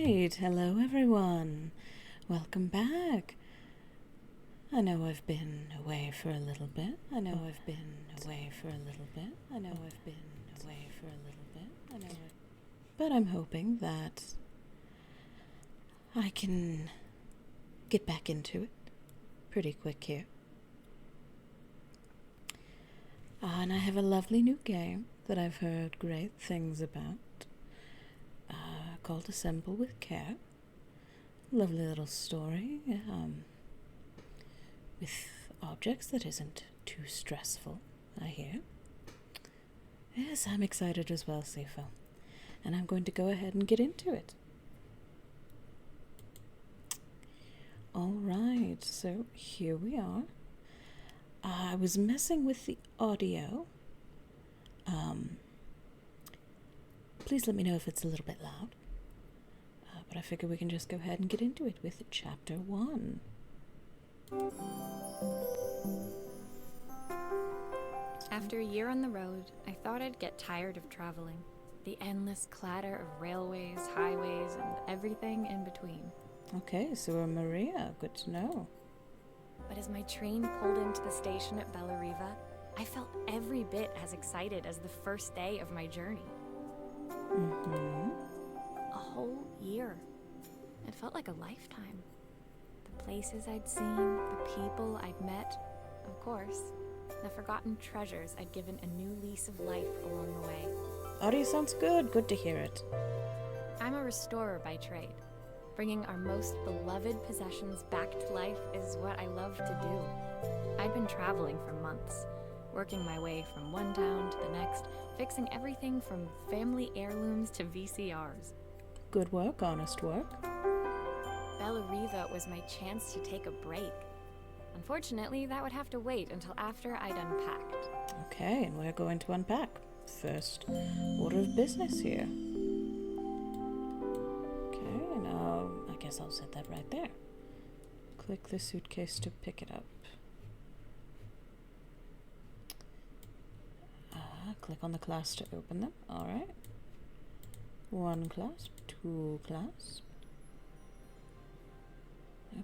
Alright, hello everyone. Welcome back. I know I've been away for a little bit. But I'm hoping that I can get back into it pretty quick here. And I have a lovely new game that I've heard great things about. Called Assemble with Care. Lovely little story with objects that isn't too stressful, I hear. Yes, I'm excited as well, Sifo. And I'm going to go ahead and get into it. Alright, so here we are. I was messing with the audio. Please let me know if it's a little bit loud. But I figure we can just go ahead and get into it with Chapter 1. After a year on the road, I thought I'd get tired of traveling. The endless clatter of railways, highways, and everything in between. Okay, so we're Maria. Good to know. But as my train pulled into the station at Bellariva, I felt every bit as excited as the first day of my journey. Mm-hmm. A whole year. It felt like a lifetime. The places I'd seen, the people I'd met, of course, the forgotten treasures I'd given a new lease of life along the way. Audio sounds good. Good to hear it. I'm a restorer by trade. Bringing our most beloved possessions back to life is what I love to do. I'd been traveling for months, working my way from one town to the next, fixing everything from family heirlooms to VCRs. Good work, honest work. Bellariva was my chance to take a break. Unfortunately, that would have to wait until after I'd unpacked. Okay, and we're going to unpack. First order of business here. Okay, now I guess I'll set that right there. Click the suitcase to pick it up. Click on the clasp to open them. Alright. One clasp, two clasp.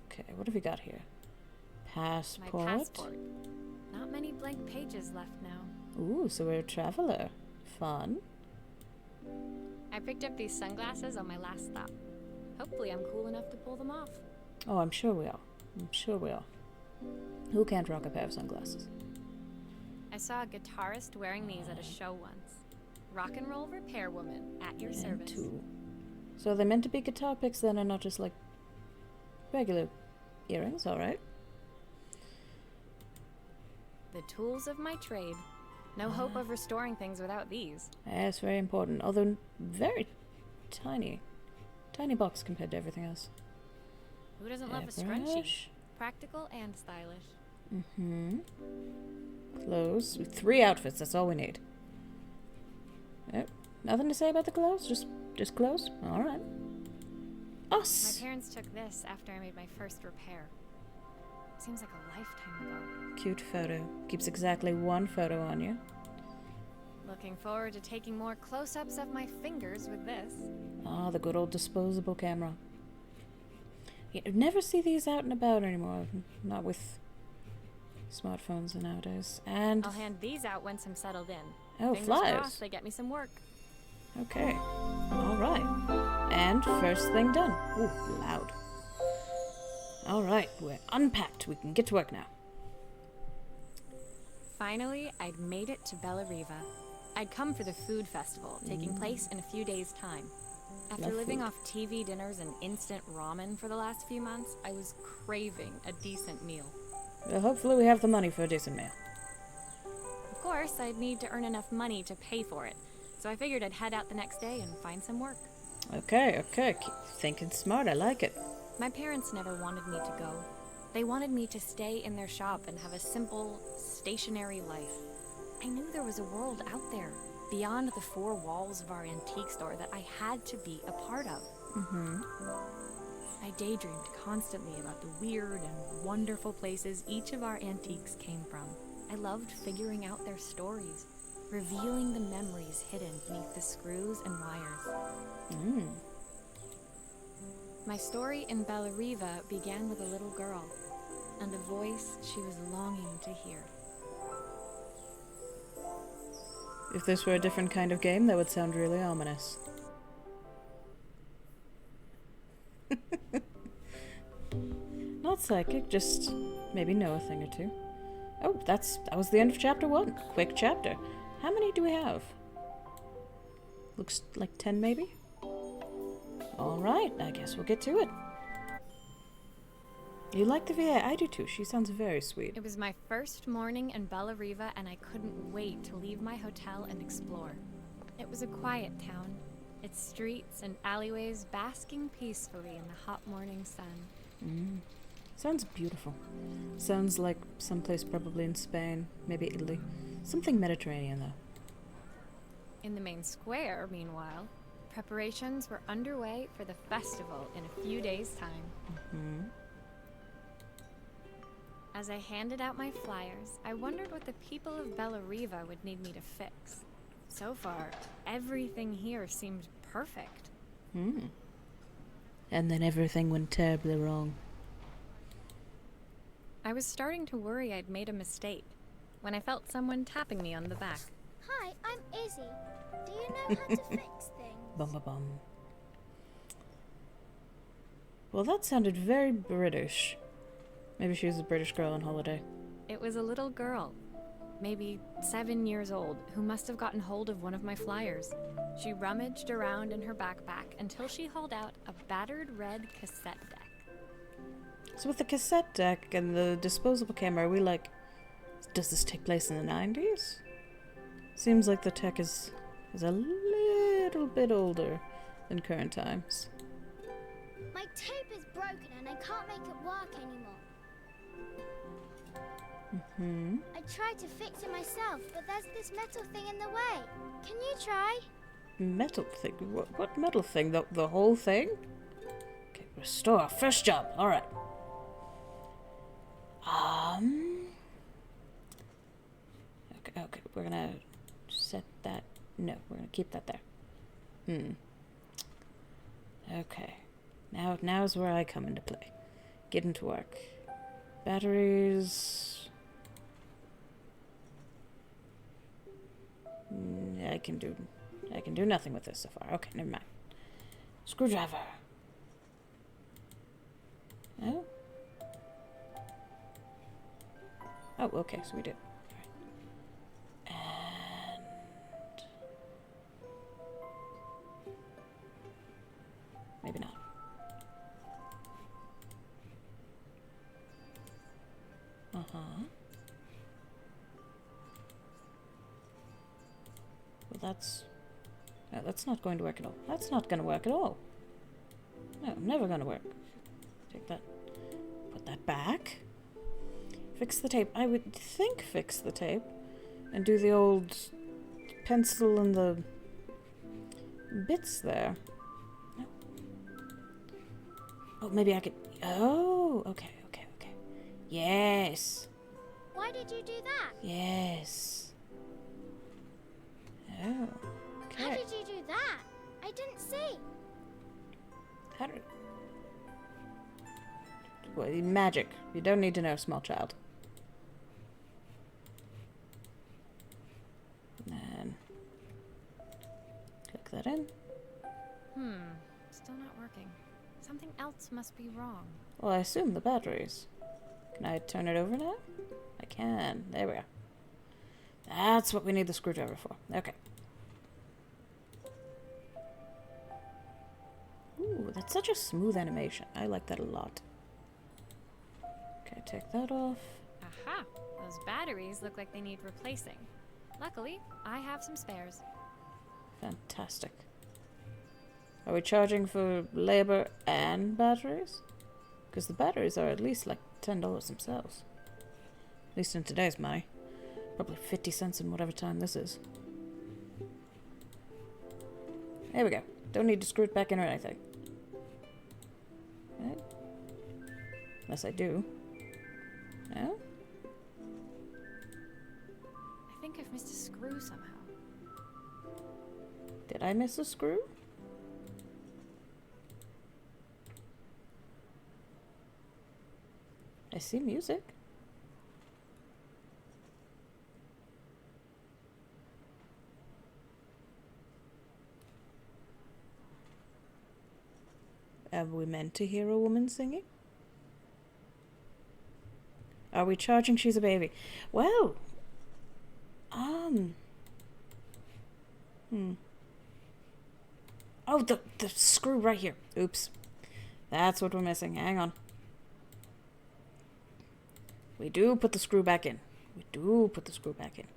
Okay, what have we got here? Passport. My passport. Not many blank pages left now. Ooh, so we're a traveler. Fun. I picked up these sunglasses on my last stop. Hopefully I'm cool enough to pull them off. Oh, I'm sure we are. Who can't rock a pair of sunglasses? I saw a guitarist wearing these at a show once. Rock and roll repair woman at your service. Two. So they're meant to be guitar picks then and not just like regular earrings, alright? The tools of my trade. No hope of restoring things without these. That's very important, although very tiny. Tiny box compared to everything else. Who doesn't love a Airbrush. scrunchie? Practical and stylish. Mm-hmm. Clothes. 3 outfits, that's all we need. Yep. Nothing to say about the clothes? Just clothes? Alright. Us! My parents took this after I made my first repair. Seems like a lifetime ago. Cute photo. Keeps exactly 1 photo on you. Looking forward to taking more close-ups of my fingers with this. Ah, the good old disposable camera. You never see these out and about anymore. Not with smartphones nowadays. And I'll hand these out once I'm settled in. oh, Fingers flyers. crossed they get me some work. Okay. Alright. And first thing done. Ooh, loud. Alright, we're unpacked. We can get to work now. Finally, I'd made it to Bellariva. I'd come for the food festival, taking place in a few days' time. After Love living food. off TV dinners and instant ramen for the last few months, I was craving a decent meal. Well, hopefully we have the money for a decent meal. Of course, I'd need to earn enough money to pay for it, so I figured I'd head out the next day and find some work. Okay. Keep thinking smart. I like it. My parents never wanted me to go. They wanted me to stay in their shop and have a simple, stationary life. I knew there was a world out there, beyond the 4 walls of our antique store, that I had to be a part of. Mm-hmm. I daydreamed constantly about the weird and wonderful places each of our antiques came from. I loved figuring out their stories, revealing the memories hidden beneath the screws and wires. My story in Bellariva began with a little girl, and a voice she was longing to hear. If this were a different kind of game, that would sound really ominous. Not psychic, just maybe know a thing or two. Oh, that was the end of chapter 1. Quick chapter. How many do we have? Looks like 10 maybe? Alright, I guess we'll get to it. You like the VA? I do too. She sounds very sweet. It was my first morning in Bellariva, and I couldn't wait to leave my hotel and explore. It was a quiet town, its streets and alleyways basking peacefully in the hot morning sun. Sounds beautiful. Sounds like someplace probably in Spain, maybe Italy. Something Mediterranean, though. In the main square, meanwhile, preparations were underway for the festival in a few days' time. As I handed out my flyers, I wondered what the people of Bellariva would need me to fix. So far, everything here seemed perfect. And then everything went terribly wrong. I was starting to worry I'd made a mistake when I felt someone tapping me on the back. Hi, I'm Izzy. Do you know how to fix things? Bum ba bum. Well, that sounded very British. Maybe she was a British girl on holiday. It was a little girl, maybe 7 years old, who must have gotten hold of one of my flyers. She rummaged around in her backpack until she hauled out a battered red cassette deck. So with the cassette deck and the disposable camera, are we like... Does this take place in the 90s? Seems like the tech is a little bit older than current times. My tape is broken and I can't make it work anymore. I tried to fix it myself, but there's this metal thing in the way. Can you try? Metal thing? What metal thing? The whole thing? Okay, restore. First job. Alright. Okay, we're gonna set that. No, we're gonna keep that there. Okay. Now's where I come into play. Get into work. Batteries. I can do nothing with this so far. Okay, never mind. Screwdriver. Oh. Oh, okay, so we did. All right. And maybe not. Well, that's not going to work at all. That's not going to work at all. No, never going to work. Take that. Put that back. Fix the tape. I would think fix the tape. And do the old pencil and the bits there. No. Oh, maybe I could... Oh, okay. Yes. Why did you do that? Yes. Oh, okay. How did you do that? I didn't see. How did... Well, magic. You don't need to know, small child. And click that in. Still not working. Something else must be wrong. Well, I assume the batteries. Can I turn it over now? I can. There we go. That's what we need the screwdriver for. Okay. Ooh, that's such a smooth animation. I like that a lot. Okay, take that off. Aha! Those batteries look like they need replacing. Luckily, I have some spares. Fantastic. Are we charging for labor and batteries? Because the batteries are at least like $10 themselves. At least in today's money. Probably 50 cents in whatever time this is. There we go. Don't need to screw it back in or anything. Right? Unless I do. No? I think I've missed a screw somehow. Did I miss a screw? I see music. Are we meant to hear a woman singing? Are we charging she's a baby? Well, Oh, the screw right here. Oops. That's what we're missing. Hang on. We do put the screw back in. We do put the screw back in.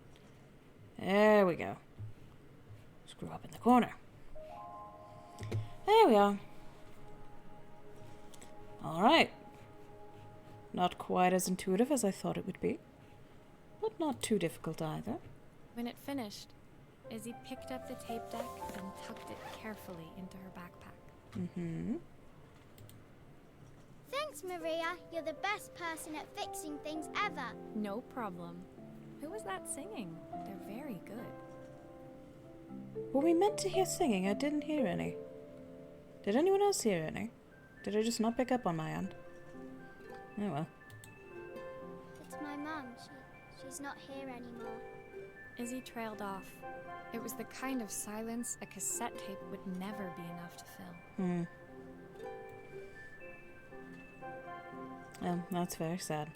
There we go. Screw up in the corner. There we are. Alright. Not quite as intuitive as I thought it would be. But not too difficult either. When it finished, Izzy picked up the tape deck and tucked it carefully into her backpack. Mm-hmm. Thanks, Maria. You're the best person at fixing things ever. No problem. Who was that singing? They're very good. Were we meant to hear singing? I didn't hear any. Did anyone else hear any? Did I just not pick up on my end? Oh well. It's my mum. She's not here anymore. Izzy trailed off. It was the kind of silence a cassette tape would never be enough to fill. That's very sad.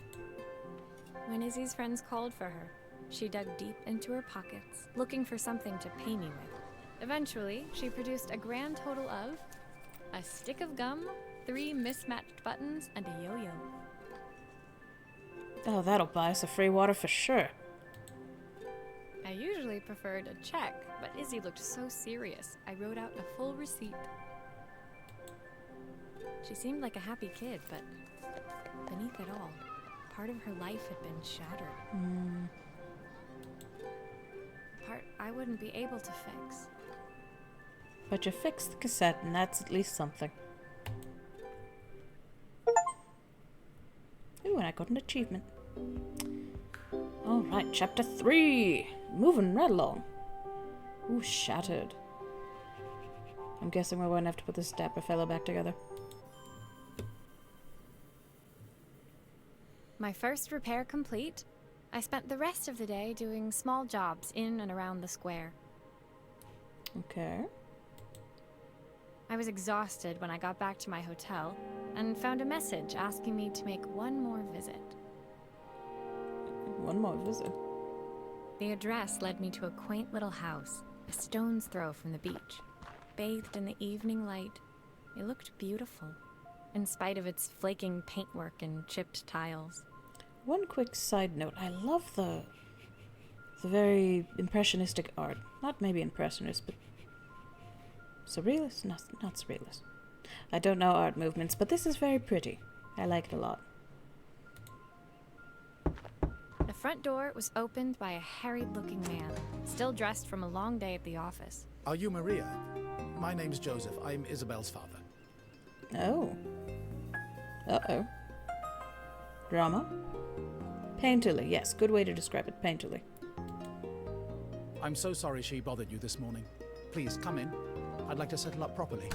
When Izzy's friends called for her, she dug deep into her pockets, looking for something to pay me with. Eventually, she produced a grand total of a stick of gum, 3 mismatched buttons, and a yo-yo. Oh, that'll buy us a free water for sure. I usually preferred a check, but Izzy looked so serious, I wrote out a full receipt. She seemed like a happy kid, but beneath it all, part of her life had been shattered. Part I wouldn't be able to fix. But you fixed the cassette, and that's at least something. Ooh, and I got an achievement. Alright, chapter 3. Moving right along. Ooh, shattered. I'm guessing we're going to have to put this dapper fellow back together. My first repair complete, I spent the rest of the day doing small jobs in and around the square. Okay. I was exhausted when I got back to my hotel and found a message asking me to make one more visit. One more visit. The address led me to a quaint little house, a stone's throw from the beach. Bathed in the evening light, it looked beautiful, in spite of its flaking paintwork and chipped tiles. One quick side note. I love the very impressionistic art. Not maybe impressionist, but surrealist? Not surrealist. I don't know art movements, but this is very pretty. I like it a lot. The front door was opened by a harried-looking man, still dressed from a long day at the office. Are you Maria? My name's Joseph. I'm Isabel's father. Oh. Uh-oh. Drama? Painterly, yes. Good way to describe it. Painterly. I'm so sorry she bothered you this morning. Please, come in. I'd like to settle up properly.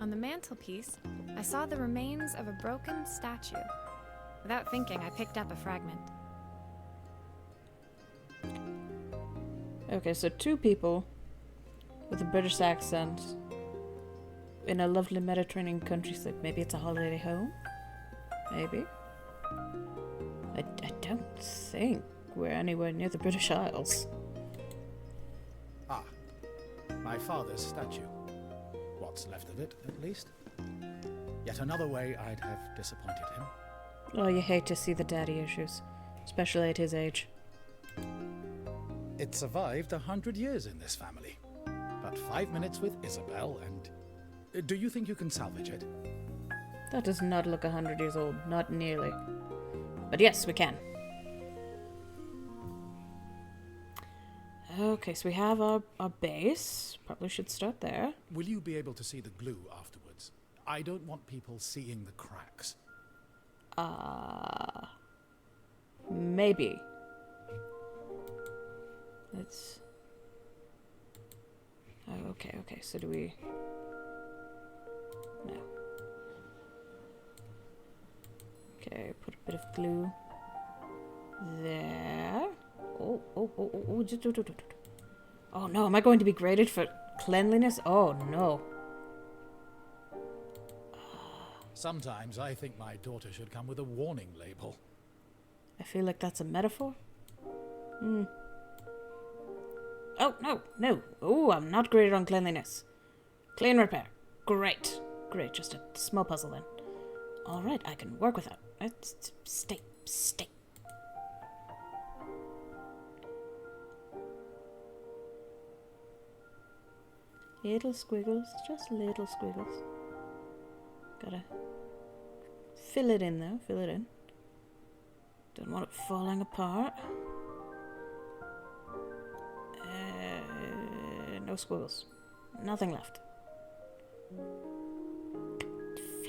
On the mantelpiece, I saw the remains of a broken statue. Without thinking, I picked up a fragment. Okay, so 2 people with a British accent in a lovely Mediterranean countryside. Maybe it's a holiday home? Maybe. I don't think we're anywhere near the British Isles. Ah, my father's statue. What's left of it, at least. Yet another way I'd have disappointed him. Oh, you hate to see the daddy issues, especially at his age. It survived 100 years in this family. But 5 minutes with Isabel and... Do you think you can salvage it? That does not look 100 years old, not nearly. But yes, we can. Okay, so we have our base. Probably should start there. Will you be able to see the glue afterwards? I don't want people seeing the cracks. Maybe. Let's... Oh, okay, so do we... No. Okay, put it Bit of glue. There. Oh, oh no, am I going to be graded for cleanliness? Oh no. Sometimes I think my daughter should come with a warning label. I feel like that's a metaphor. Oh, no. Oh, I'm not graded on cleanliness. Clean repair. Great. Great, just a small puzzle then. Alright, I can work with that. Let's stay. Little squiggles, just little squiggles. Gotta fill it in though, fill it in. Don't want it falling apart. No squiggles. Nothing left.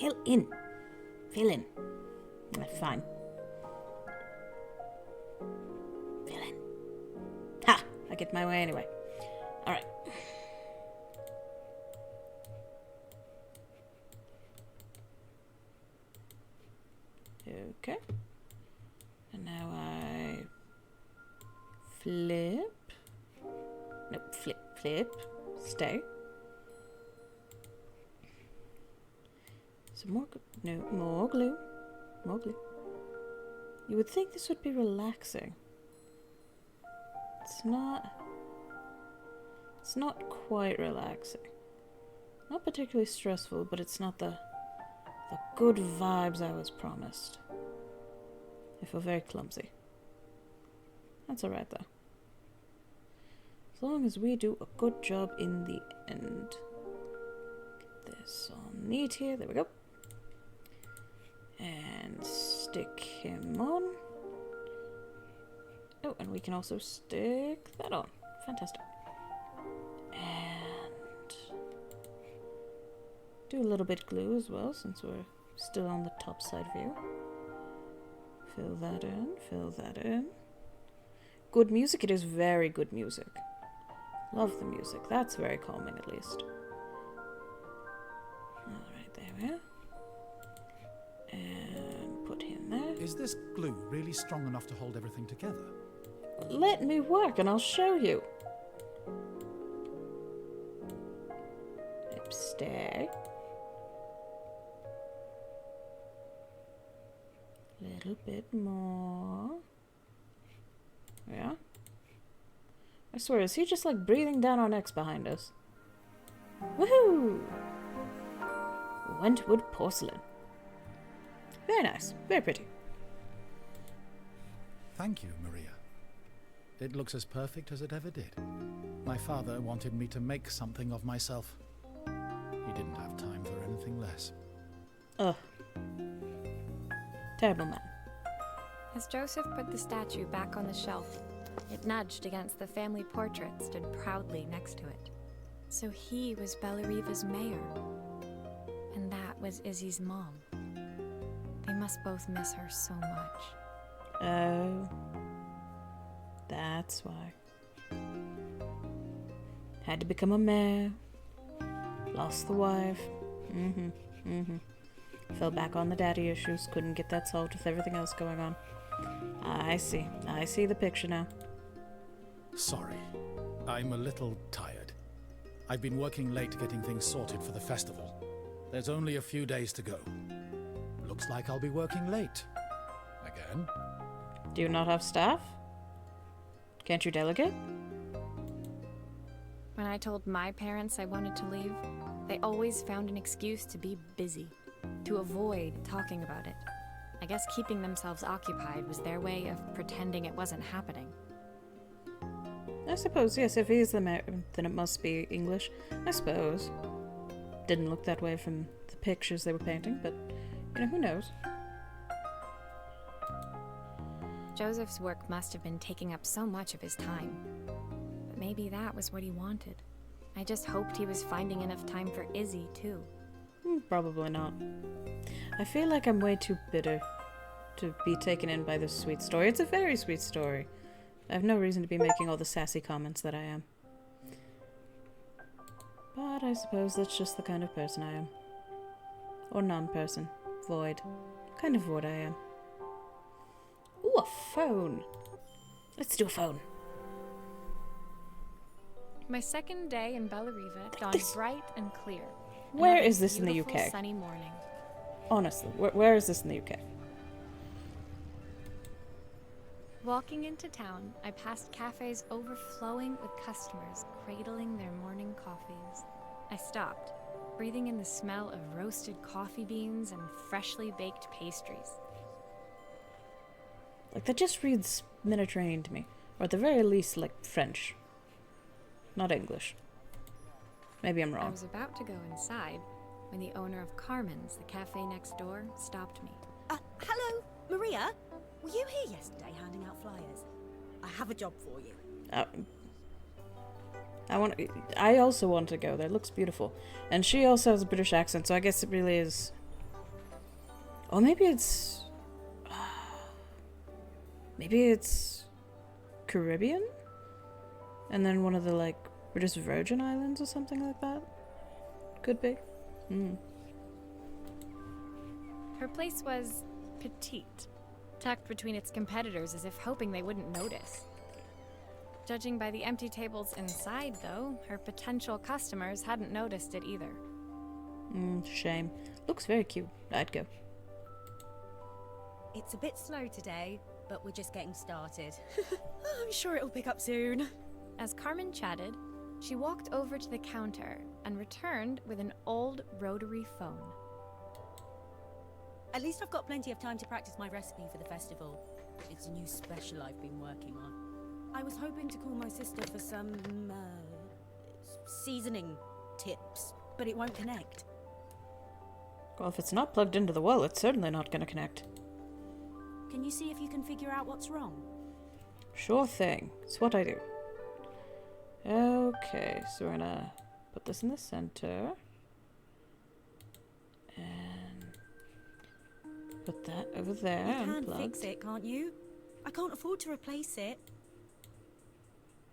Fill in. Fine. Fill in. Ha! I get my way anyway. Alright. Okay. And now I flip. Nope, flip. Stay. Some more more glue. You would think this would be relaxing. It's not quite relaxing. Not particularly stressful, but it's not the good vibes I was promised. I feel very clumsy. That's alright though. As long as we do a good job in the end. Get this all neat here. There we go. And stick him on. Oh, and we can also stick that on. Fantastic. And do a little bit glue as well, since we're still on the top side view. Fill that in. Good music. It is very good music. Love the music. That's very calming, at least. Alright, there we are. And put him there. Is this glue really strong enough to hold everything together? Let me work and I'll show you. Stay. Little bit more. Yeah. I swear, is he just like breathing down our necks behind us? Woohoo! Wentwood porcelain. Very nice. Very pretty. Thank you, Maria. It looks as perfect as it ever did. My father wanted me to make something of myself. He didn't have time for anything less. Ugh. Terrible man. As Joseph put the statue back on the shelf, it nudged against the family portrait stood proudly next to it. So he was Bellariva's mayor. And that was Izzy's mom. They must both miss her so much. Oh. That's why. Had to become a mayor. Lost the wife. Fell back on the daddy issues. Couldn't get that solved with everything else going on. I see. I see the picture now. Sorry. I'm a little tired. I've been working late getting things sorted for the festival. There's only a few days to go. Looks like I'll be working late. Again. Do you not have staff? Can't you delegate? When I told my parents I wanted to leave, they always found an excuse to be busy, to avoid talking about it. I guess keeping themselves occupied was their way of pretending it wasn't happening. I suppose, yes, if he's the mayor, then it must be English. I suppose. Didn't look that way from the pictures they were painting, but, you know, who knows? Joseph's work must have been taking up so much of his time. But maybe that was what he wanted. I just hoped he was finding enough time for Izzy, too. Probably not. I feel like I'm way too bitter to be taken in by this sweet story. It's a very sweet story. I have no reason to be making all the sassy comments that I am. But I suppose that's just the kind of person I am. Or non-person. Void. Kind of void I am. a phone. Let's do a phone. My second day in Bellariva dawned This- bright and clear. Where Another is this in the beautiful UK? Sunny morning. Honestly, where is this in the UK? Walking into town, I passed cafes overflowing with customers cradling their morning coffees. I stopped, breathing in the smell of roasted coffee beans and freshly baked pastries. Like, that just reads Mediterranean to me. Or at the very least, like, French. Not English. Maybe I'm I wrong. was about to go inside when the owner of Carmen's, the cafe next door, stopped me. Hello, Maria? Were you here yesterday handing out flyers? I have a job for you. I also want to go there. It looks beautiful. And she also has a British accent, so I guess it really is... Oh, maybe it's... Maybe it's... Caribbean? And then one of the, like, British Virgin Islands or something like that? Could be. Her place was petite, tucked between its competitors as if hoping they wouldn't notice. Judging by the empty tables inside, though, her potential customers hadn't noticed it either. Shame. Looks very cute. I'd go. It's a bit slow today, but we're just getting started. I'm sure it'll pick up soon. As Carmen chatted, she walked over to the counter and returned with an old rotary phone. At least I've got plenty of time to practice my recipe for the festival. It's a new special I've been working on. I was hoping to call my sister for some, seasoning tips, but it won't connect. Well, if it's not plugged into the wall, it's certainly not going to connect. Can you see if you can figure out what's wrong? Sure thing. It's what I do. Okay, so we're gonna put this in the center. And put that over there. You can unplugged. fix it, can't you? I can't afford to replace it.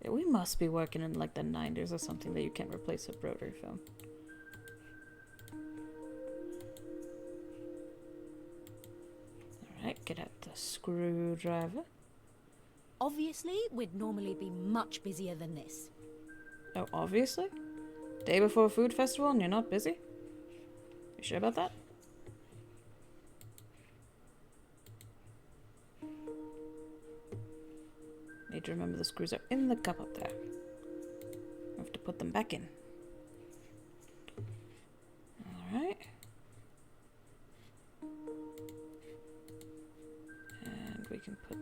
Yeah, we must be working in like the 90s or something that you can't replace a rotary phone. Alright, get out the screwdriver. Obviously, we'd normally be much busier than this. Oh, obviously? Day before a food festival and you're not busy? You sure about that? Need to remember the screws are in the cup up there. I have to put them back in. Alright. And we can put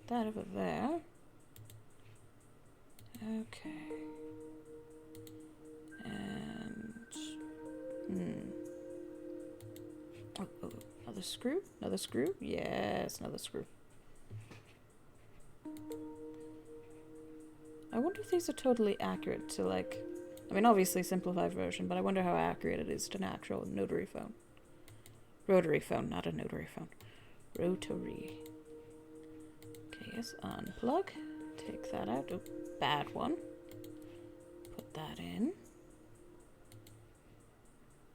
that over there. Okay. And oh, another screw? Another screw? Yes, another screw. I wonder if these are totally accurate to, like, I mean, obviously simplified version, but I wonder how accurate it is to an actual notary phone. Rotary phone, not a notary phone. Rotary. Okay, yes, unplug. Take that out. Oh, bad one. Put that in.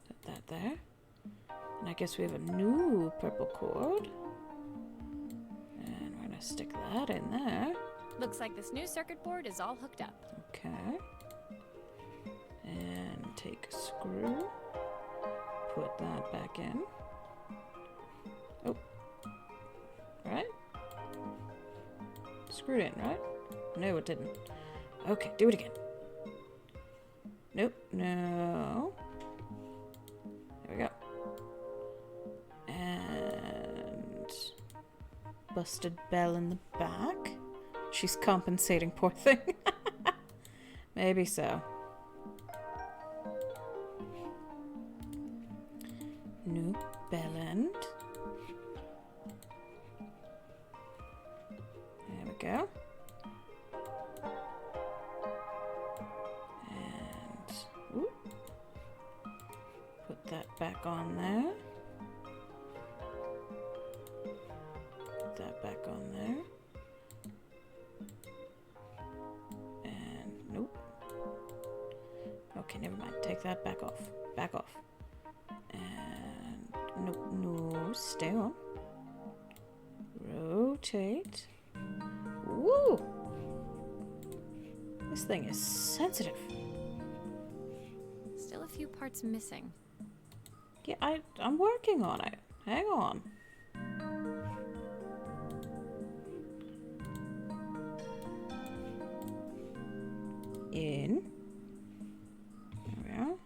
Put that there. And I guess we have a new purple cord. And we're gonna stick that in there. Looks like this new circuit board is all hooked up. Okay. And take a screw. Put that back in. Oh. Right? Screwed in, right? No, it didn't. Okay, do it again. Nope, no. There we go. And busted bell in the back. She's compensating, poor thing. Maybe so. New bell end. There we go. And whoop. Put that back on there. Put that back on there. And nope. Okay, never mind. Take that back off. Back off. And nope. stay on. Rotate. Woo! This thing is sensitive. Still a few parts missing. Yeah, I'm working on it. Hang on. In. There we are.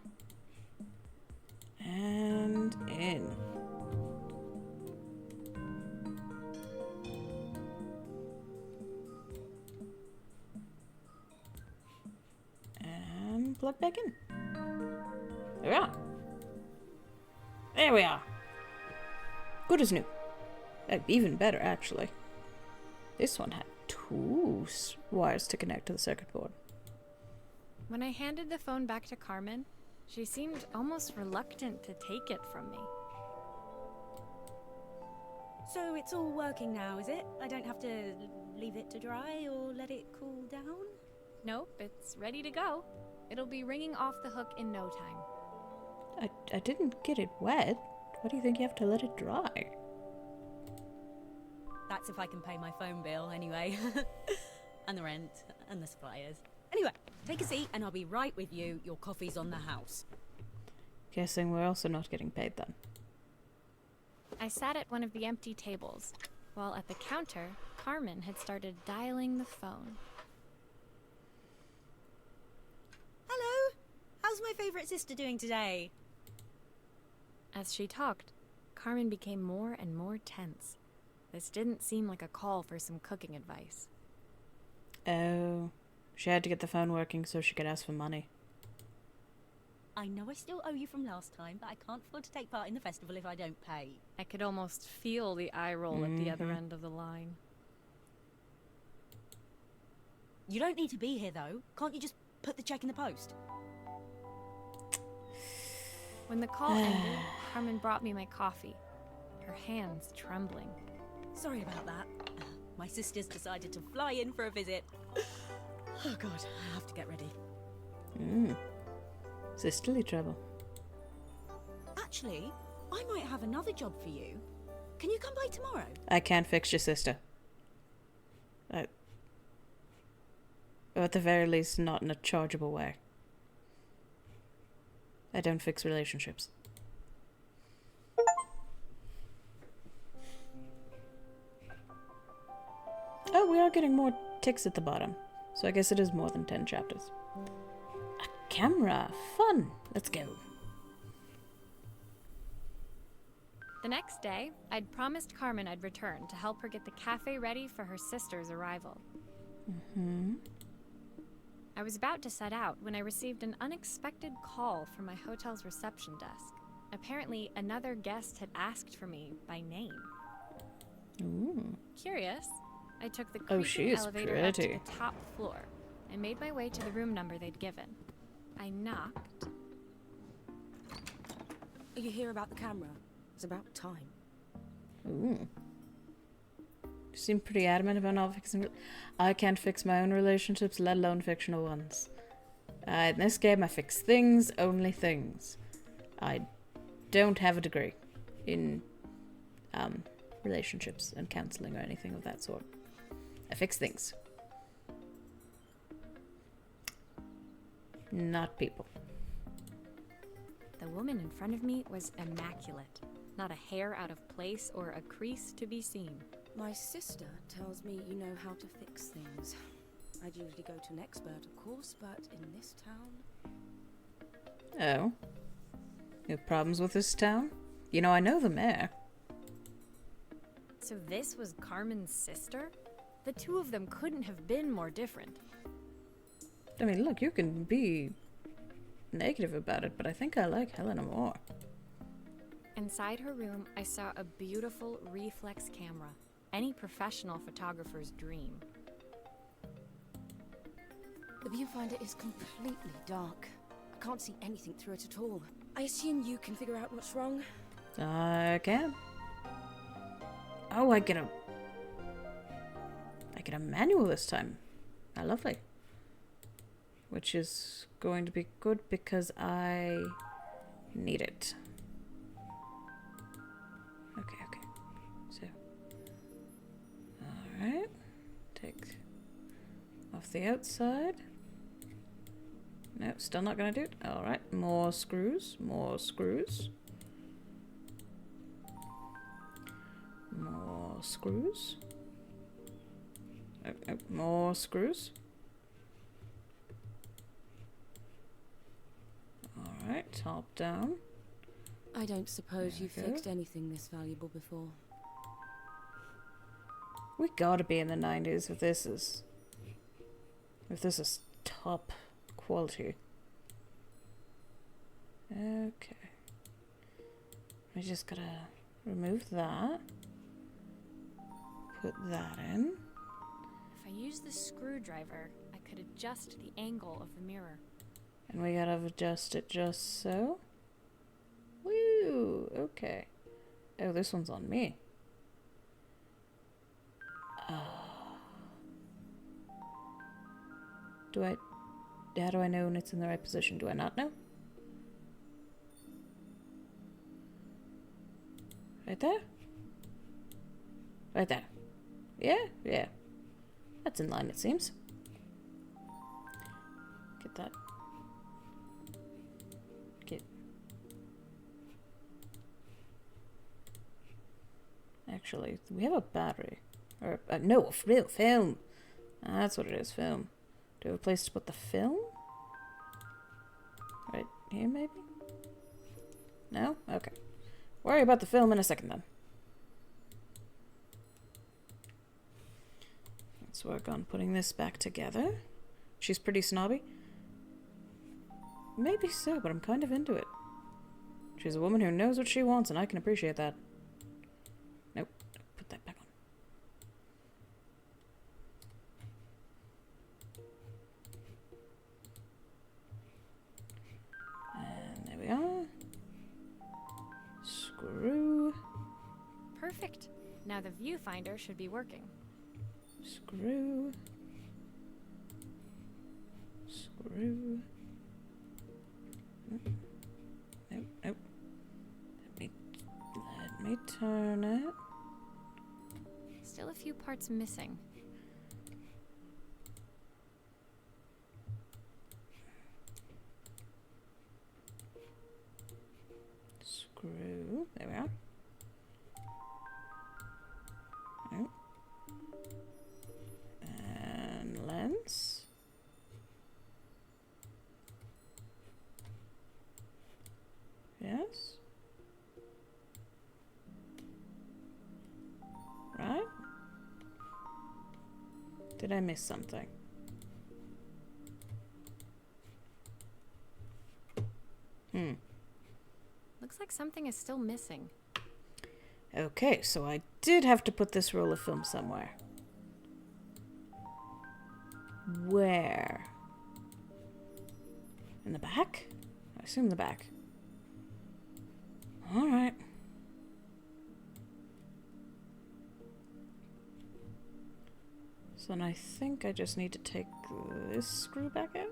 And in. And plug back in. There we are. There we are. Good as new. Even better, actually. This one had two wires to connect to the circuit board. When I handed the phone back to Carmen, she seemed almost reluctant to take it from me. So it's all working now, is it? I don't have to leave it to dry or let it cool down? Nope, it's ready to go. It'll be ringing off the hook in no time. I didn't get it wet. Why do you think you have to let it dry? That's if I can pay my phone bill, anyway. And the rent, and the suppliers. Anyway, take a seat and I'll be right with you. Your coffee's on the house. Guessing we're also not getting paid then. I sat at one of the empty tables, while at the counter, Carmen had started dialing the phone. Hello! How's my favourite sister doing today? As she talked, Carmen became more and more tense. This didn't seem like a call for some cooking advice. Oh, she had to get the phone working so she could ask for money. I know I still owe you from last time, but I can't afford to take part in the festival if I don't pay. I could almost feel the eye roll at the other end of the line. You don't need to be here, though. Can't you just put the check in the post? When the call ended, Carmen brought me my coffee, her hands trembling. Sorry about that. My sister's decided to fly in for a visit. Oh god, I have to get ready. Sisterly trouble. Actually, I might have another job for you. Can you come by tomorrow? I can't fix your sister. Or at the very least, not in a chargeable way. I don't fix relationships. Oh, we are getting more ticks at the bottom. So I guess it is more than 10 chapters. A camera! Fun! Let's go. The next day, I'd promised Carmen I'd return to help her get the cafe ready for her sister's arrival. I was about to set out when I received an unexpected call from my hotel's reception desk. Apparently, another guest had asked for me by name. Ooh. Curious, I took the Oh, she creaking is elevator up to pretty. the top floor and made my way to the room number they'd given. I knocked. Are you here about the camera? It's about time. Ooh. You seem pretty adamant about not fixing... I can't fix my own relationships, let alone fictional ones. In this game, I fix things, only things. I don't have a degree in relationships and counseling or anything of that sort. I fix things. Not people. The woman in front of me was immaculate. Not a hair out of place or a crease to be seen. My sister tells me you know how to fix things. I'd usually go to an expert, of course, but in this town... Oh? You have problems with this town? You know, I know the mayor. So this was Carmen's sister? The two of them couldn't have been more different. I mean, look, you can be negative about it, but I think I like Helena more. Inside her room, I saw a beautiful reflex camera. Any professional photographer's dream. The viewfinder is completely dark. I can't see anything through it at all. I assume you can figure out what's wrong? I can. Oh, I get a manual this time. How lovely. Which is going to be good because I need it. Okay. Alright. Take off the outside. No, still not gonna do it. Alright, more screws, more screws. More screws. Oh, oh, more screws. Alright, top down. I don't suppose There you've we go. fixed anything this valuable before. We gotta be in the 90s if this is top quality. Okay. We just gotta remove that. Put that in. If I use the screwdriver, I could adjust the angle of the mirror. And we gotta adjust it just so. Woo! Okay. Oh, this one's on me. How do I know when it's in the right position? Do I not know? Right there? Right there. Yeah? Yeah. That's in line, it seems. Get that. Get. Actually, we have a battery. Or, no, real film. That's what it is, film. Do we have a place to put the film? Right here, maybe? No? Okay. Worry about the film in a second, then. Let's work on putting this back together. She's pretty snobby. Maybe so, but I'm kind of into it. She's a woman who knows what she wants, and I can appreciate that. Nope. Put that back on. And there we are. Screw. Perfect. Now the viewfinder should be working. Screw. Screw. Nope. Nope. Nope. Let me turn it. Still a few parts missing. Screw. There we are. Nope. And lens. Yes. Right? Did I miss something? Looks like something is still missing. Okay, so I did have to put this roll of film somewhere. Where? In the back? I assume the back. Alright. So then I think I just need to take this screw back out.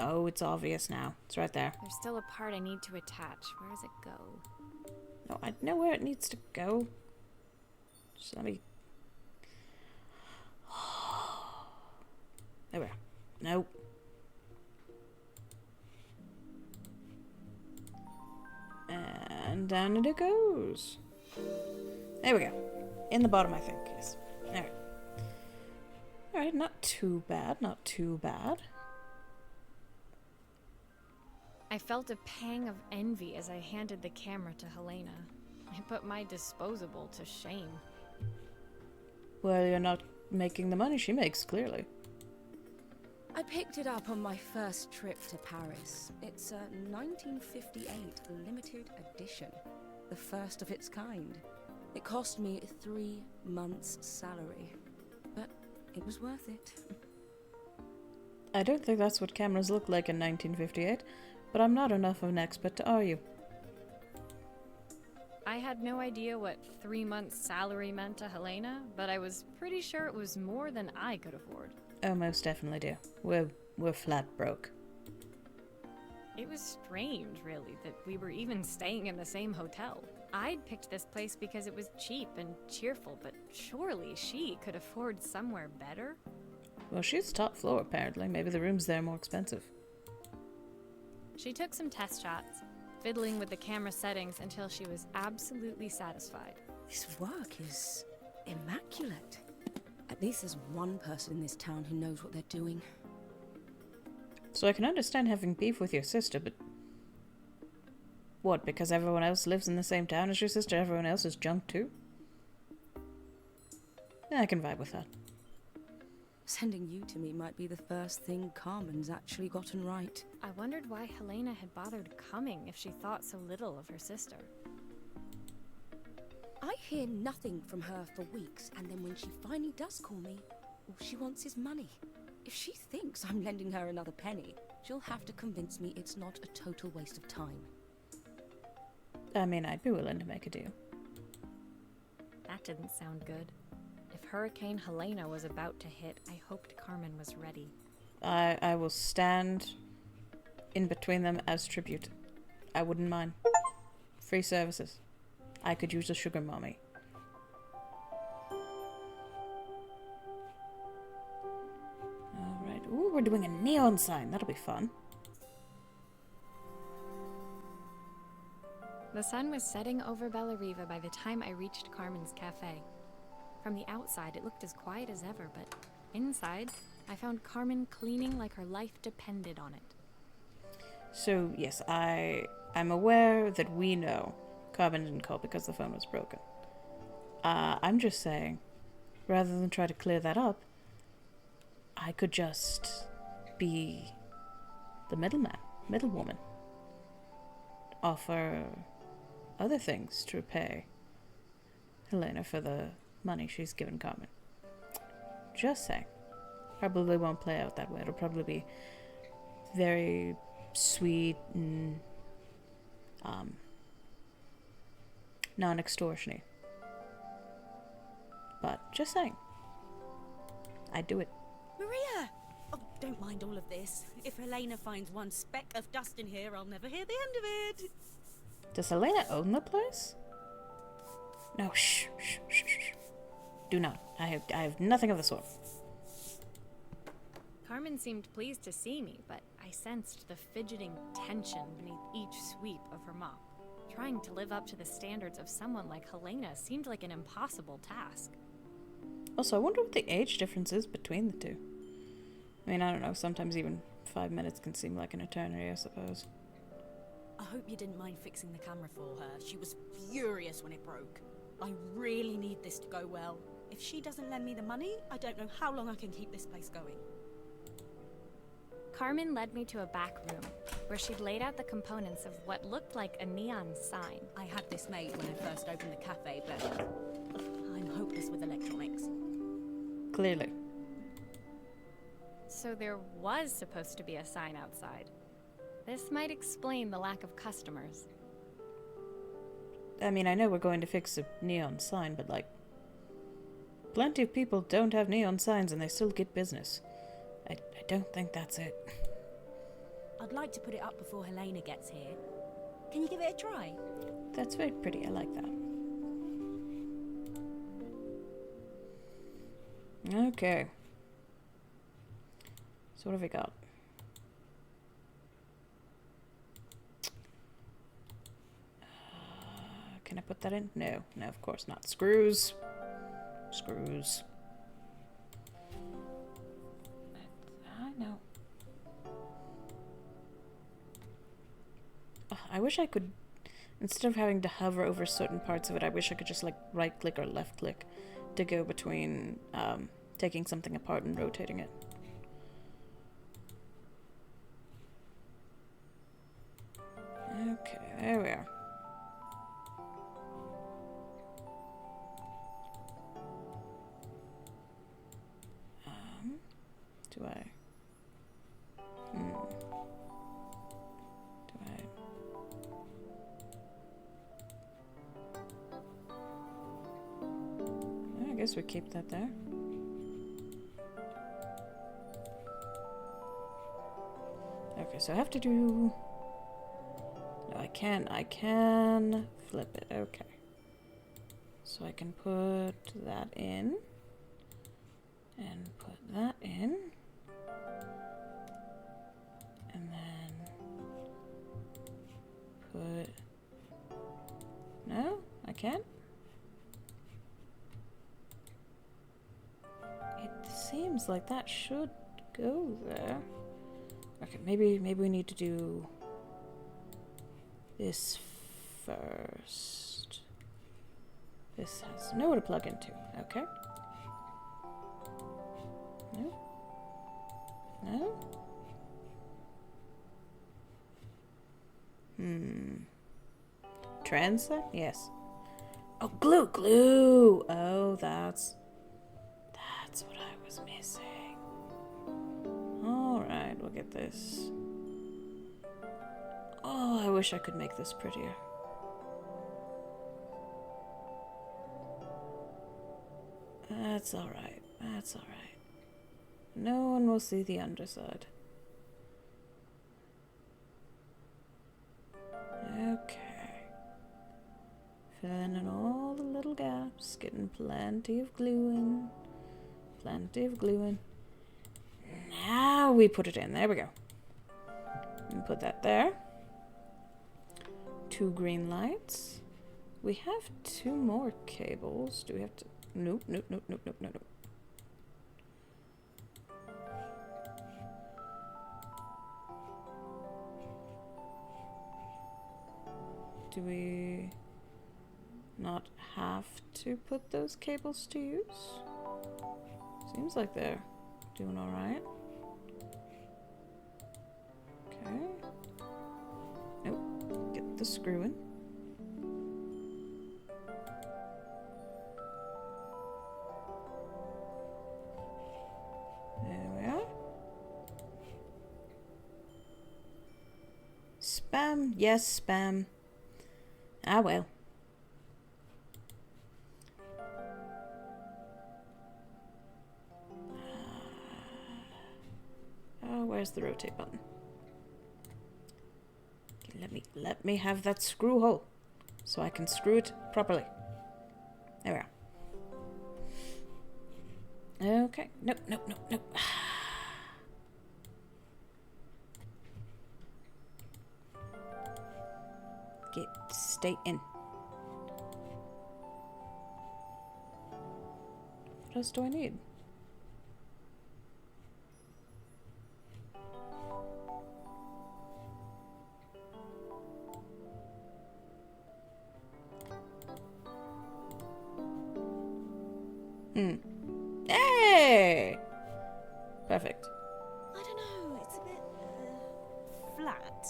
Oh, it's obvious now. It's right there. There's still a part I need to attach. Where does it go? No, I know where it needs to go. Just let me... There we are. Nope. And down it goes. There we go. In the bottom, I think. Yes. Alright. Alright, not too bad. Not too bad. I felt a pang of envy as I handed the camera to Helena. I put my disposable to shame. Well, you're not making the money she makes, clearly. I picked it up on my first trip to Paris. It's a 1958 limited edition, the first of its kind. It cost me 3 months' salary, but it was worth it. I don't think that's what cameras looked like in 1958, but I'm not enough of an expert to argue. I had no idea what 3 months' salary meant to Helena, but I was pretty sure it was more than I could afford. Oh, most definitely do. We're flat broke. It was strange, really, that we were even staying in the same hotel. I'd picked this place because it was cheap and cheerful, but surely she could afford somewhere better? Well, she's top floor, apparently. Maybe the rooms there are more expensive. She took some test shots, fiddling with the camera settings until she was absolutely satisfied. This work is immaculate. At least there's one person in this town who knows what they're doing. So I can understand having beef with your sister, but... What, because everyone else lives in the same town as your sister, everyone else is junk too? Yeah, I can vibe with that. Sending you to me might be the first thing Carmen's actually gotten right. I wondered why Helena had bothered coming if she thought so little of her sister. I hear nothing from her for weeks, and then when she finally does call me, all she wants is money. If she thinks I'm lending her another penny, she'll have to convince me it's not a total waste of time. I mean, I'd be willing to make a deal. That didn't sound good. If Hurricane Helena was about to hit, I hoped Carmen was ready. I will stand in between them as tribute. I wouldn't mind. Free services. I could use a sugar mommy. Alright. Ooh, we're doing a neon sign. That'll be fun. The sun was setting over Bella Riva by the time I reached Carmen's cafe. From the outside, it looked as quiet as ever, but inside, I found Carmen cleaning like her life depended on it. So, yes, I'm aware that we know Carmen didn't call because the phone was broken. I'm just saying, rather than try to clear that up, I could just be the middlewoman. Offer other things to repay Helena for the money she's given Carmen. Just saying. Probably won't play out that way. It'll probably be very sweet and non-extortiony. But just saying. I'd do it. Maria! Oh, don't mind all of this. If Helena finds one speck of dust in here, I'll never hear the end of it. Does Helena own the place? No, shh. Do not. I have nothing of the sort. Carmen seemed pleased to see me, but I sensed the fidgeting tension beneath each sweep of her mop. Trying to live up to the standards of someone like Helena seemed like an impossible task. Also, I wonder what the age difference is between the two. I mean, I don't know. Sometimes even 5 minutes can seem like an eternity, I suppose. I hope you didn't mind fixing the camera for her. She was furious when it broke. I really need this to go well. If she doesn't lend me the money, I don't know how long I can keep this place going. Carmen led me to a back room, where she'd laid out the components of what looked like a neon sign. I had this made when I first opened the cafe, but I'm hopeless with electronics. Clearly. So there was supposed to be a sign outside. This might explain the lack of customers. I mean, I know we're going to fix a neon sign, but like, plenty of people don't have neon signs and they still get business. I don't think that's it. I'd like to put it up before Helena gets here. Can you give it a try? That's very pretty. I like that. Okay. So what have we got? Can I put that in? No, of course not. Screws. I know. I wish I could, instead of having to hover over certain parts of it, I wish I could just like right click or left click to go between taking something apart and rotating it. Okay, there we are. Do I? I guess we keep that there. Okay, so I have to do... No, I can flip it. Okay. So I can put that in. And put that in. And then put... No, I can't. It seems like that should go there. Okay, maybe we need to do this first. This has nowhere to plug into. Okay. No. No. Translate? Yes. Oh, glue! Oh, that's what I was missing. Alright, we'll get this. Oh, I wish I could make this prettier. That's alright. That's alright. No one will see the underside. Okay. Filling in all the little gaps, getting plenty of glue in. Plenty of glue in. Now we put it in. There we go. And put that there. 2 green lights. We have 2 more cables. Do we have to... Nope. Do we not have to put those cables to use? Seems like they're doing alright. Okay. Nope. Get the screw in. There we are. Spam. Yes, spam. Ah, well. Oh, where's the rotate button? Okay, let me have that screw hole so I can screw it properly. There we are. Okay. Nope. Stay in. What else do I need? Hey! Perfect. I don't know, it's a bit flat.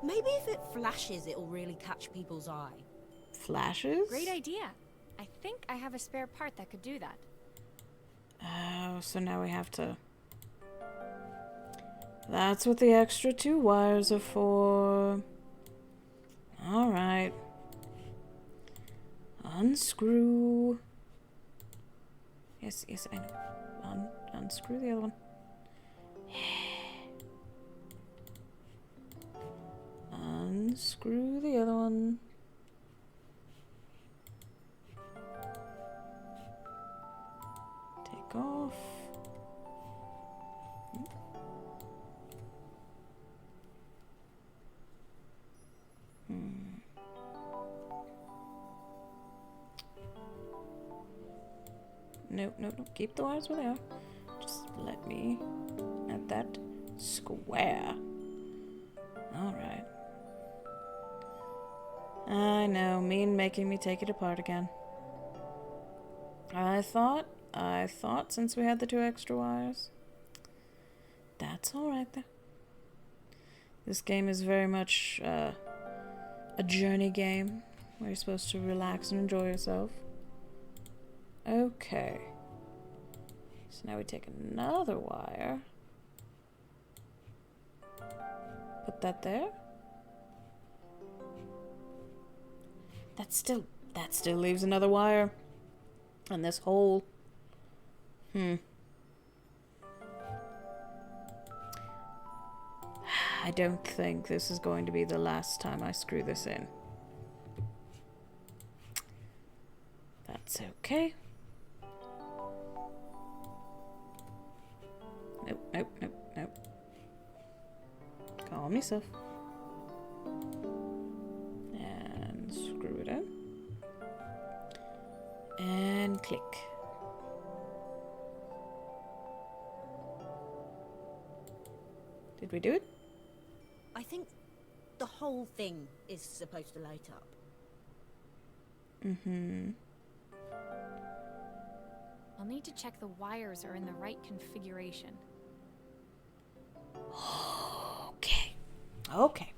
Maybe if it flashes, it'll really catch people's eye. Flashes? Great idea. I think I have a spare part that could do that. Oh, so now we have to... That's what the extra 2 wires are for. Alright. Unscrew. Yes, I know. Unscrew the other one. Unscrew the other one. Take off. Nope. Keep the wires where they are. Just let me at that square. Alright. I know, making me take it apart again. I thought since we had the 2 extra wires. That's alright though. This game is very much a journey game where you're supposed to relax and enjoy yourself. Okay. So now we take another wire. Put that there. That still leaves another wire. And this hole. I I don't think this is going to be the last time I screw this in. That's okay. Nope, nope, nope, nope. Calm yourself. And screw it in. And click. Did we do it? I think the whole thing is supposed to light up. Mm-hmm. I'll need to check the wires are in the right configuration. Okay. Okay.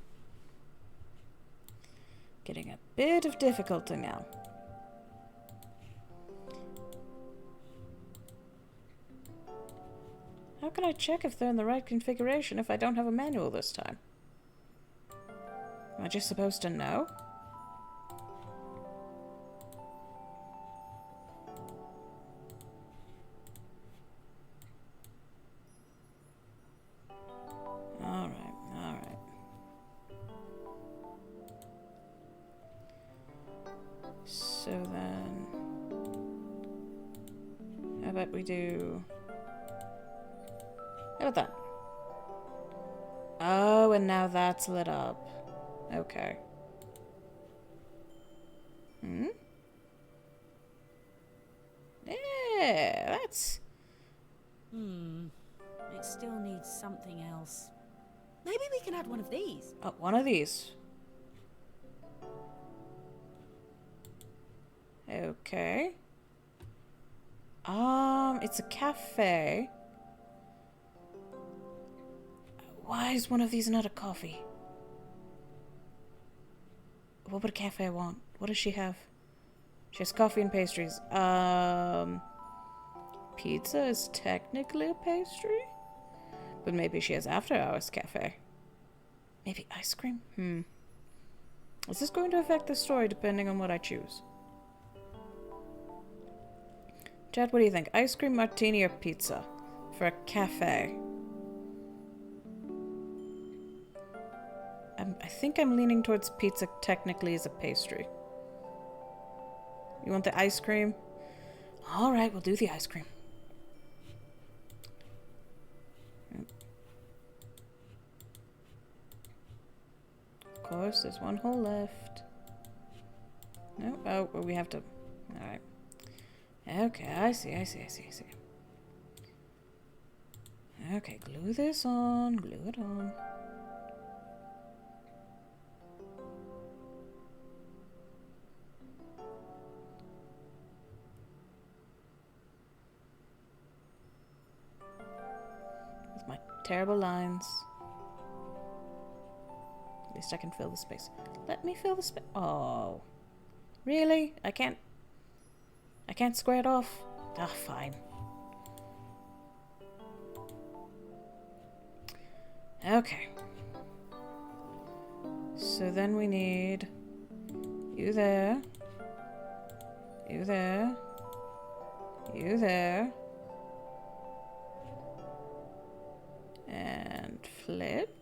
Getting a bit of difficulty now. How can I check if they're in the right configuration if I don't have a manual this time? Am I just supposed to know? Alright, alright. So then... how about we do... how about that? Oh, and now that's lit up. Okay. Hmm? Yeah, that's... It still needs something else. Maybe we can add one of these. oh, one of these. Okay. It's a cafe. Why is one of these not a coffee? What would a cafe want? What does she have? She has coffee and pastries. Pizza is technically a pastry? But maybe she has after-hours cafe. Maybe ice cream? Is this going to affect the story depending on what I choose? Chad, what do you think? Ice cream, martini, or pizza? For a cafe. I think I'm leaning towards pizza technically as a pastry. You want the ice cream? Alright, we'll do the ice cream. Of course, there's one hole left. No? Oh, well, we have to... alright. Okay, I see. Okay, glue this on. Glue it on. With my terrible lines. At least I can fill the space. Let me fill the space. Oh. Really? I can't square it off? Ah, fine. Okay. So then we need you there. You there. You there. And flip.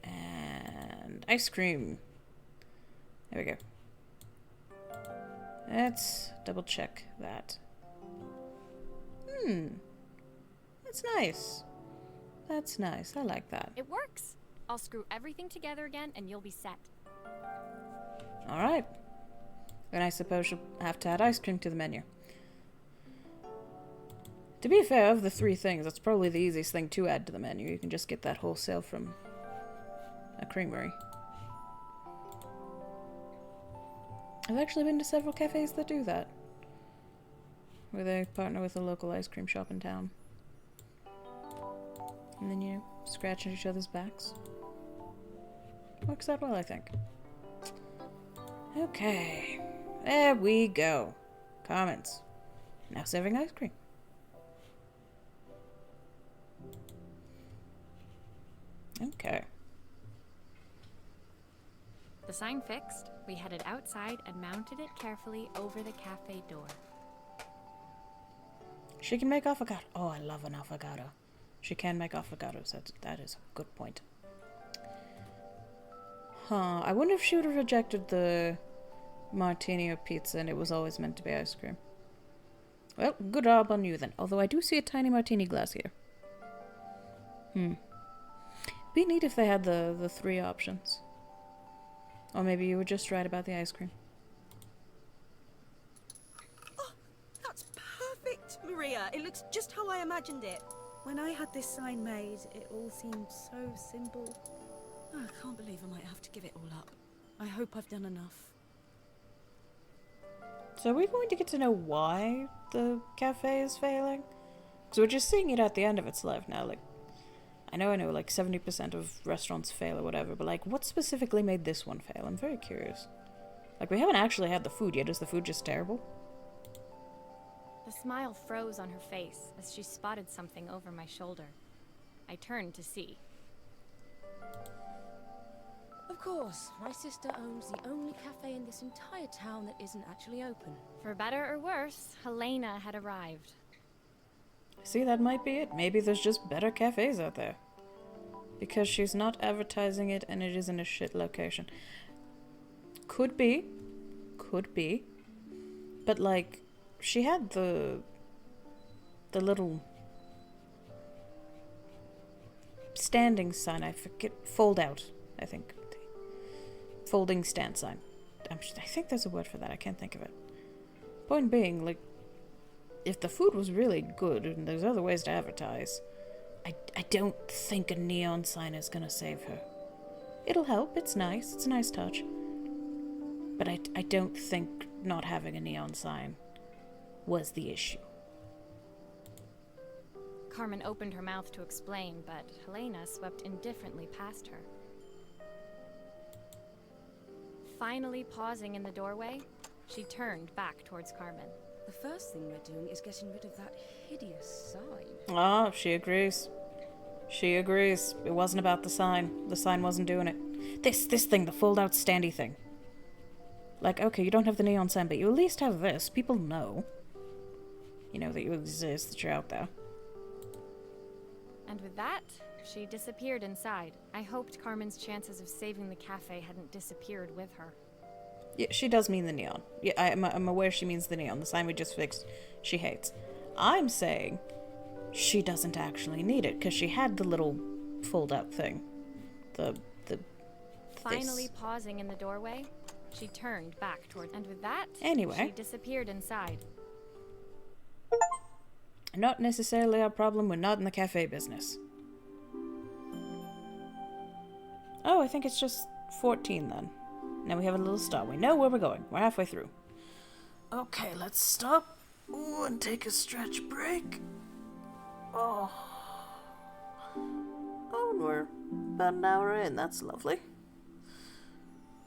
And ice cream. There we go. Let's double check that. That's nice. That's nice. I like that. It works! I'll screw everything together again and you'll be set. Alright. Then I suppose you'll have to add ice cream to the menu. To be fair, of the three things, that's probably the easiest thing to add to the menu. You can just get that wholesale from a creamery. I've actually been to several cafes that do that. Where they partner with a local ice cream shop in town. And then, you know, scratch at each other's backs. Works out well, I think. Okay. There we go. Comments. Now serving ice cream. Okay. The sign fixed, we headed outside and mounted it carefully over the cafe door. She can make avocado. Oh, I love an avocado. She can make avocados. That is a good point. Huh. I wonder if she would have rejected the martini or pizza and it was always meant to be ice cream. Well, good job on you then. Although I do see a tiny martini glass here. Be neat if they had the 3 options. Or maybe you were just right about the ice cream. Oh, that's perfect, Maria. It looks just how I imagined it. When I had this sign made, it all seemed so simple. Oh, I can't believe I might have to give it all up. I hope I've done enough. So are we going to get to know why the cafe is failing? Because we're just seeing it at the end of its life now. Like, I know, like 70% of restaurants fail or whatever, but like, what specifically made this one fail? I'm very curious. Like, we haven't actually had the food yet. Is the food just terrible? The smile froze on her face as she spotted something over my shoulder. I turned to see. Of course, my sister owns the only cafe in this entire town that isn't actually open. For better or worse, Helena had arrived. See, that might be it. Maybe there's just better cafes out there. Because she's not advertising it and it is in a shit location. Could be. Could be. But like, she had the little standing sign, I forget, fold out, I think. Folding stand sign. I think there's a word for that, I can't think of it. Point being, like, if the food was really good and there's other ways to advertise, I don't think a neon sign is gonna save her. It'll help, it's nice, it's a nice touch. But I don't think not having a neon sign was the issue. Carmen opened her mouth to explain, but Helena swept indifferently past her. Finally pausing in the doorway, she turned back towards Carmen. The first thing we're doing is getting rid of that hideous sign. Ah, she agrees. She agrees. It wasn't about the sign. The sign wasn't doing it. This thing, the fold-out standy thing. Like, okay, you don't have the neon sign, but you at least have this. People know. You know that you exist, that you're out there. And with that, she disappeared inside. I hoped Carmen's chances of saving the cafe hadn't disappeared with her. Yeah, she does mean the neon. Yeah, I'm aware she means the neon. The sign we just fixed, she hates. I'm saying she doesn't actually need it, because she had the little fold-out thing. Finally pausing in the doorway, she turned back toward... And with that, anyway, she disappeared inside. Not necessarily our problem. We're not in the cafe business. Oh, I think it's just 14 then. Now we have a little stop. We know where we're going. We're halfway through. Okay, let's stop. Ooh, and take a stretch break. Oh. Oh, and we're about an hour in. That's lovely.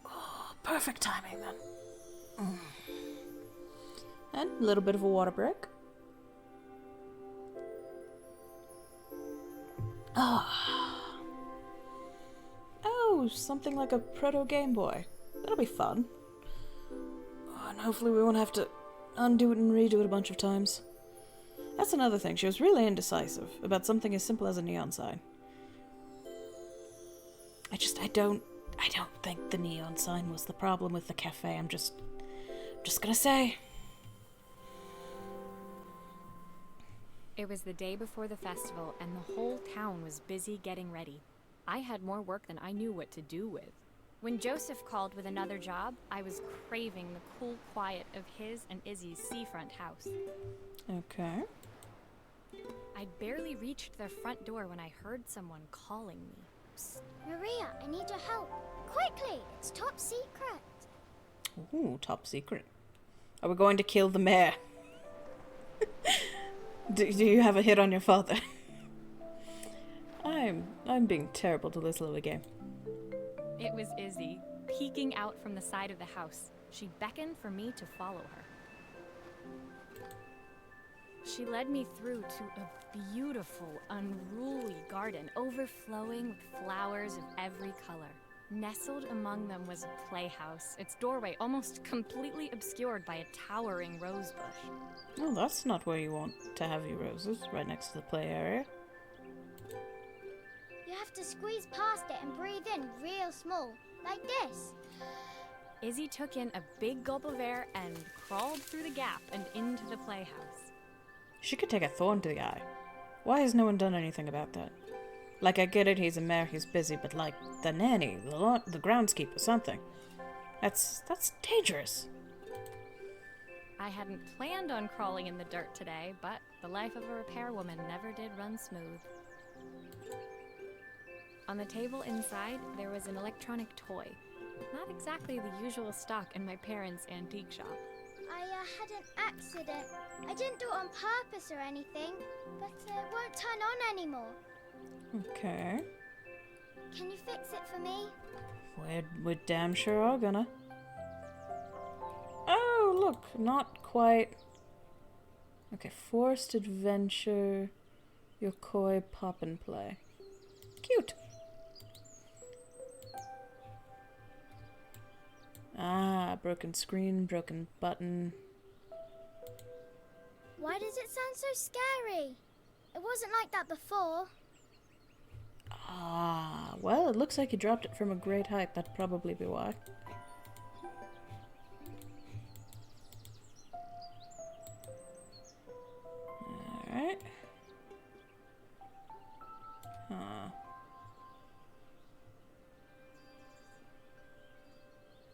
Oh, perfect timing then. And a little bit of a water break. Oh, something like a proto Game Boy. That'll be fun. Oh, and hopefully we won't have to undo it and redo it a bunch of times. That's another thing. She was really indecisive about something as simple as a neon sign. I don't think the neon sign was the problem with the cafe. I'm just gonna say. It was the day before the festival, and the whole town was busy getting ready. I had more work than I knew what to do with. When Joseph called with another job, I was craving the cool quiet of his and Izzy's seafront house. Okay. I'd barely reached their front door when I heard someone calling me. Psst. Maria, I need your help. Quickly, it's top secret. Ooh, top secret. Are we going to kill the mayor? Do you have a hit on your father? I'm being terrible to this little game. It was Izzy, peeking out from the side of the house. She beckoned for me to follow her. She led me through to a beautiful, unruly garden overflowing with flowers of every color. Nestled among them was a playhouse, its doorway almost completely obscured by a towering rose bush. Oh, that's not where you want to have your roses, right next to the play area. You have to squeeze past it and breathe in real small, like this. Izzy took in a big gulp of air and crawled through the gap and into the playhouse. She could take a thorn to the eye. Why has no one done anything about that? Like, I get it, he's a mayor, he's busy, but like, the nanny, the groundskeeper, something. That's dangerous. I hadn't planned on crawling in the dirt today, but the life of a repairwoman never did run smooth. On the table inside, there was an electronic toy. Not exactly the usual stock in my parents' antique shop. I had an accident. I didn't do it on purpose or anything, but it won't turn on anymore. Okay. Can you fix it for me? We're damn sure are gonna. Oh, look, not quite. Okay, forced adventure, yokoi pop and play. Cute. Ah, broken screen, broken button. Why does it sound so scary? It wasn't like that before. Ah, well, it looks like you dropped it from a great height. That'd probably be why. Alright. Huh.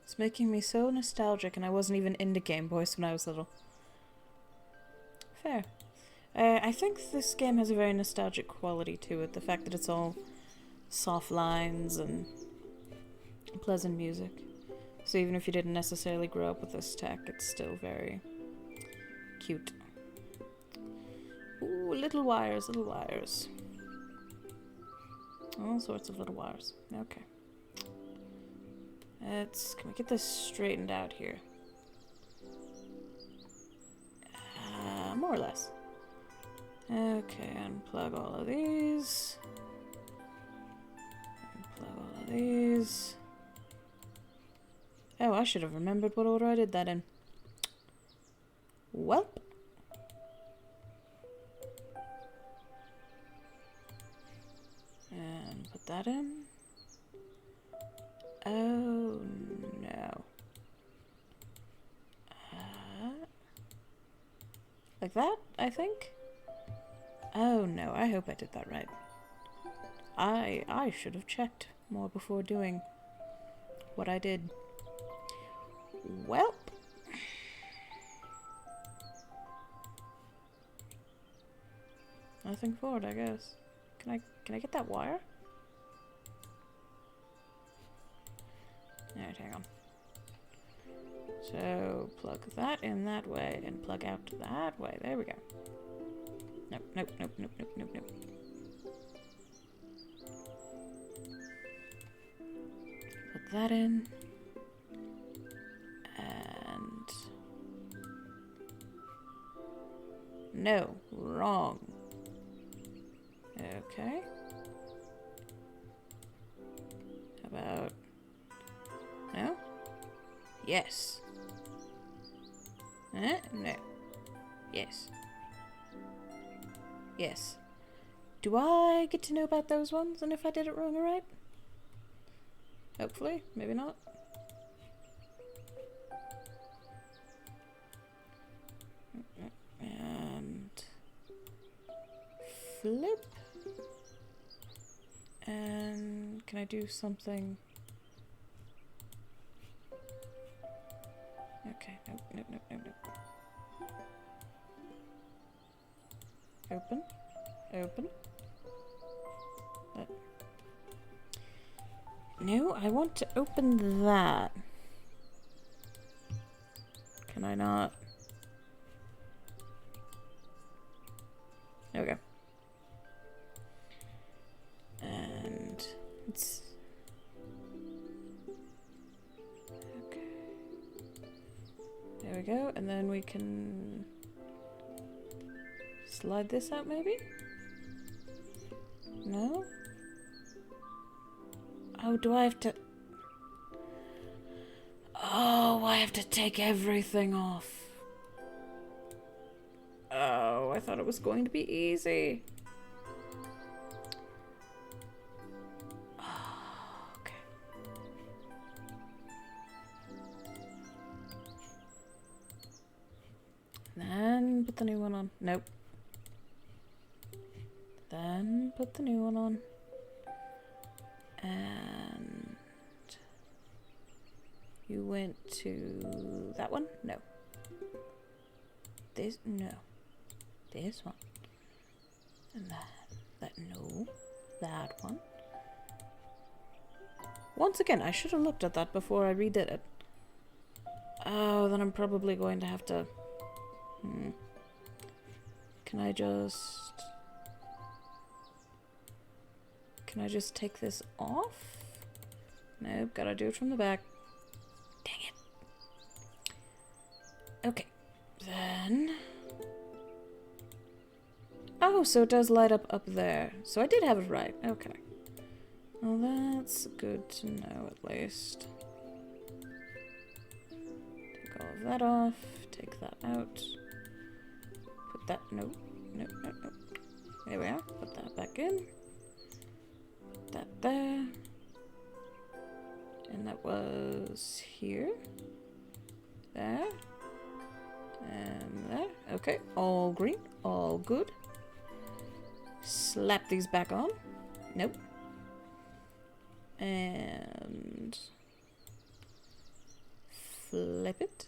It's making me so nostalgic, and I wasn't even into Game Boys when I was little. Fair. I think this game has a very nostalgic quality to it. The fact that it's all soft lines and pleasant music. So even if you didn't necessarily grow up with this tech, it's still very cute. Ooh, little wires, little wires. All sorts of little wires. Okay. Can we get this straightened out here? More or less. Okay, unplug all of these. Unplug all of these. Oh, I should have remembered what order I did that in. Welp. And put that in. Oh, no. Like that, I think? Oh no, I hope I did that right. I should have checked more before doing what I did. Well. Nothing forward, I guess. Can I get that wire? Alright, hang on. So, plug that in that way, and plug out that way. There we go. Nope, nope, nope, nope, nope, nope, nope. Put that in. And... no, wrong. Okay. How about... no? Yes. No. Yes. Yes. Do I get to know about those ones and if I did it wrong or right? Hopefully. Maybe not. And... flip. And... can I do something... okay, nope, nope, nope, nope, nope. Open. Open. No, I want to open that. Can I not? There we go. And it's... okay. There we go, and then we can slide this out maybe? No? Oh, do I have to... oh, I have to take everything off. Oh, I thought it was going to be easy. the new one on. Nope. Then put the new one on. And you went to that one? No. This? No. This one. And that, no. That one. Once again, I should have looked at that before I redid it. Oh, then I'm probably going to have to... Can I just take this off? Nope, gotta do it from the back. Dang it. Okay, then... Oh, so it does light up there. So I did have it right. Okay. Well, that's good to know at least. Take all of that off. Take that out. Put that... Nope. Nope, nope, nope. There we are. Put that back in. Put that there. And that was here. There. And there. Okay. All green. All good. Slap these back on. Nope. And flip it.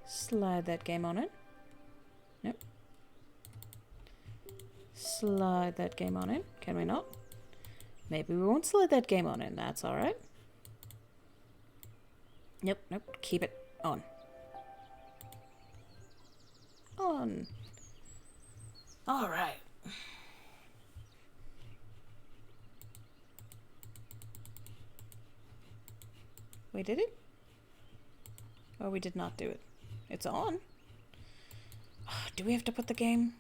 Slide that game on in. Nope. Slide that game on in. Can we not? Maybe we won't slide that game on in. That's alright. Nope, nope. Keep it on. On. Alright. We did it? Or we did not do it. It's on. Do we have to put the game?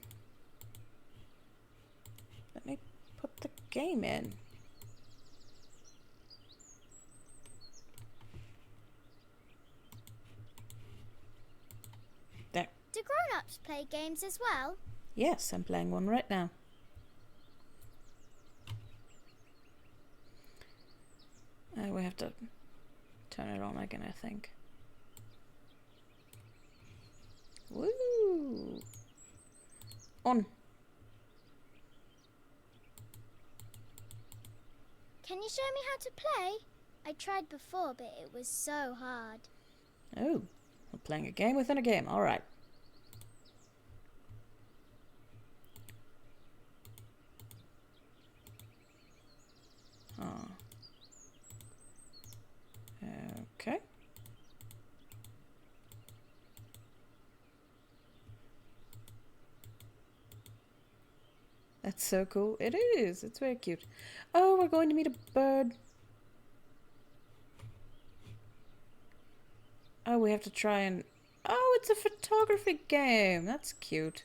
Let me put the game in. There. Do grown-ups play games as well? Yes, I'm playing one right now. We have to turn it on again, I think. Woo! On. Can you show me how to play? I tried before, but it was so hard. Oh, we're playing a game within a game. All right. Oh. Okay. That's so cool. It is. It's very cute. Oh, we're going to meet a bird. Oh, we have to try and... Oh, it's a photography game. That's cute.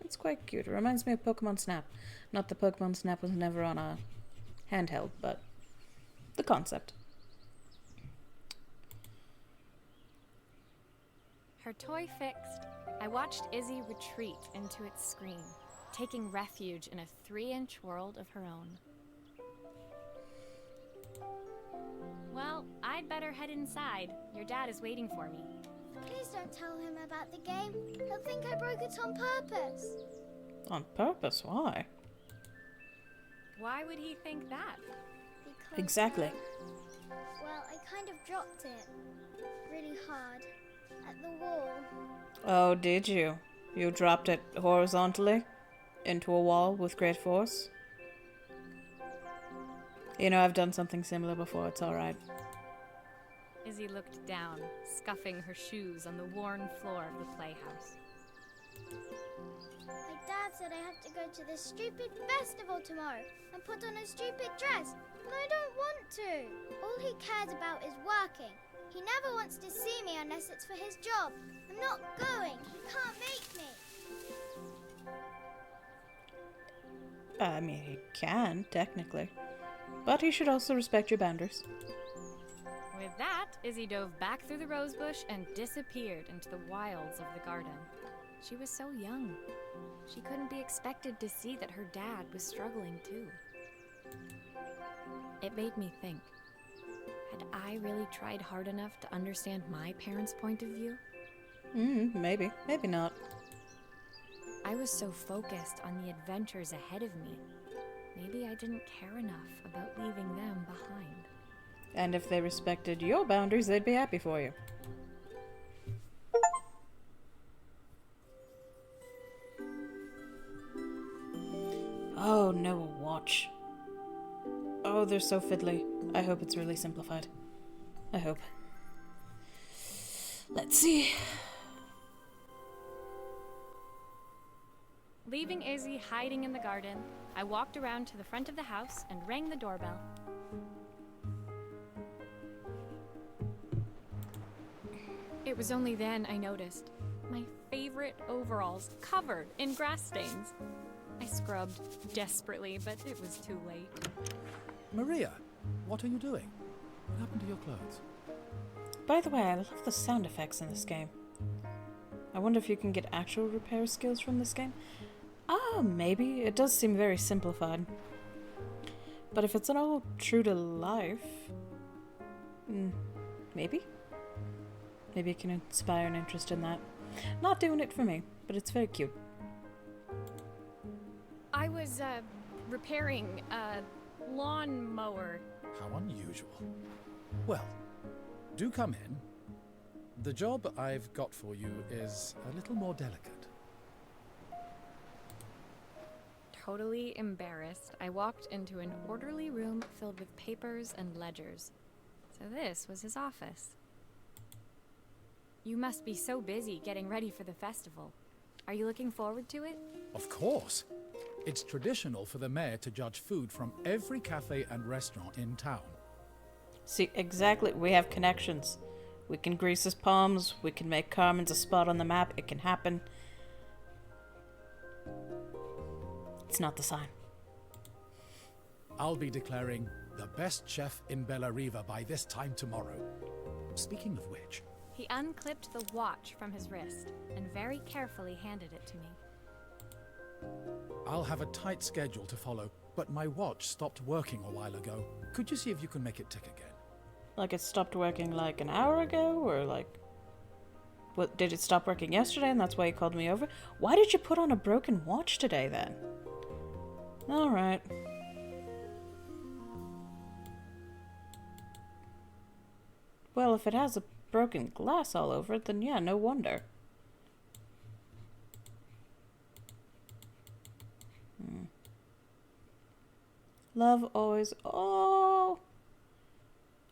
It's quite cute. It reminds me of Pokemon Snap. Not that Pokemon Snap was never on a handheld, but the concept. Her toy fixed, I watched Izzy retreat into its screen, taking refuge in a 3-inch world of her own. Well, I'd better head inside. Your dad is waiting for me. Please don't tell him about the game. He'll think I broke it on purpose. On purpose? Why? Why would he think that? Because, Exactly. Well, I kind of dropped it really hard at the wall. Oh, did you? You dropped it horizontally into a wall with great force? You know, I've done something similar before. It's alright. Izzy looked down, scuffing her shoes on the worn floor of the playhouse. My dad said I have to go to this stupid festival tomorrow and put on a stupid dress, and I don't want to. All he cares about is working. He never wants to see me unless it's for his job. I'm not going. He can't make me. I mean, he can, technically. But he should also respect your boundaries. With that, Izzy dove back through the rosebush and disappeared into the wilds of the garden. She was so young. She couldn't be expected to see that her dad was struggling too. It made me think. Had I really tried hard enough to understand my parents' point of view? Maybe. Maybe not. I was so focused on the adventures ahead of me. Maybe I didn't care enough about leaving them behind. And if they respected your boundaries, they'd be happy for you. Oh no, a watch. Oh, they're so fiddly. I hope it's really simplified. I hope. Let's see. Leaving Izzy hiding in the garden, I walked around to the front of the house and rang the doorbell. It was only then I noticed my favorite overalls covered in grass stains. I scrubbed desperately, but it was too late. Maria, what are you doing? What happened to your clothes? By the way, I love the sound effects in this game. I wonder if you can get actual repair skills from this game. Ah, maybe. It does seem very simplified. But if it's at all true to life... maybe? Maybe it can inspire an interest in that. Not doing it for me, but it's very cute. I was, repairing a lawnmower. How unusual. Well, do come in. The job I've got for you is a little more delicate. Totally embarrassed, I walked into an orderly room filled with papers and ledgers. So this was his office. You must be so busy getting ready for the festival. Are you looking forward to it? Of course. It's traditional for the mayor to judge food from every cafe and restaurant in town. See, exactly. We have connections. We can grease his palms. We can make Carmen's a spot on the map. It can happen. It's not the sign. I'll be declaring the best chef in Bella Riva by this time tomorrow. Speaking of which... He unclipped the watch from his wrist and very carefully handed it to me. I'll have a tight schedule to follow, but my watch stopped working a while ago. Could you see if you can make it tick again? Like it stopped working like an hour ago, or like... What, did it stop working yesterday and that's why you called me over? Why did you put on a broken watch today then? Alright. Well, if it has a broken glass all over it, then yeah, no wonder. Love always... Oh!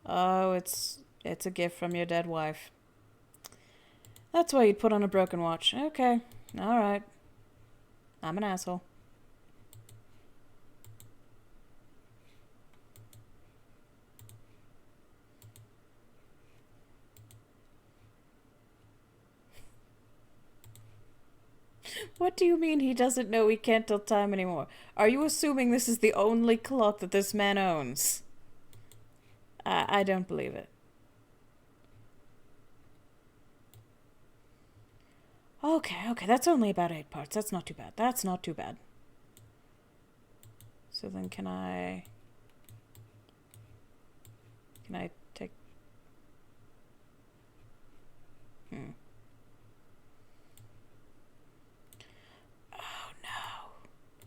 Oh, it's a gift from your dead wife. That's why you'd put on a broken watch. Okay. Alright. I'm an asshole. What do you mean he doesn't know he can't tell time anymore? Are you assuming this is the only clock that this man owns? I don't believe it. Okay, that's only about 8 parts. That's not too bad. That's not too bad. So then can I take...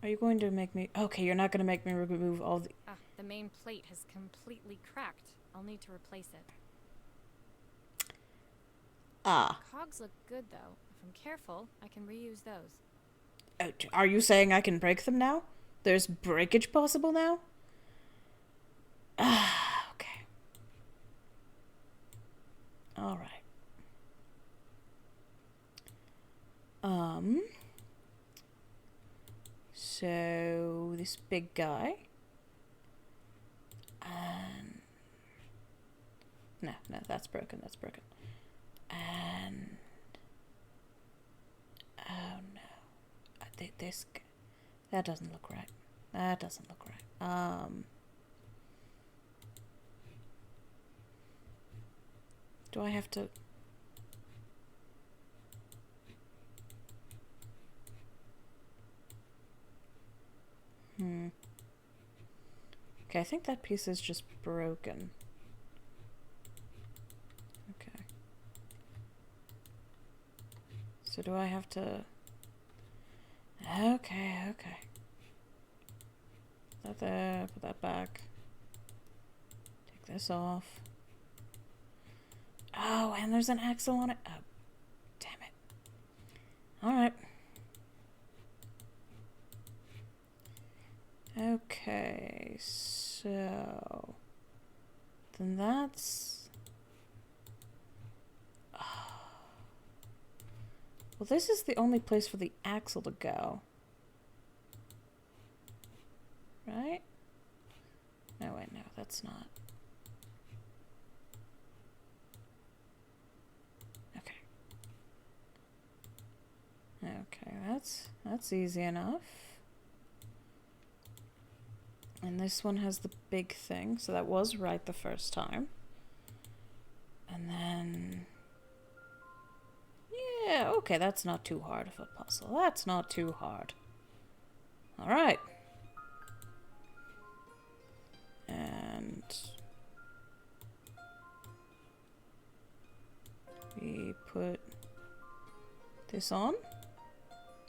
Are you going to make me... Okay, you're not going to make me remove all the... Ah, the main plate has completely cracked. I'll need to replace it. Ah. Cogs look good, though. If I'm careful, I can reuse those. Are you saying I can break them now? There's breakage possible now? Ah, okay. Alright. So, this big guy. And... No, that's broken, that's broken. And... Oh no. This... That doesn't look right. That doesn't look right. Do I have to... Okay, I think that piece is just broken. Okay. So do I have to... Okay, okay. Put that there, put that back. Take this off. Oh, and there's an axle on it. Oh, damn it. Alright. Okay, so... Then that's... Well, this is the only place for the axle to go. Right? No, wait, no, that's not. Okay. Okay, that's easy enough. And this one has the big thing, so that was right the first time. And then... Yeah, okay, that's not too hard of a puzzle. That's not too hard. Alright. And... we put this on?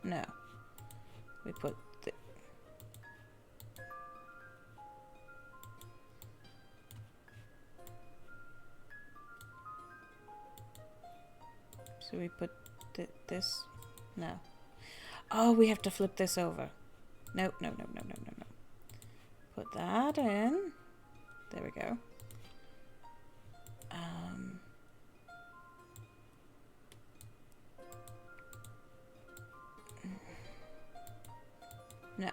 No. We put the... So we put this? No. Oh, we have to flip this over. No, no, no, no, no, no, no. Put that in. There we go. No.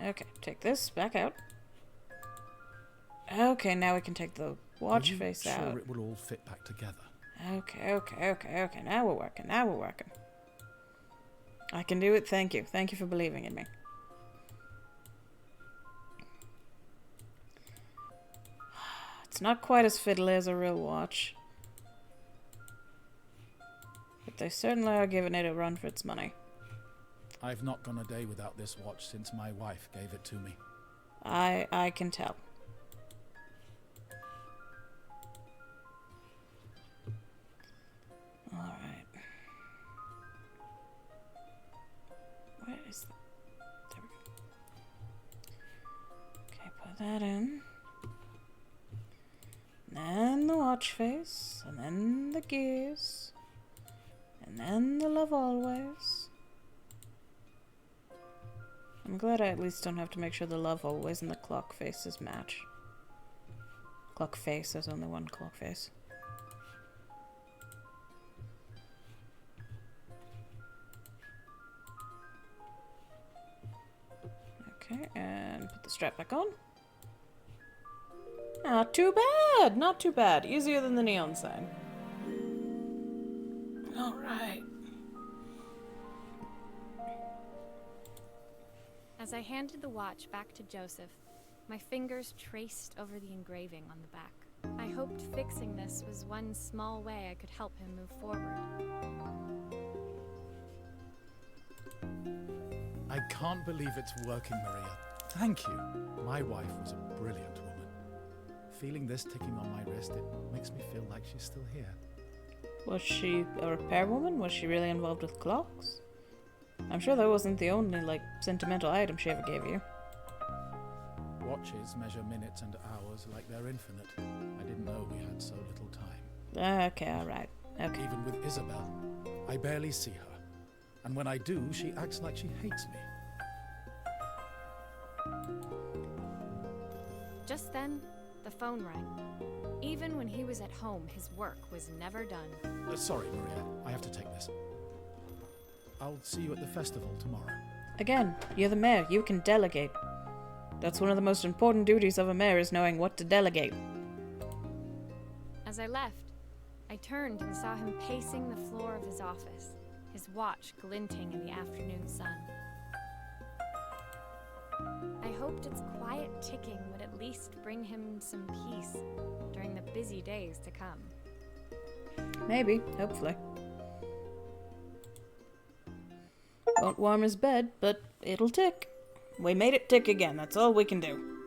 Okay, take this back out. Okay, now we can take the watch face out. Sure it will all fit back together. Okay, okay, okay, okay. Now we're working. Now we're working. I can do it. Thank you. Thank you for believing in me. It's not quite as fiddly as a real watch. But they certainly are giving it a run for its money. I've not gone a day without this watch since my wife gave it to me. I can tell. Alright. Where is that? There we go. Okay, put that in. And then the watch face. And then the gears. And then the love always. I'm glad I at least don't have to make sure the love always and the clock faces match. Clock face, there's only one clock face. Okay, and put the strap back on. Not too bad! Not too bad. Easier than the neon sign. Alright. As I handed the watch back to Joseph, my fingers traced over the engraving on the back. I hoped fixing this was one small way I could help him move forward. I can't believe it's working, Maria. Thank you. My wife was a brilliant woman. Feeling this ticking on my wrist, it makes me feel like she's still here. Was she a repairwoman? Was she really involved with clocks? I'm sure that wasn't the only, like, sentimental item she ever gave you. Watches measure minutes and hours like they're infinite. I didn't know we had so little time. Okay, alright. Okay. Even with Isabel, I barely see her. And when I do, she acts like she hates me. Just then, the phone rang. Even when he was at home, his work was never done. Sorry, Maria. I have to take this. I'll see you at the festival tomorrow. Again, you're the mayor. You can delegate. That's one of the most important duties of a mayor, is knowing what to delegate. As I left, I turned and saw him pacing the floor of his office, his watch glinting in the afternoon sun. I hoped its quiet ticking would at least bring him some peace during the busy days to come. Maybe, hopefully. Won't warm his bed, but it'll tick. We made it tick again, that's all we can do.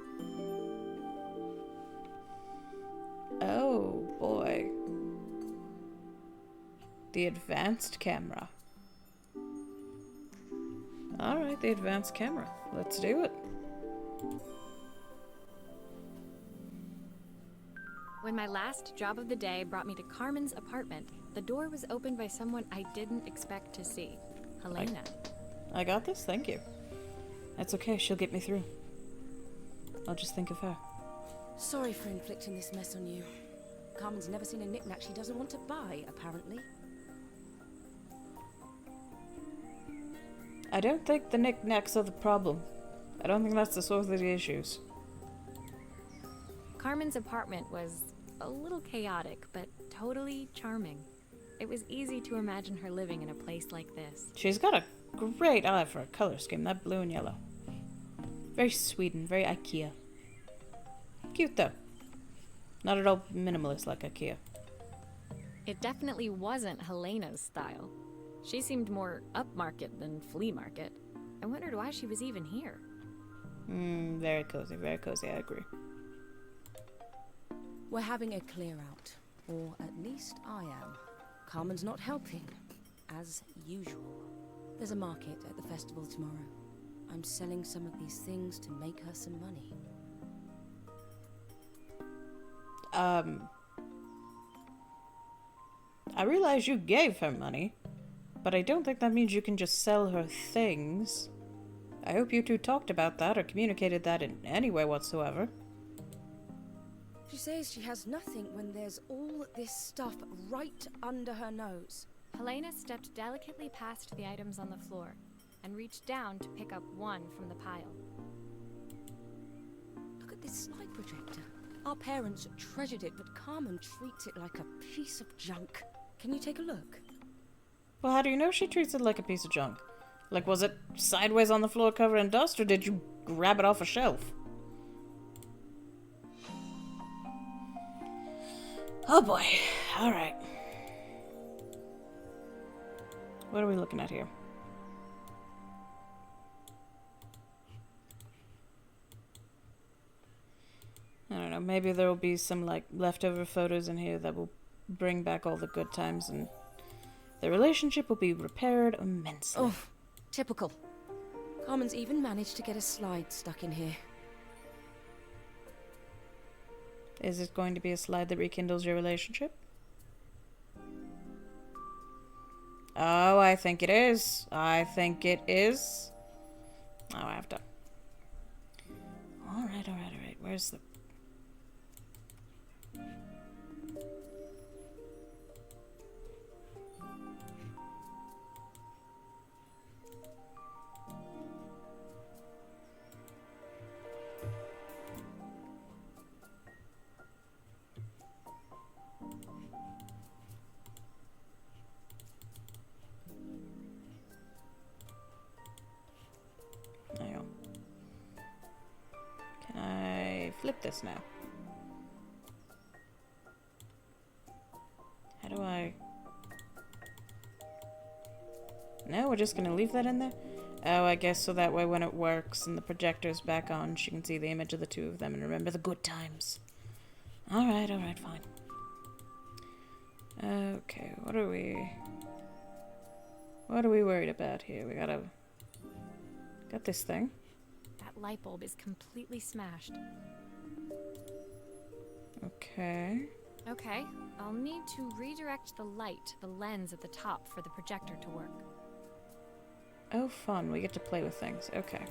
The advanced camera. Alright, the advanced camera. Let's do it. When my last job of the day brought me to Carmen's apartment, the door was opened by someone I didn't expect to see. Helena. I got this, thank you. That's okay, she'll get me through. I'll just think of her. Sorry for inflicting this mess on you. Carmen's never seen a knick-knack she doesn't want to buy, apparently. I don't think the knickknacks are the problem. I don't think that's the source of the issues. Carmen's apartment was a little chaotic, but totally charming. It was easy to imagine her living in a place like this. She's got a great eye for a color scheme, that blue and yellow. Very Sweden, very IKEA. Cute though. Not at all minimalist like IKEA. It definitely wasn't Helena's style. She seemed more upmarket than flea market. I wondered why she was even here. Very cozy, I agree. We're having a clear out. Or at least I am. Carmen's not helping, as usual. There's a market at the festival tomorrow. I'm selling some of these things to make her some money. I realize you gave her money, but I don't think that means you can just sell her things. I hope you two talked about that or communicated that in any way whatsoever. She says she has nothing when there's all this stuff right under her nose. Helena stepped delicately past the items on the floor and reached down to pick up one from the pile. Look at this slide projector. Our parents treasured it, but Carmen treats it like a piece of junk. Can you take a look? Well, how do you know she treats it like a piece of junk? Like, was it sideways on the floor covered in dust, or did you grab it off a shelf? Oh boy. Alright. What are we looking at here? I don't know, maybe there will be some, like, leftover photos in here that will bring back all the good times and the relationship will be repaired immensely. Oh, typical. Carmen's even managed to get a slide stuck in here. Is it going to be a slide that rekindles your relationship? Oh, I think it is. I think it is. Oh, I have to. Alright. Where's the... Hang on. Can I flip this now? How do I... No, we're just gonna leave that in there? Oh, I guess so that way when it works and the projector's back on, she can see the image of the two of them and remember the good times. Alright, fine. Okay, what are we worried about here? We got this thing. That light bulb is completely smashed. Okay. Okay, I'll need to redirect the light to the lens at the top for the projector to work. Oh, fun. We get to play with things. Okay.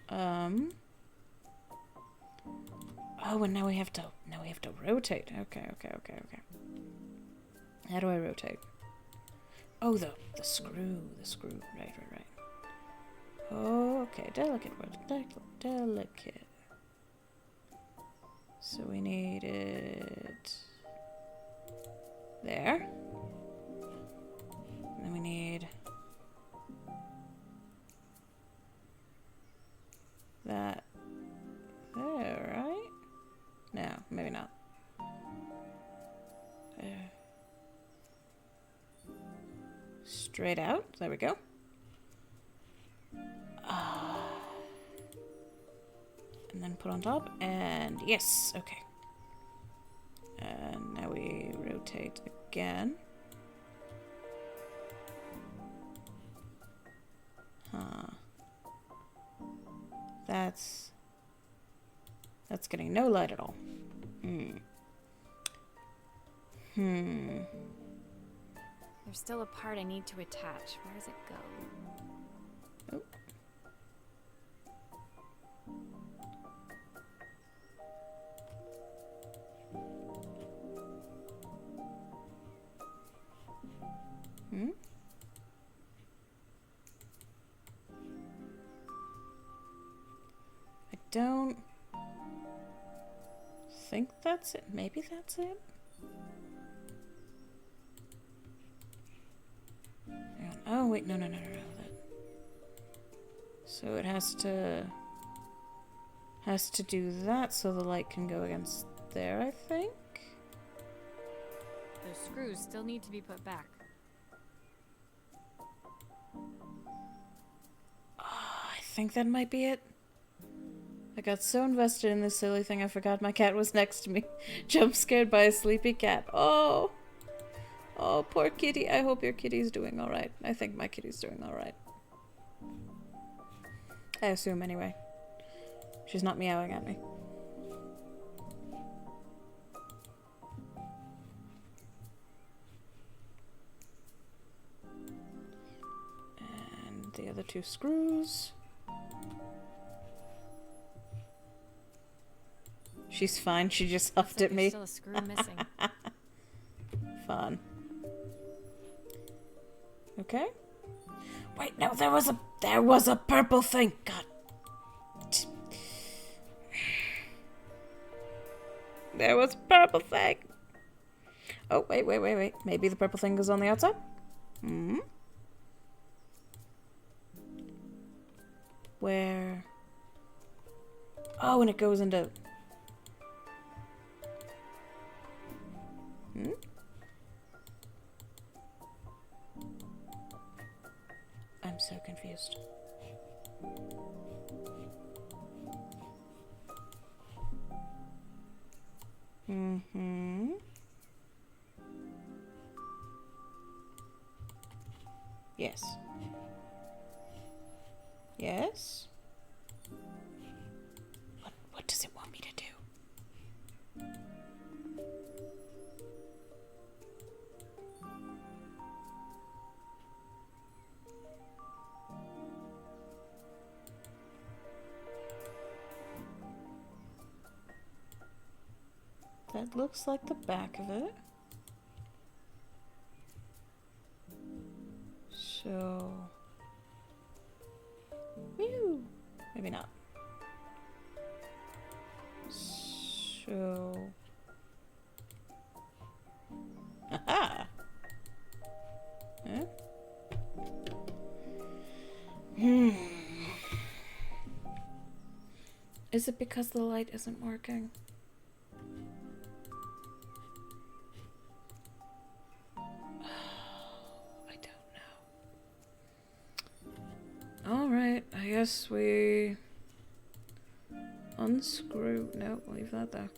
Oh, and now we have to rotate. Okay. How do I rotate? Oh, the screw. Right. Okay, delicate. So we need it there. And then we need that there, right? No, maybe not. There. Straight out. There we go. And then put on top, and yes, okay. And now we rotate again. that's getting no light at all. There's still a part I need to attach. Where does it go? Oh. I don't think that's it. Maybe that's it. Oh wait, no. That. So it has to do that so the light can go against there, I think. Those screws still need to be put back. I think that might be it. I got so invested in this silly thing I forgot my cat was next to me. Jump scared by a sleepy cat. Oh, poor kitty. I hope your kitty's doing alright. I think my kitty's doing alright. I assume anyway. She's not meowing at me. And the other two screws. She's fine. She just huffed at me. Still a screw missing. Fun. Okay. Wait, no, there was a purple thing. God. There was a purple thing. Oh, wait. Maybe the purple thing is on the outside? Where? Oh, and it goes into... I'm so confused. Yes. Yes? What does it want me to do? That looks like the back of it. So... Whew! Maybe not. So... Aha! Huh? Is it because the light isn't working? Alright, I guess we unscrew. No, leave that there.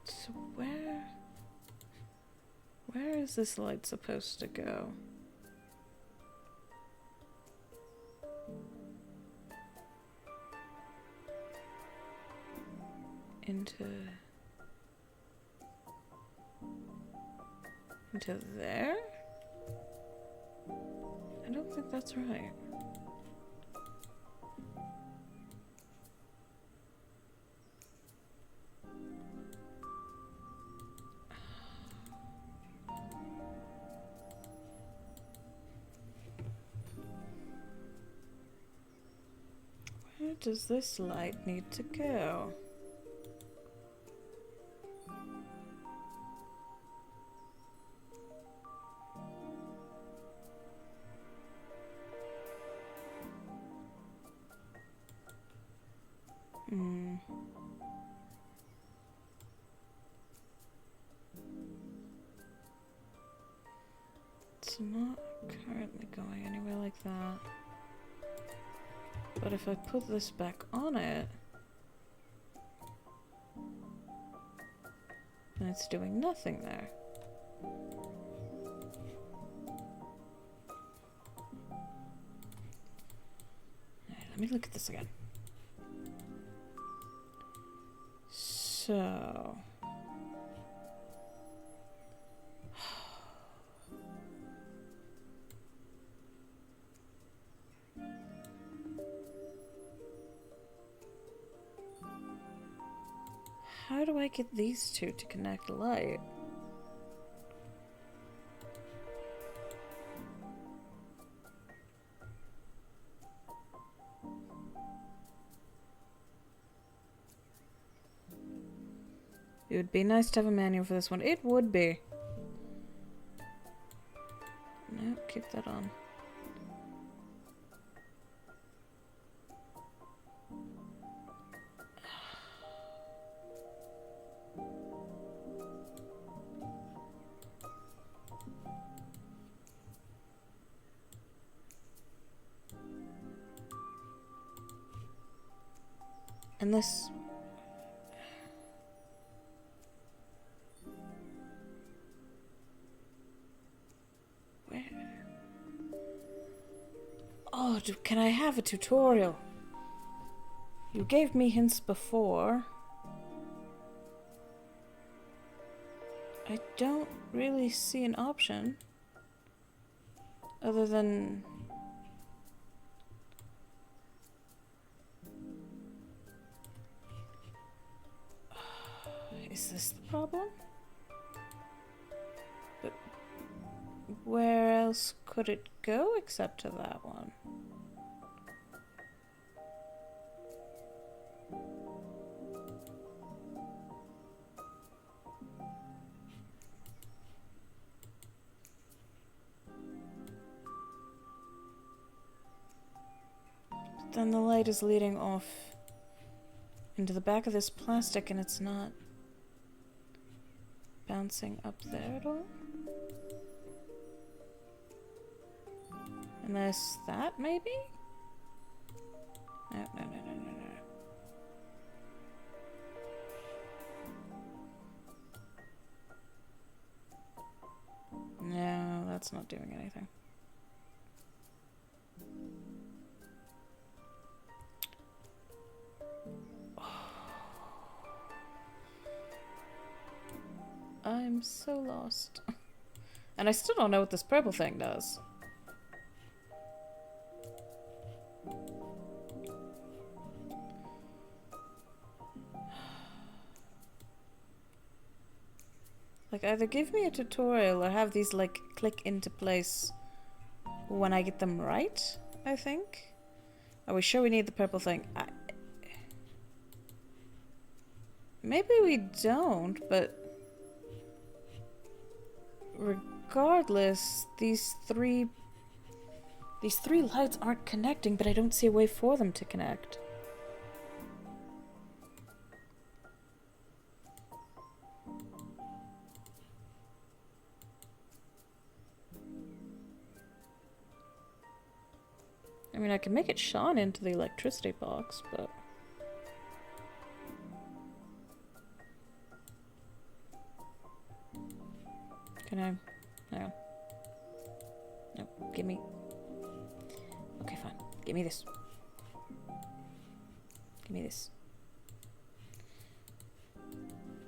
So where is this light supposed to go? Into there? I don't think that's right. Where does this light need to go? It's not currently going anywhere like that. But if I put this back on it... And it's doing nothing there. Alright, let me look at this again. So... How do I get these two to connect light? It would be nice to have a manual for this one. It would be. No, keep that on. And this... Where? Oh, can I have a tutorial? You gave me hints before. I don't really see an option. Other than... Is this the problem? But where else could it go except to that one? But then the light is leading off into the back of this plastic and it's not bouncing up there at all? Unless that, maybe? No, no, no, no, no, no. No, that's not doing anything. I'm so lost. And I still don't know what this purple thing does. Like, either give me a tutorial or have these, like, click into place when I get them right, I think. Are we sure we need the purple thing? Maybe we don't, but... Regardless, these three lights aren't connecting, but I don't see a way for them to connect. I mean, I can make it shine into the electricity box, but... Can I? No. No, give me... Okay, fine. Give me this. Give me this.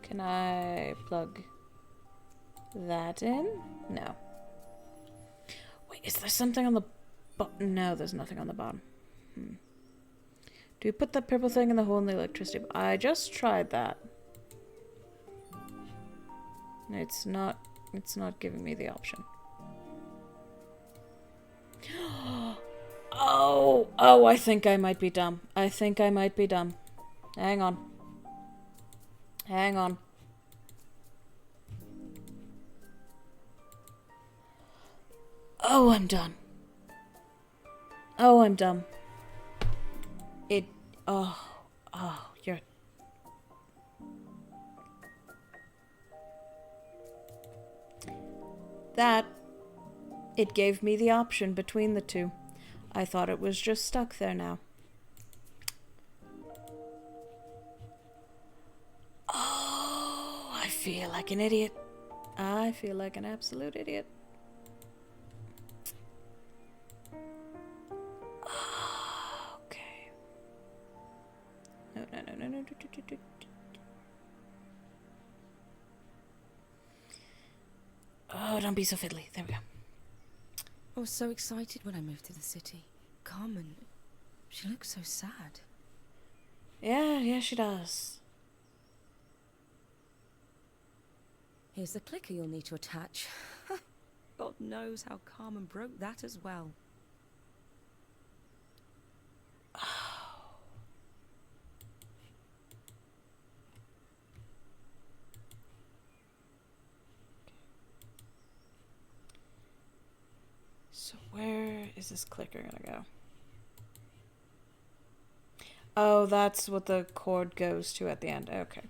Can I plug that in? No. Wait, is there something on the bottom? No, there's nothing on the bottom. Do we put that purple thing in the hole in the electricity? I just tried that. It's not giving me the option. Oh, I think I might be dumb. I think I might be dumb. Hang on. Hang on. Oh, I'm done. Oh, I'm dumb. You're... That, it gave me the option between the two. I thought it was just stuck there now. Oh, I feel like an idiot. I feel like an absolute idiot. Okay. No. Oh, don't be so fiddly. There we go. I was so excited when I moved to the city. Carmen, she looks so sad. Yeah, she does. Here's the clicker you'll need to attach. God knows how Carmen broke that as well. So where is this clicker gonna go? Oh, that's what the cord goes to at the end. Okay.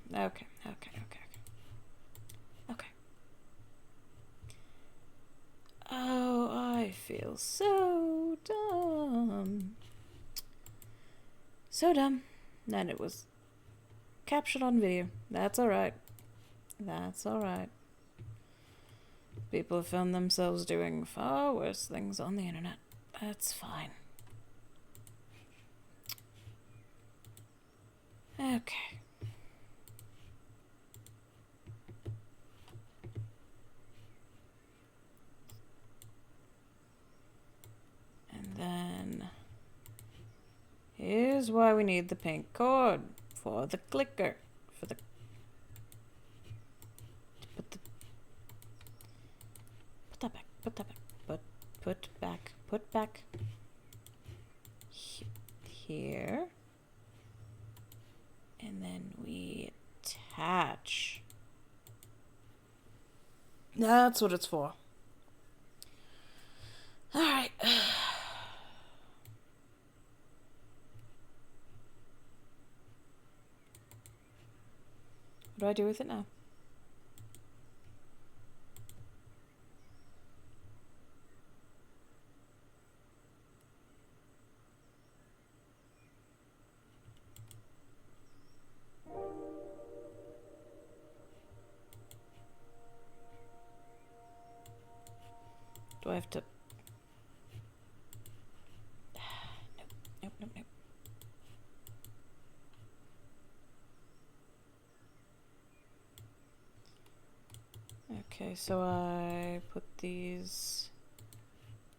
Oh, I feel so dumb. So dumb. And it was captured on video. That's alright. People have filmed themselves doing far worse things on the internet. That's fine. Okay. And then here's why we need the pink cord for the clicker. Put back. Here. And then we attach. That's what it's for. Alright. What do I do with it now? Do I have to... Nope. Okay, so I put these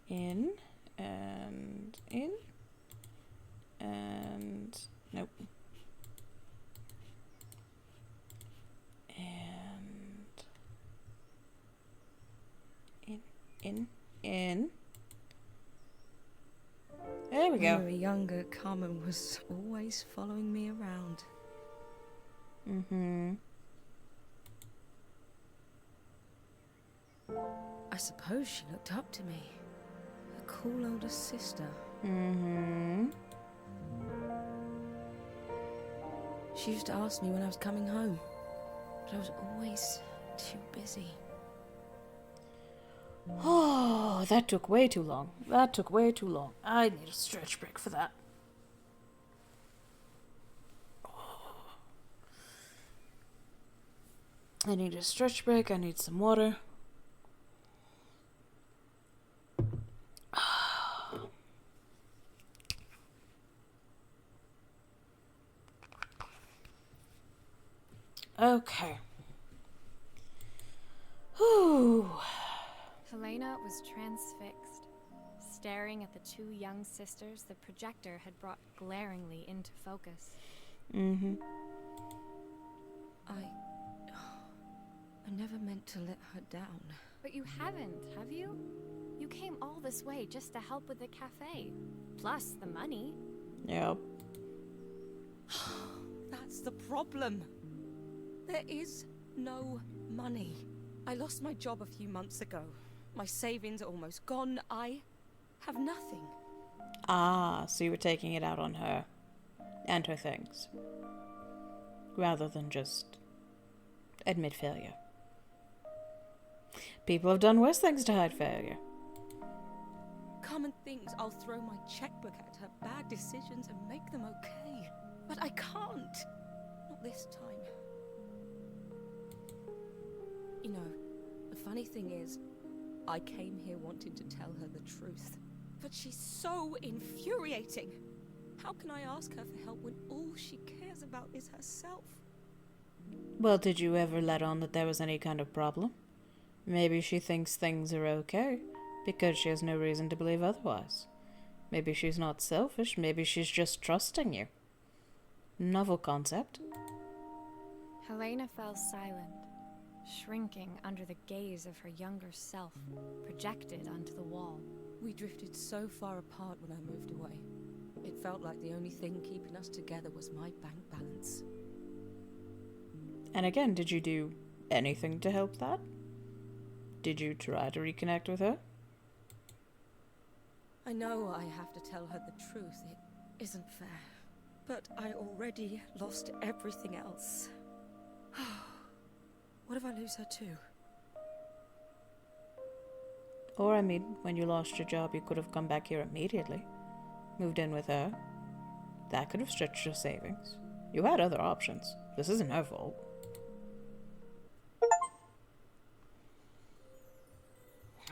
in, and in, and... Nope. And... In. There we go. When we were younger, Carmen was always following me around. Mm-hmm. I suppose she looked up to me. A cool older sister. Mm-hmm. She used to ask me when I was coming home, but I was always too busy. Oh, that took way too long. I need a stretch break for that. I need a stretch break. I need some water. Okay. Whew. Helena was transfixed, staring at the two young sisters the projector had brought glaringly into focus. Mm-hmm. I never meant to let her down. But you haven't, have you? You came all this way just to help with the cafe. Plus the money. Yep. That's the problem. There is no money. I lost my job a few months ago. My savings are almost gone. I have nothing. Ah, so you were taking it out on her and her things, rather than just admit failure. People have done worse things to hide failure. Carmen thinks I'll throw my checkbook at her bad decisions and make them okay. But I can't. Not this time. You know, the funny thing is, I came here wanting to tell her the truth. But she's so infuriating. How can I ask her for help when all she cares about is herself? Well, did you ever let on that there was any kind of problem? Maybe she thinks things are okay, because she has no reason to believe otherwise. Maybe she's not selfish, maybe she's just trusting you. Novel concept. Helena fell silent, shrinking under the gaze of her younger self, projected onto the wall. We drifted so far apart when I moved away. It felt like the only thing keeping us together was my bank balance. And again, did you do anything to help that? Did you try to reconnect with her? I know I have to tell her the truth. It isn't fair. But I already lost everything else. What if I lose her too? Or, I mean, when you lost your job, you could have come back here immediately. Moved in with her. That could have stretched your savings. You had other options. This isn't her fault.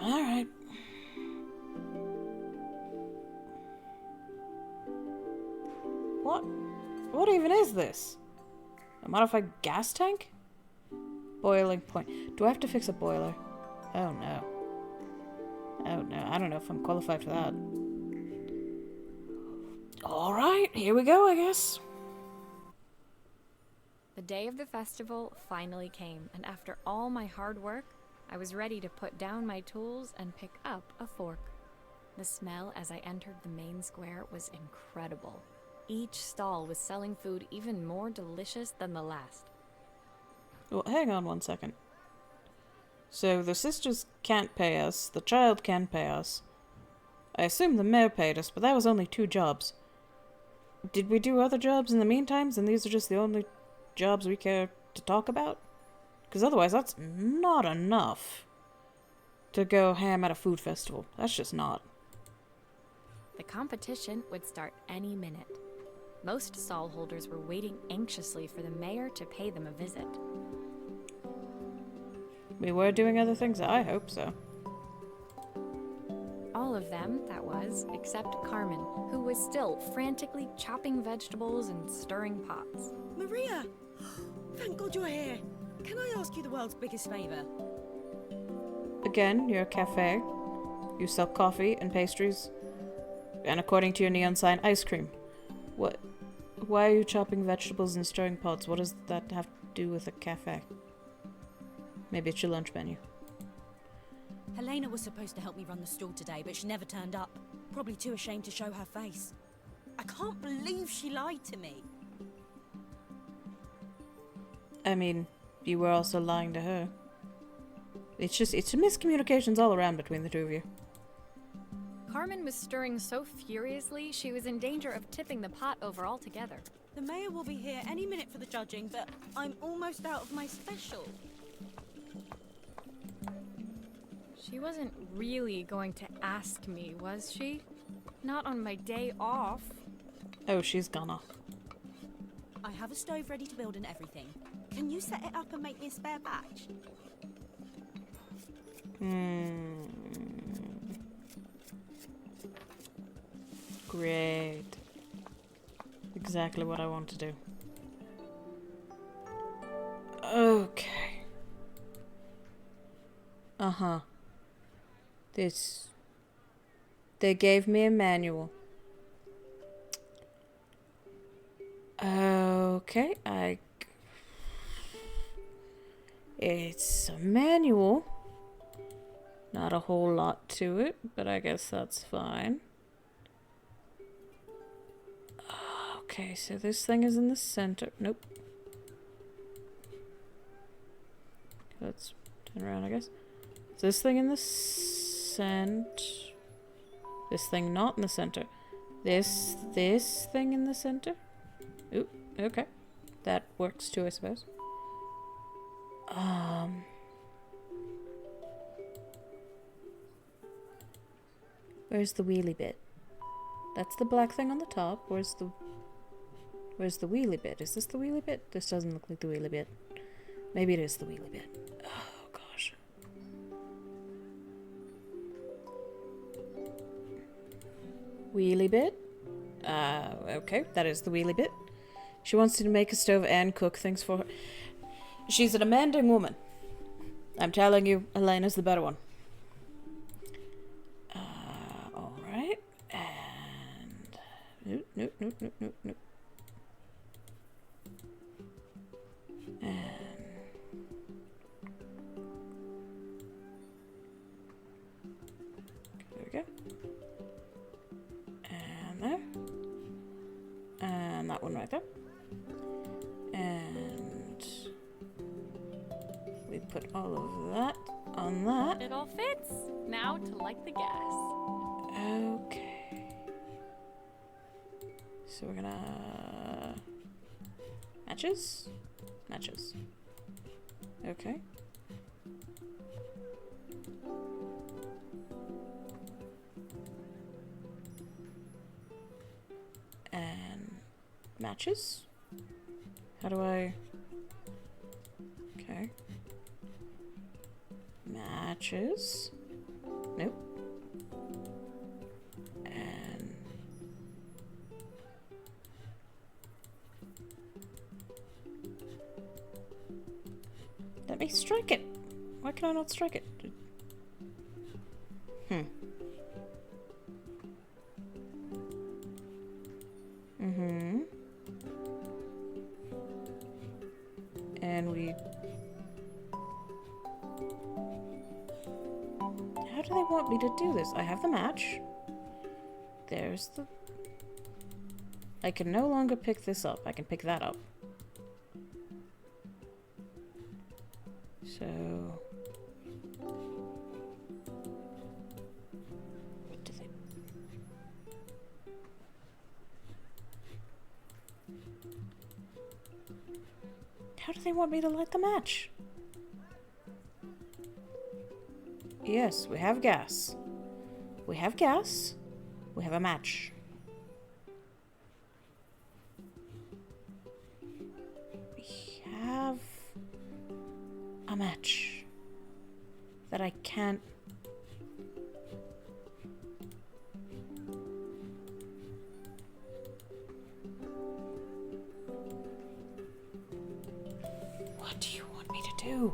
Alright. What even is this? A modified gas tank? Boiling point. Do I have to fix a boiler? Oh no. Oh no, I don't know if I'm qualified for that. Alright, here we go, I guess. The day of the festival finally came, and after all my hard work, I was ready to put down my tools and pick up a fork. The smell as I entered the main square was incredible. Each stall was selling food even more delicious than the last. Well, hang on one second. So the sisters can't pay us, the child can pay us. I assume the mayor paid us, but that was only 2 jobs. Did we do other jobs in the meantime, and these are just the only jobs we care to talk about? Because otherwise that's not enough to go ham at a food festival. That's just not. The competition would start any minute. Most stall holders were waiting anxiously for the mayor to pay them a visit. We were doing other things? I hope so. All of them, that was, except Carmen, who was still frantically chopping vegetables and stirring pots. Maria! Thank God you're here. Can I ask you the world's biggest favour? Again, you're a cafe. You sell coffee and pastries. And according to your neon sign, ice cream. What? Why are you chopping vegetables and stirring pots? What does that have to do with a cafe? Maybe it's your lunch menu. Helena was supposed to help me run the stall today, but she never turned up. Probably too ashamed to show her face. I can't believe she lied to me. I mean, you were also lying to her. It's miscommunications all around between the two of you. Carmen was stirring so furiously she was in danger of tipping the pot over altogether. The mayor will be here any minute for the judging, but I'm almost out of my special. She wasn't really going to ask me, was she? Not on my day off. Oh, she's gonna. I have a stove ready to build and everything. Can you set it up and make me a spare batch? Great. Exactly what I want to do. Okay. Uh-huh. They gave me a manual. Okay, it's a manual. Not a whole lot to it, but I guess that's fine. Okay, so this thing is in the center. Nope. Let's turn around, I guess. Is this thing in the center? This thing not in the center. This thing in the center? Oop, okay. That works too, I suppose. Where's the wheelie bit? That's the black thing on the top. Where's the wheelie bit? Is this the wheelie bit? This doesn't look like the wheelie bit. Maybe it is the wheelie bit. Oh god. Wheelie bit. Okay, that is the wheelie bit. She wants you to make a stove and cook things for her. She's an demanding woman. I'm telling you, Elena's the better one. Alright. And... Nope. And... There we go. And there. And that one right there. And we put all of that on that. It all fits. Now to light the gas. Okay. So we're gonna... Matches? Matches. Okay. And matches? How do I... Okay. Matches. Nope. And... Let me strike it. Why can I not strike it? And we... How do they want me to do this? I have the match. There's the... I can no longer pick this up. I can pick that up. So... What do they... How do they want me to light the match? Yes, we have gas. We have gas. We have a match. We have a match that I can't... What do you want me to do?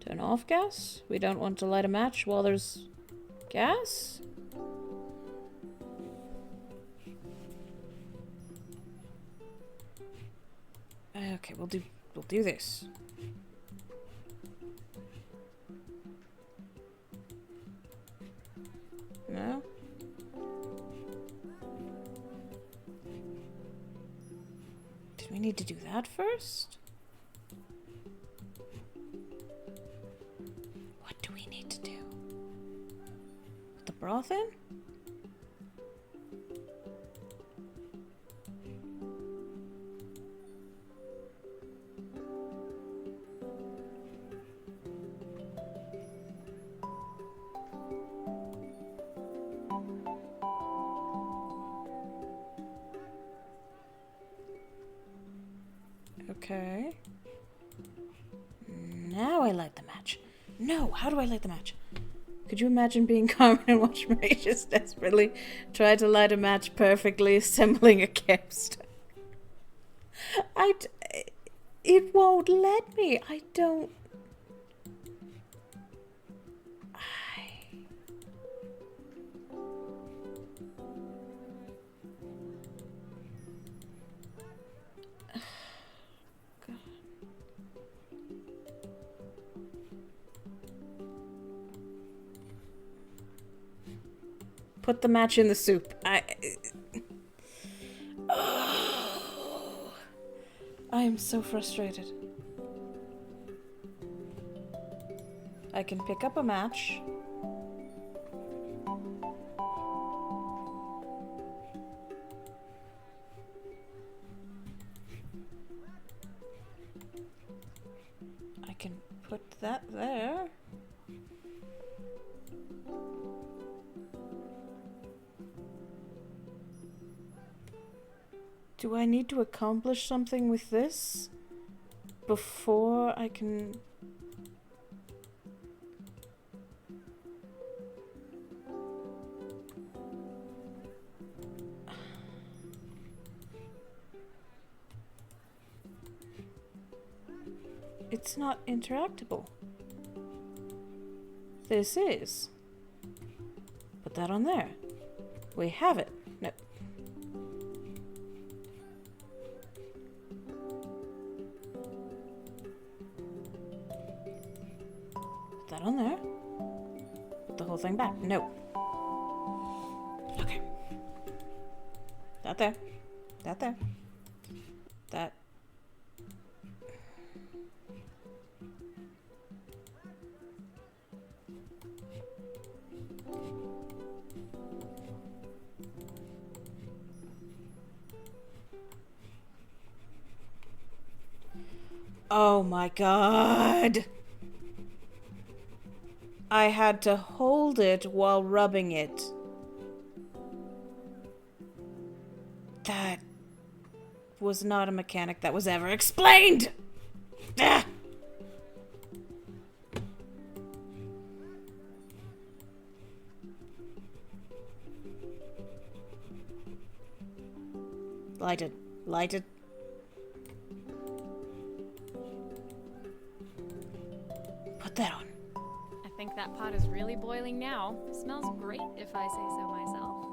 Turn off gas? We don't want to light a match while there's gas? Okay, we'll do this. No? Did we need to do that first? What do we need to do? Put the broth in? Okay. Now I light the match. No, how do I light the match? Could you imagine being Carmen and watch Marie just desperately try to light a match perfectly assembling a campstone? It won't let me. I don't... Put the match in the soup. I am so frustrated. I can pick up a match. I can put that there. Do I need to accomplish something with this before I can... It's not interactable. This is. Put that on there. We have it. No. Put that on there. Put the whole thing back. No. Okay. That there. That there. That. Oh my god! I had to hold it while rubbing it. That was not a mechanic that was ever explained! Ah! Lighted. Lighted. Put that on. I think that pot is really boiling now. Smells great, if I say so myself.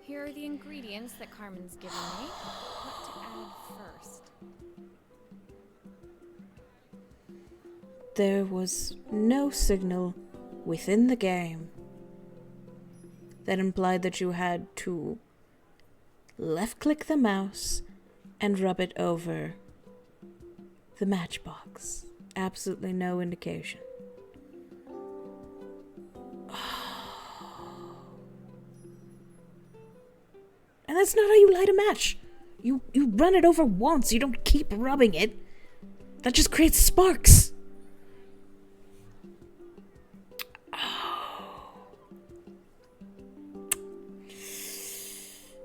Here are the ingredients that Carmen's given me. What to add first? There was no signal within the game that implied that you had to left-click the mouse and rub it over the matchbox. Absolutely no indication. And that's not how you light a match. You run it over once. You don't keep rubbing it. That just creates sparks.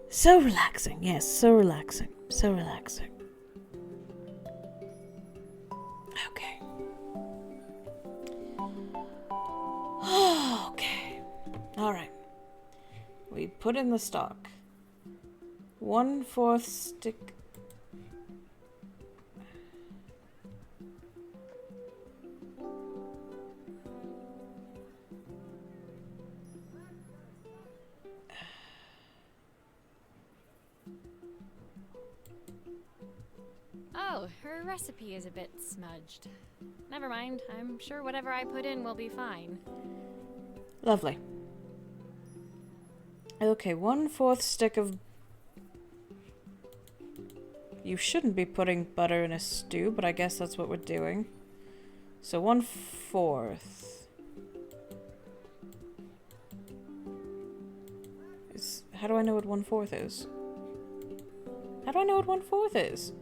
So relaxing. Yes, so relaxing. So relaxing. Okay. Okay. Alright. We put in the stock. 1/4 stick. Oh, her recipe is a bit smudged. Never mind, I'm sure whatever I put in will be fine. Lovely. Okay, 1/4 stick of... You shouldn't be putting butter in a stew, but I guess that's what we're doing. So 1/4. How do I know what 1/4 is? How do I know what 1/4 is?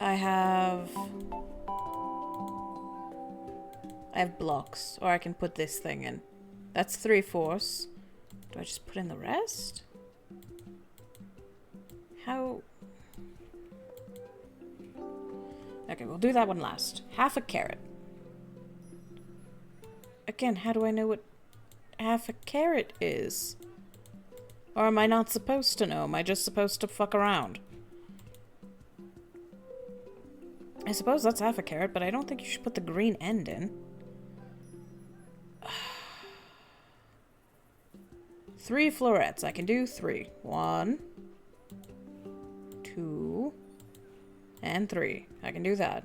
I have blocks, or I can put this thing in. That's 3/4. Do I just put in the rest? How? Okay, we'll do that one last. 1/2 carrot. Again, how do I know what 1/2 carrot is? Or am I not supposed to know? Am I just supposed to fuck around? I suppose that's 1/2 carrot, but I don't think you should put the green end in. 3 florets. I can do 3. 1, 2, and 3. I can do that.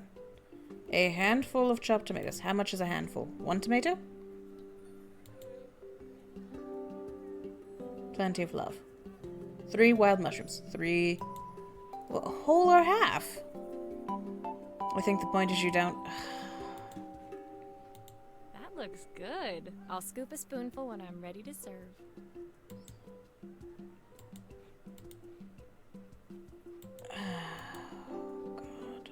A handful of chopped tomatoes. How much is a handful? 1 tomato? Plenty of love. 3 wild mushrooms. 3... Well, a whole or half? I think the point is you don't... That looks good. I'll scoop a spoonful when I'm ready to serve. God.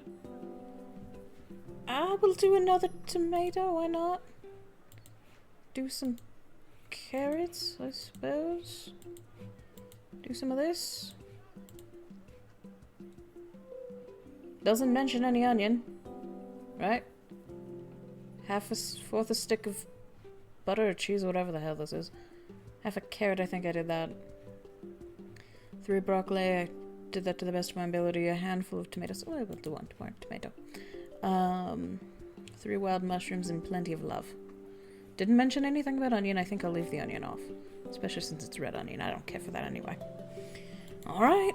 I will do another tomato, why not? Do some carrots, I suppose. Do some of this. Doesn't mention any onion, right? Fourth a stick of butter or cheese, or whatever the hell this is. Half a carrot, I think I did that. 3 broccoli, I did that to the best of my ability. A handful of tomatoes. Oh, I will do one more tomato. 3 wild mushrooms and plenty of love. Didn't mention anything about onion. I think I'll leave the onion off. Especially since it's red onion. I don't care for that anyway. Alright.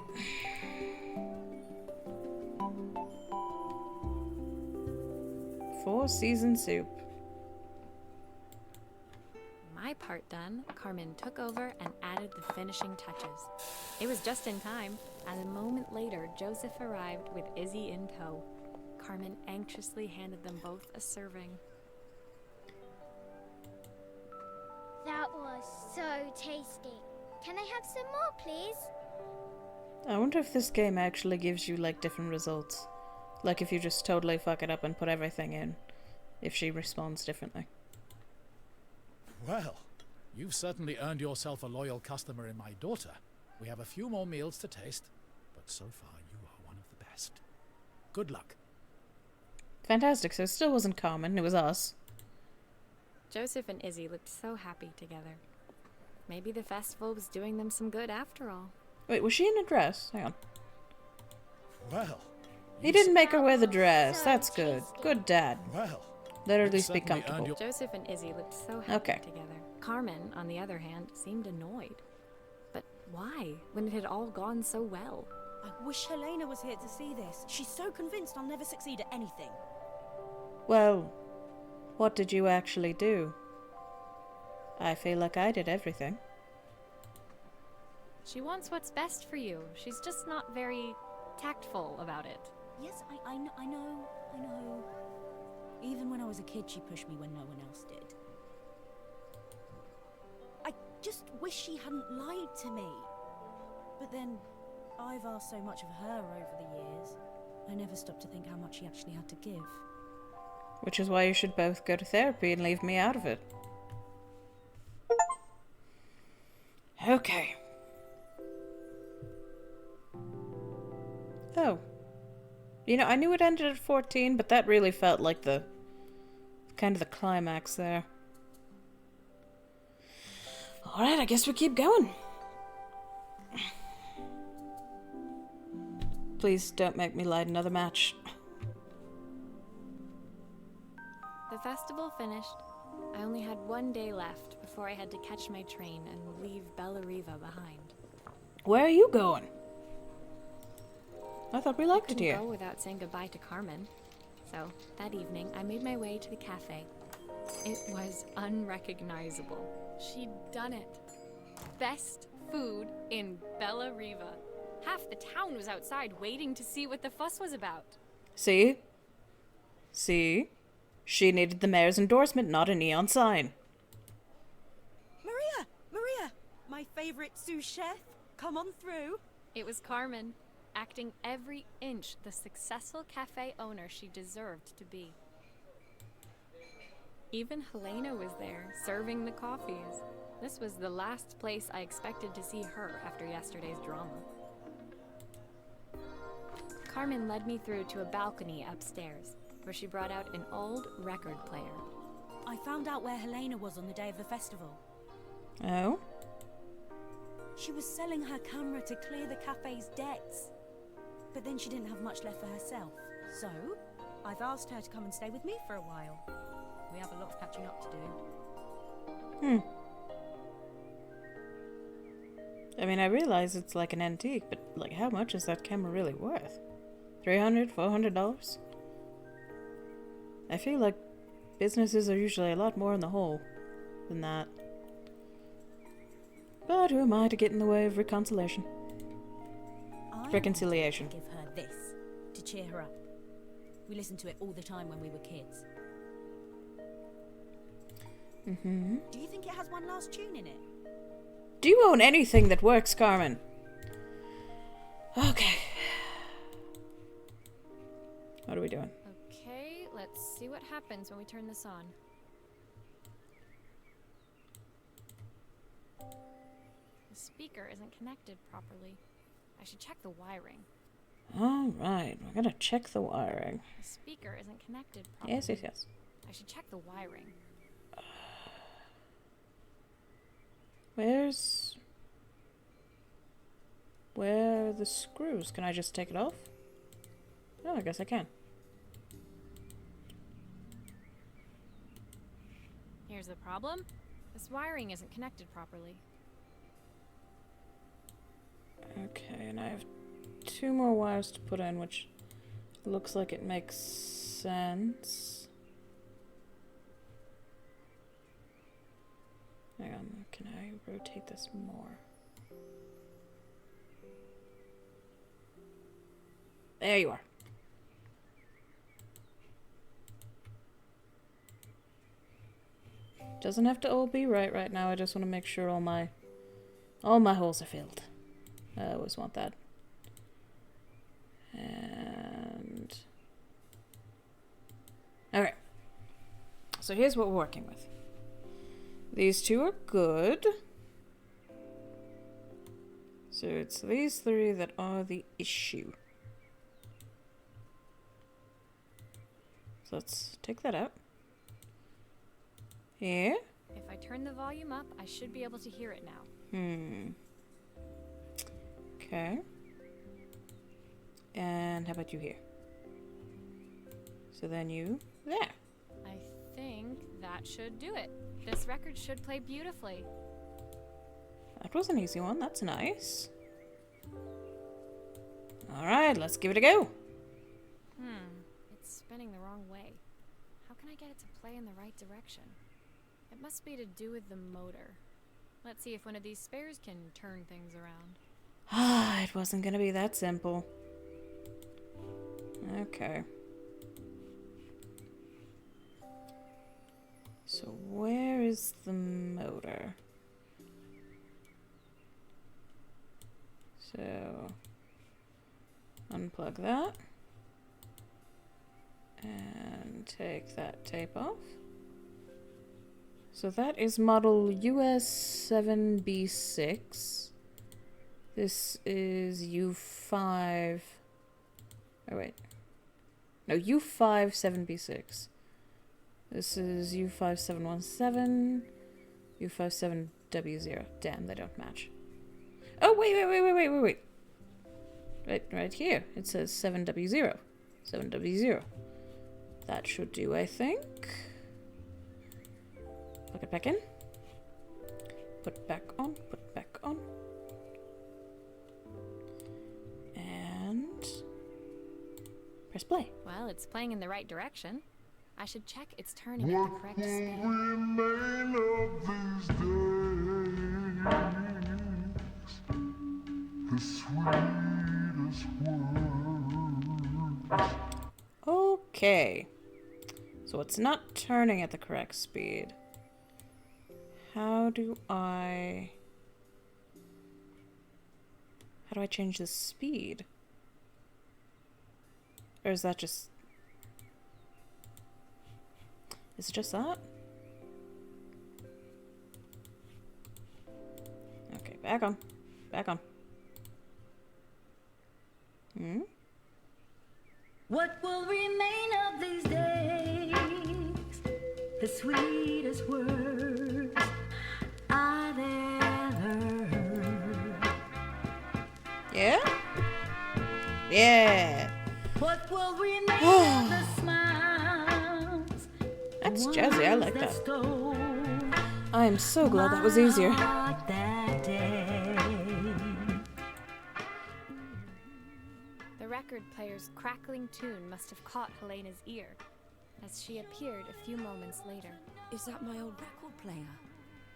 Four-season soup. My part done, Carmen took over and added the finishing touches. It was just in time, as a moment later, Joseph arrived with Izzy in tow. Carmen anxiously handed them both a serving. That was so tasty. Can I have some more, please? I wonder if this game actually gives you, like, different results. Like, if you just totally fuck it up and put everything in. If she responds differently. Well, you've certainly earned yourself a loyal customer in my daughter. We have a few more meals to taste, but so far you are one of the best. Good luck. Fantastic, so it still wasn't Carmen, it was us. Joseph and Izzy looked so happy together. Maybe the festival was doing them some good after all. Wait, was she in a dress? Hang on. Well, He didn't make her wear the dress. That's good. Good dad. well, Let her at you've least be certainly earned comfortable. your- Joseph and Izzy looked so happy Okay. together. Carmen, on the other hand, seemed annoyed. But why, when it had all gone so well? I wish Helena was here to see this. She's so convinced I'll never succeed at anything. Well, what did you actually do? I feel like I did everything. She wants what's best for you. She's just not very tactful about it. Yes, I know. Even when I was a kid, she pushed me when no one else did. I just wish she hadn't lied to me. But then, I've asked so much of her over the years. I never stopped to think how much she actually had to give. Which is why you should both go to therapy and leave me out of it. Okay. Oh. You know, I knew it ended at 14, but that really felt like the... kind of the climax there. Alright, I guess we keep going. Please don't make me light another match. The festival finished. I only had one day left before I had to catch my train and leave Bella Riva behind. Where are you going? I thought we liked it Couldn't here. go without saying goodbye to Carmen. So, that evening, I made my way to the cafe. It was unrecognizable. She'd done it. Best food in Bella Riva. Half the town was outside waiting to see what the fuss was about. See? See? She needed the mayor's endorsement, not a neon sign. Maria! My favorite sous chef. Come on through. It was Carmen, acting every inch the successful cafe owner she deserved to be. Even Helena was there, serving the coffees. This was the last place I expected to see her after yesterday's drama. Carmen led me through to a balcony upstairs, where she brought out an old record player. I found out where Helena was on the day of the festival. Oh? She was selling her camera to clear the cafe's debts. But then she didn't have much left for herself. So, I've asked her to come and stay with me for a while. We have a lot of catching up to do. I mean, I realize it's like an antique, but, like, how much is that camera really worth? $300, $400? I feel like businesses are usually a lot more in the hole than that. But who am I to get in the way of reconciliation? Reconciliation. I give her this to cheer her up. We listened to it all the time when we were kids. Mm-hmm. Do you think it has one last tune in it? Do you own anything that works, Carmen? Okay. What are we doing? Okay, let's see what happens when we turn this on. speaker isn't connected properly. I should check the wiring. Alright, we're gonna check the wiring. The speaker isn't connected properly. Yes, yes, yes. I should check the wiring. Where are the screws? Can I just take it off? Oh, I guess I can. Here's the problem. This wiring isn't connected properly. Okay, and I have 2 more wires to put in, which looks like it makes sense. Hang on, can I rotate this more? There you are. Doesn't have to all be right now. I just want to make sure all my holes are filled. I always want that. And okay. So here's what we're working with. These 2 are good. So it's these 3 that are the issue. So let's take that out. Here. If I turn the volume up, I should be able to hear it now. Okay. And how about you here? So then you there. I think that should do it. This record should play beautifully. That was an easy one. That's nice. Alright, let's give it a go. It's spinning the wrong way. How can I get it to play in the right direction? It must be to do with the motor. Let's see if one of these spares can turn things around. Ah, it wasn't gonna be that simple. Okay. So where is the motor? So unplug that and take that tape off. So that is model US7B6. This is U5. Oh wait. No, U57B6. This is U5717, U57W0. Damn, they don't match. Oh, wait. Right here. It says 7W0. 7W0. That should do, I think. Plug it back in. Put back on, put back on. And press play. Well, it's playing in the right direction. I should check it's turning at the correct speed. Okay. So it's not turning at the correct speed. How do I change the speed? Or is that just... Is it just that? Okay, back on. Back on. What will remain of these days? The sweetest words I've ever heard. Yeah? Yeah. What will remain of the smiles? That's jazzy, I like that. I am so glad that was easier. That day. The record player's crackling tune must have caught Helena's ear, as she appeared a few moments later. Is that my old record player?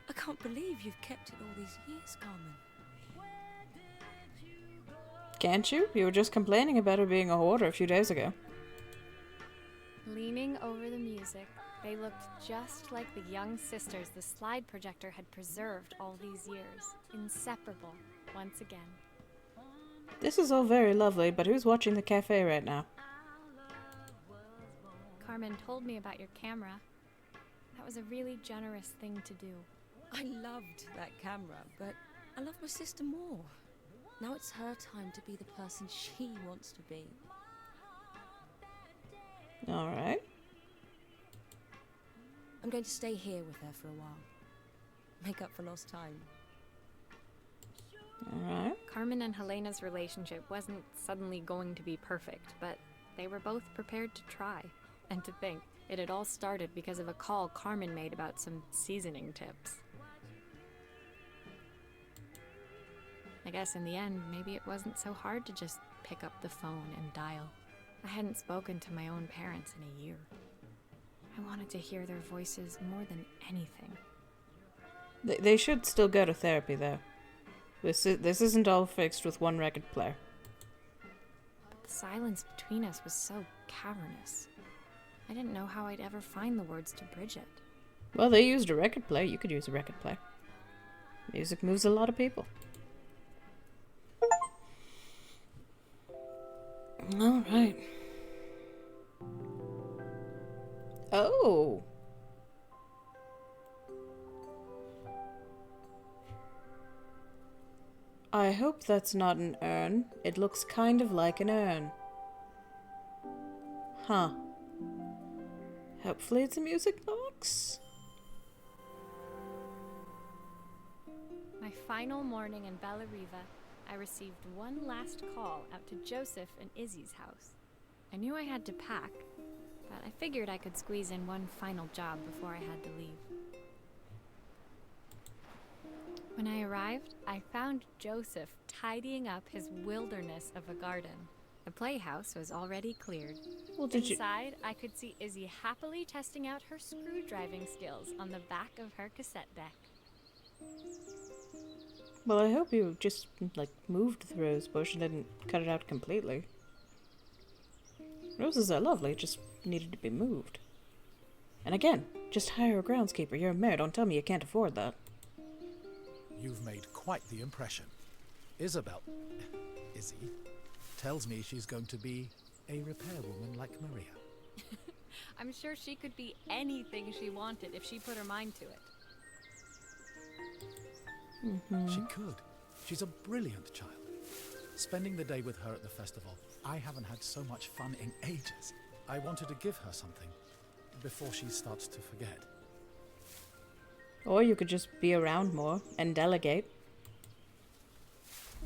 I can't believe you've kept it all these years, Carmen. Can't you? You were just complaining about her being a hoarder a few days ago. Leaning over the music, they looked just like the young sisters the slide projector had preserved all these years. Inseparable, once again. This is all very lovely, but who's watching the cafe right now? Carmen told me about your camera. That was a really generous thing to do. I loved that camera, but I love my sister more. Now it's her time to be the person she wants to be. Alright. I'm going to stay here with her for a while. Make up for lost time. Alright. Carmen and Helena's relationship wasn't suddenly going to be perfect, but they were both prepared to try. And to think, it had all started because of a call Carmen made about some seasoning tips. I guess in the end, maybe it wasn't so hard to just pick up the phone and dial. I hadn't spoken to my own parents in a year. I wanted to hear their voices more than anything. They should still go to therapy, though. This isn't all fixed with one record player. But the silence between us was so cavernous. I didn't know how I'd ever find the words to bridge it. Well, they used a record player. You could use a record player. Music moves a lot of people. Alright. Oh! I hope that's not an urn. It looks kind of like an urn. Huh. Hopefully it's a music box. My final morning in Bellariva, I received one last call out to Joseph and Izzy's house. I knew I had to pack, but I figured I could squeeze in one final job before I had to leave. When I arrived, I found Joseph tidying up his wilderness of a garden. The playhouse was already cleared. Well, did you... Inside, I could see Izzy happily testing out her screw-driving skills on the back of her cassette deck. Well, I hope you just, like, moved the rose bush and didn't cut it out completely. Roses are lovely, it just needed to be moved. And again, just hire a groundskeeper. You're a mayor, don't tell me you can't afford that. You've made quite the impression. Izzy, tells me she's going to be a repairwoman like Maria. I'm sure she could be anything she wanted if she put her mind to it. She could. She's a brilliant child. Spending the day with her at the festival, I haven't had so much fun in ages. I wanted to give her something before she starts to forget. Or you could just be around more and delegate.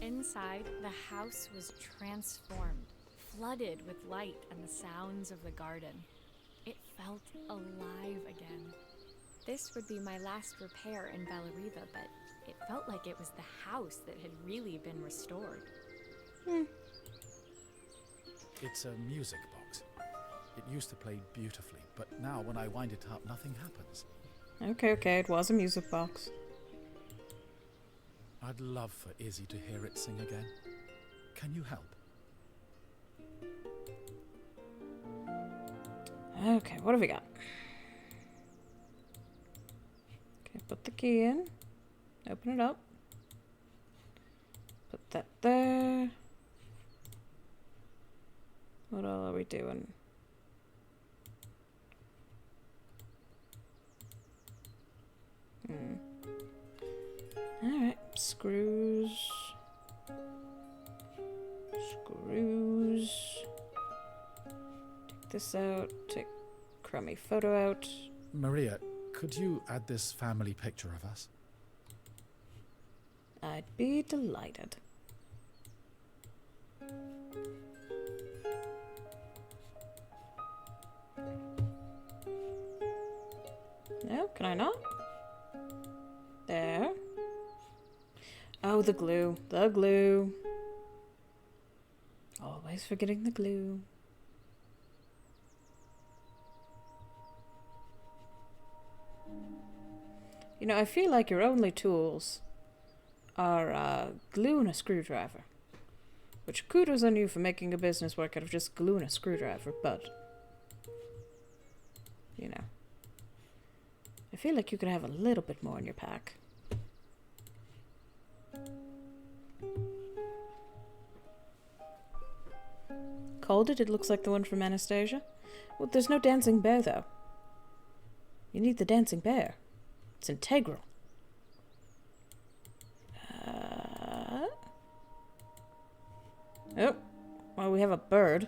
Inside, the house was transformed, flooded with light and the sounds of the garden. It felt alive again. This would be my last repair in Bellariva, but it felt like it was the house that had really been restored. It's a music box. It used to play beautifully, but now when I wind it up, nothing happens. Okay, it was a music box. I'd love for Izzy to hear it sing again. Can you help? Okay, what have we got? Okay, put the key in. Open it up. Put that there. What all are we doing? Alright, screws. Take this out, take crummy photo out. Maria, could you add this family picture of us? I'd be delighted. No, can I not? There. Oh, the glue. The glue. Always forgetting the glue. You know, I feel like your only tools are glue and a screwdriver. Which kudos on you for making a business work out of just glue and a screwdriver, but... you know. I feel like you could have a little bit more in your pack. Called it? It looks like the one from Anastasia. Well, there's no dancing bear, though. You need the dancing bear. It's integral. Oh, well, we have a bird.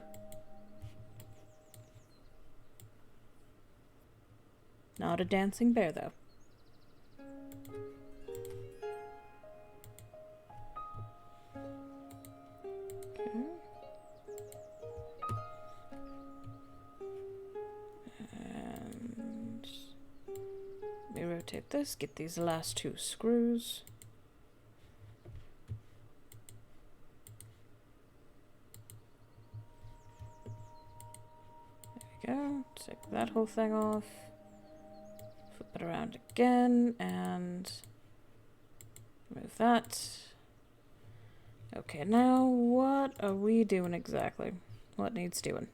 Not a dancing bear, though. Okay. And let me rotate this, get these last two screws. There we go. Take that whole thing off. Flip it around again and move that. Okay, now what are we doing exactly? What needs doing?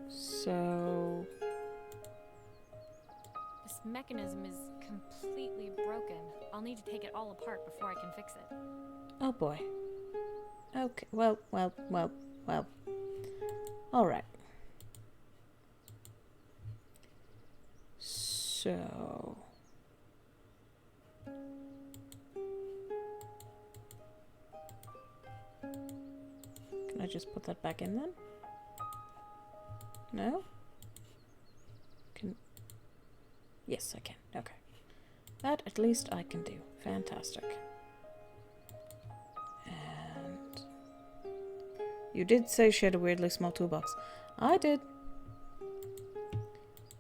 So This mechanism is completely broken. I'll need to take it all apart before I can fix it. oh boy. Okay, well. All right. So can I just put that back in then? No? Can... Yes, I can. Okay. That at least I can do. Fantastic. And... You did say she had a weirdly small toolbox. I did.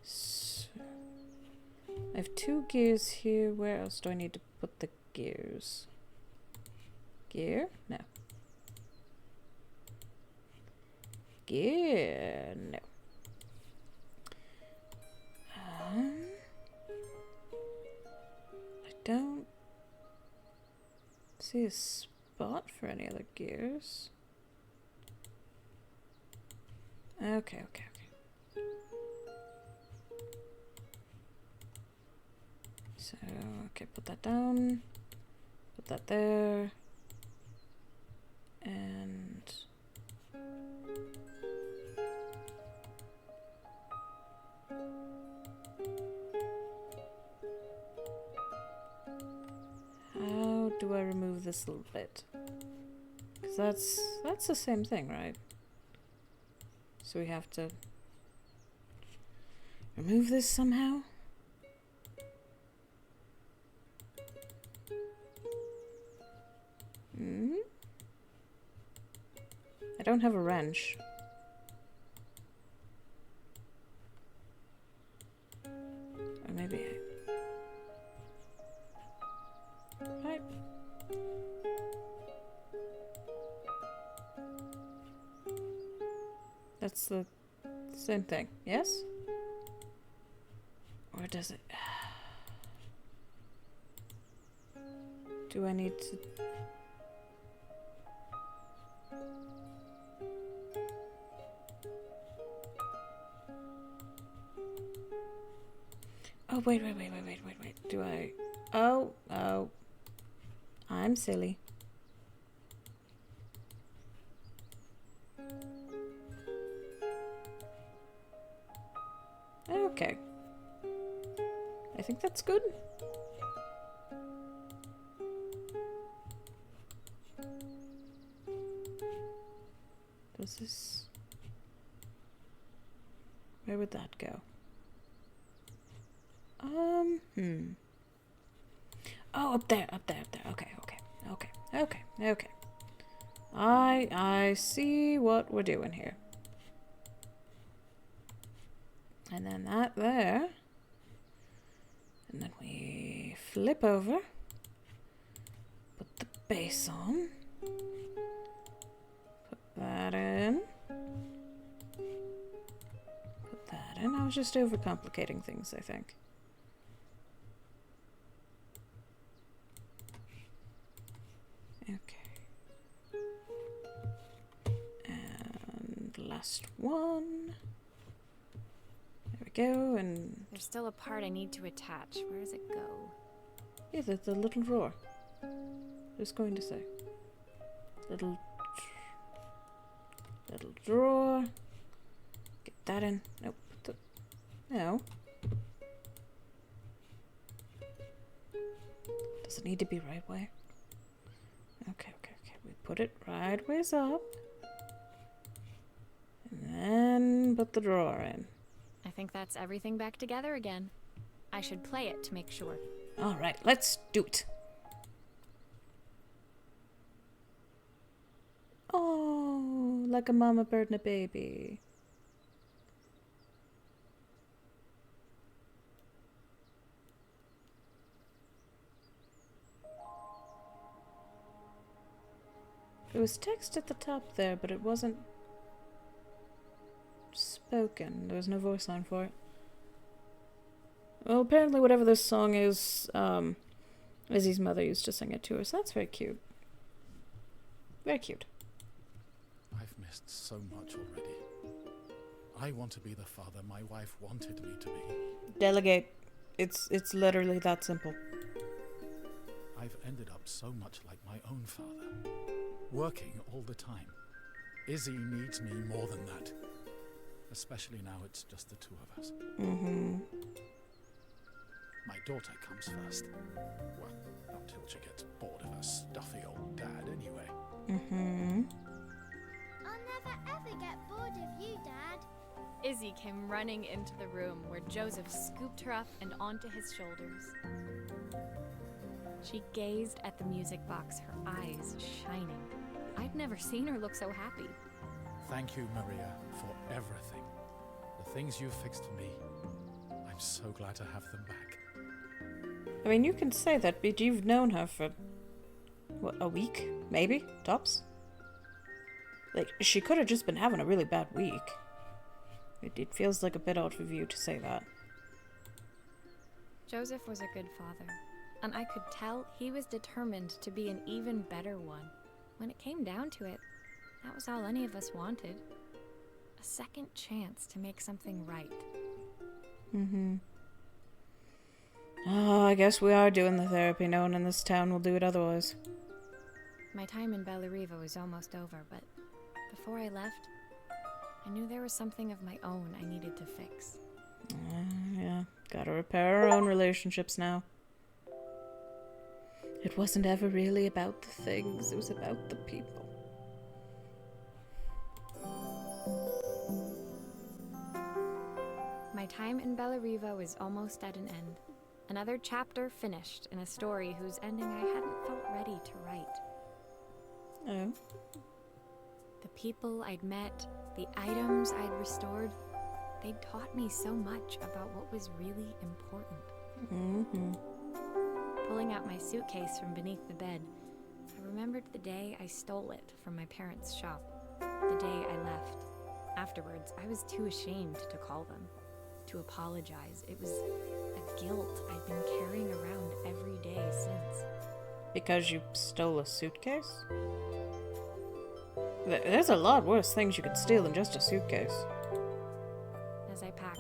So... I have 2 gears here. Where else do I need to put the gears? Gear? No. Gear? No. I don't see a spot for any other gears. Okay. So, okay, put that down. Put that there. And... how do I remove this little bit? Because that's the same thing, right? So we have to remove this somehow? I don't have a wrench. Or maybe right. That's the same thing, yes? Or does it... do I need to... oh, wait. Do I... oh. I'm silly. Okay. I think that's good. Does this... where would that go? Oh, up there. Okay. I see what we're doing here. And then that there. And then we flip over. Put the base on. Put that in. Put that in. I was just overcomplicating things, I think. Okay. And last one. There we go, and... There's still a part I need to attach. Where does it go? yeah, the little drawer. I was going to say. Little Little drawer. Get that in. Nope. No. Does it need to be right way? Okay. We put it right ways up. And then put the drawer in. I think that's everything back together again. I should play it to make sure. Alright, let's do it. Oh, like a mama bird and a baby. There was text at the top there, but it wasn't spoken. There was no voice line for it. Well, apparently whatever this song is, Izzy's mother used to sing it to her, so that's very cute. Very cute. I've missed so much already. I want to be the father my wife wanted me to be. Delegate. It's literally that simple. I've ended up so much like my own father. Working all the time. Izzy needs me more than that. Especially now it's just the two of us. Mm-hmm. My daughter comes first. Well, until she gets bored of her stuffy old dad anyway. Mm-hmm. I'll never ever get bored of you, Dad. Izzy came running into the room where Joseph scooped her up and onto his shoulders. She gazed at the music box, her eyes shining. I'd never seen her look so happy. Thank you, Maria, for everything. The things you've fixed for me. I'm so glad to have them back. I mean, you can say that, but you've known her for, what, a week? Maybe? Tops? Like, she could have just been having a really bad week. It feels like a bit odd of you to say that. Joseph was a good father, and I could tell he was determined to be an even better one. When it came down to it, that was all any of us wanted. A second chance to make something right. Mm-hmm. Oh, I guess we are doing the therapy. No one in this town will do it otherwise. My time in Bellariva was almost over, but before I left, I knew there was something of my own I needed to fix. Yeah, gotta repair our own relationships now. It wasn't ever really about the things, it was about the people. My time in Bellariva was almost at an end. Another chapter finished in a story whose ending I hadn't felt ready to write. Oh? The people I'd met, the items I'd restored, they'd taught me so much about what was really important. Mm-hmm. Pulling out my suitcase from beneath the bed, I remembered the day I stole it from my parents' shop. The day I left. Afterwards, I was too ashamed to call them, to apologize. It was a guilt I'd been carrying around every day since. Because you stole a suitcase? There's a lot worse things you could steal than just a suitcase. As I packed,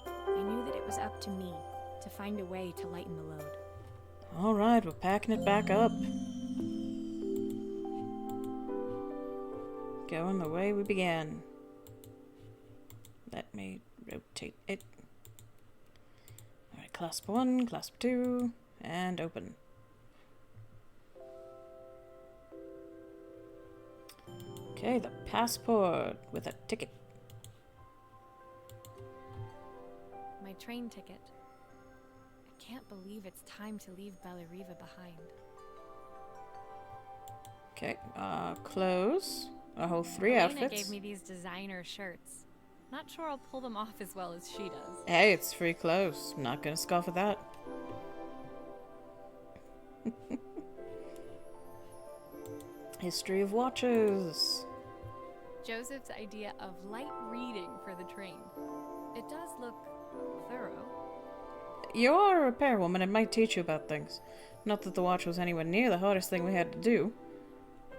I knew that it was up to me to find a way to lighten the load. Alright, we're packing it back up. Going the way we began. Let me rotate it. Alright, clasp 1, clasp 2, and open. Okay, the passport with a ticket. My train ticket. I can't believe it's time to leave Bellariva behind. Okay, clothes. A whole 3 Elena outfits. gave me these designer shirts. Not sure I'll pull them off as well as she does. Hey, it's free clothes. I'm not gonna scoff at that. History of watches. Joseph's idea of light reading for the train. It does look thorough. You are a repairwoman. It might teach you about things. Not that the watch was anywhere near the hardest thing we had to do,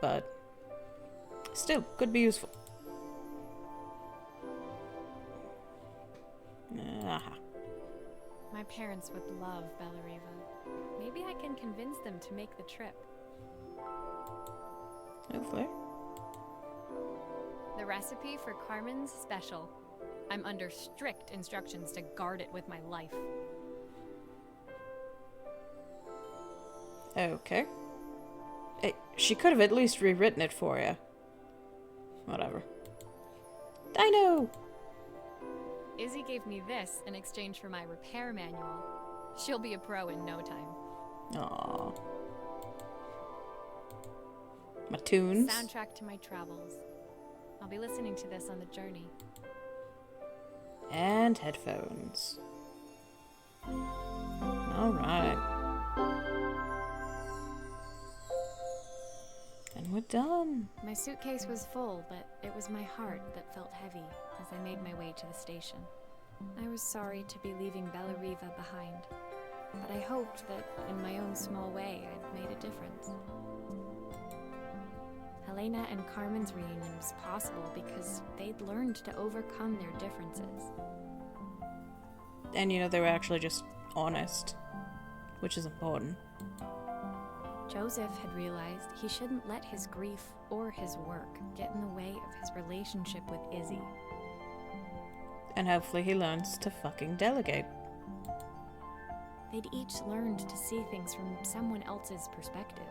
but still, could be useful. Aha. My parents would love Bellariva. Maybe I can convince them to make the trip. Hopefully. The recipe for Carmen's special. I'm under strict instructions to guard it with my life. Okay. She could have at least rewritten it for you. Whatever. Dino! Izzy gave me this in exchange for my repair manual. She'll be a pro in no time. Aww. My tunes. Soundtrack to my travels. I'll be listening to this on the journey. And headphones. Alright. And we're done. My suitcase was full, but it was my heart that felt heavy as I made my way to the station. I was sorry to be leaving Bellariva behind, but I hoped that in my own small way I'd made a difference. Helena and Carmen's reunion was possible because they'd learned to overcome their differences. And you know, they were actually just honest, which is important. Joseph had realized he shouldn't let his grief or his work get in the way of his relationship with Izzy. And hopefully he learns to fucking delegate. They'd each learned to see things from someone else's perspective.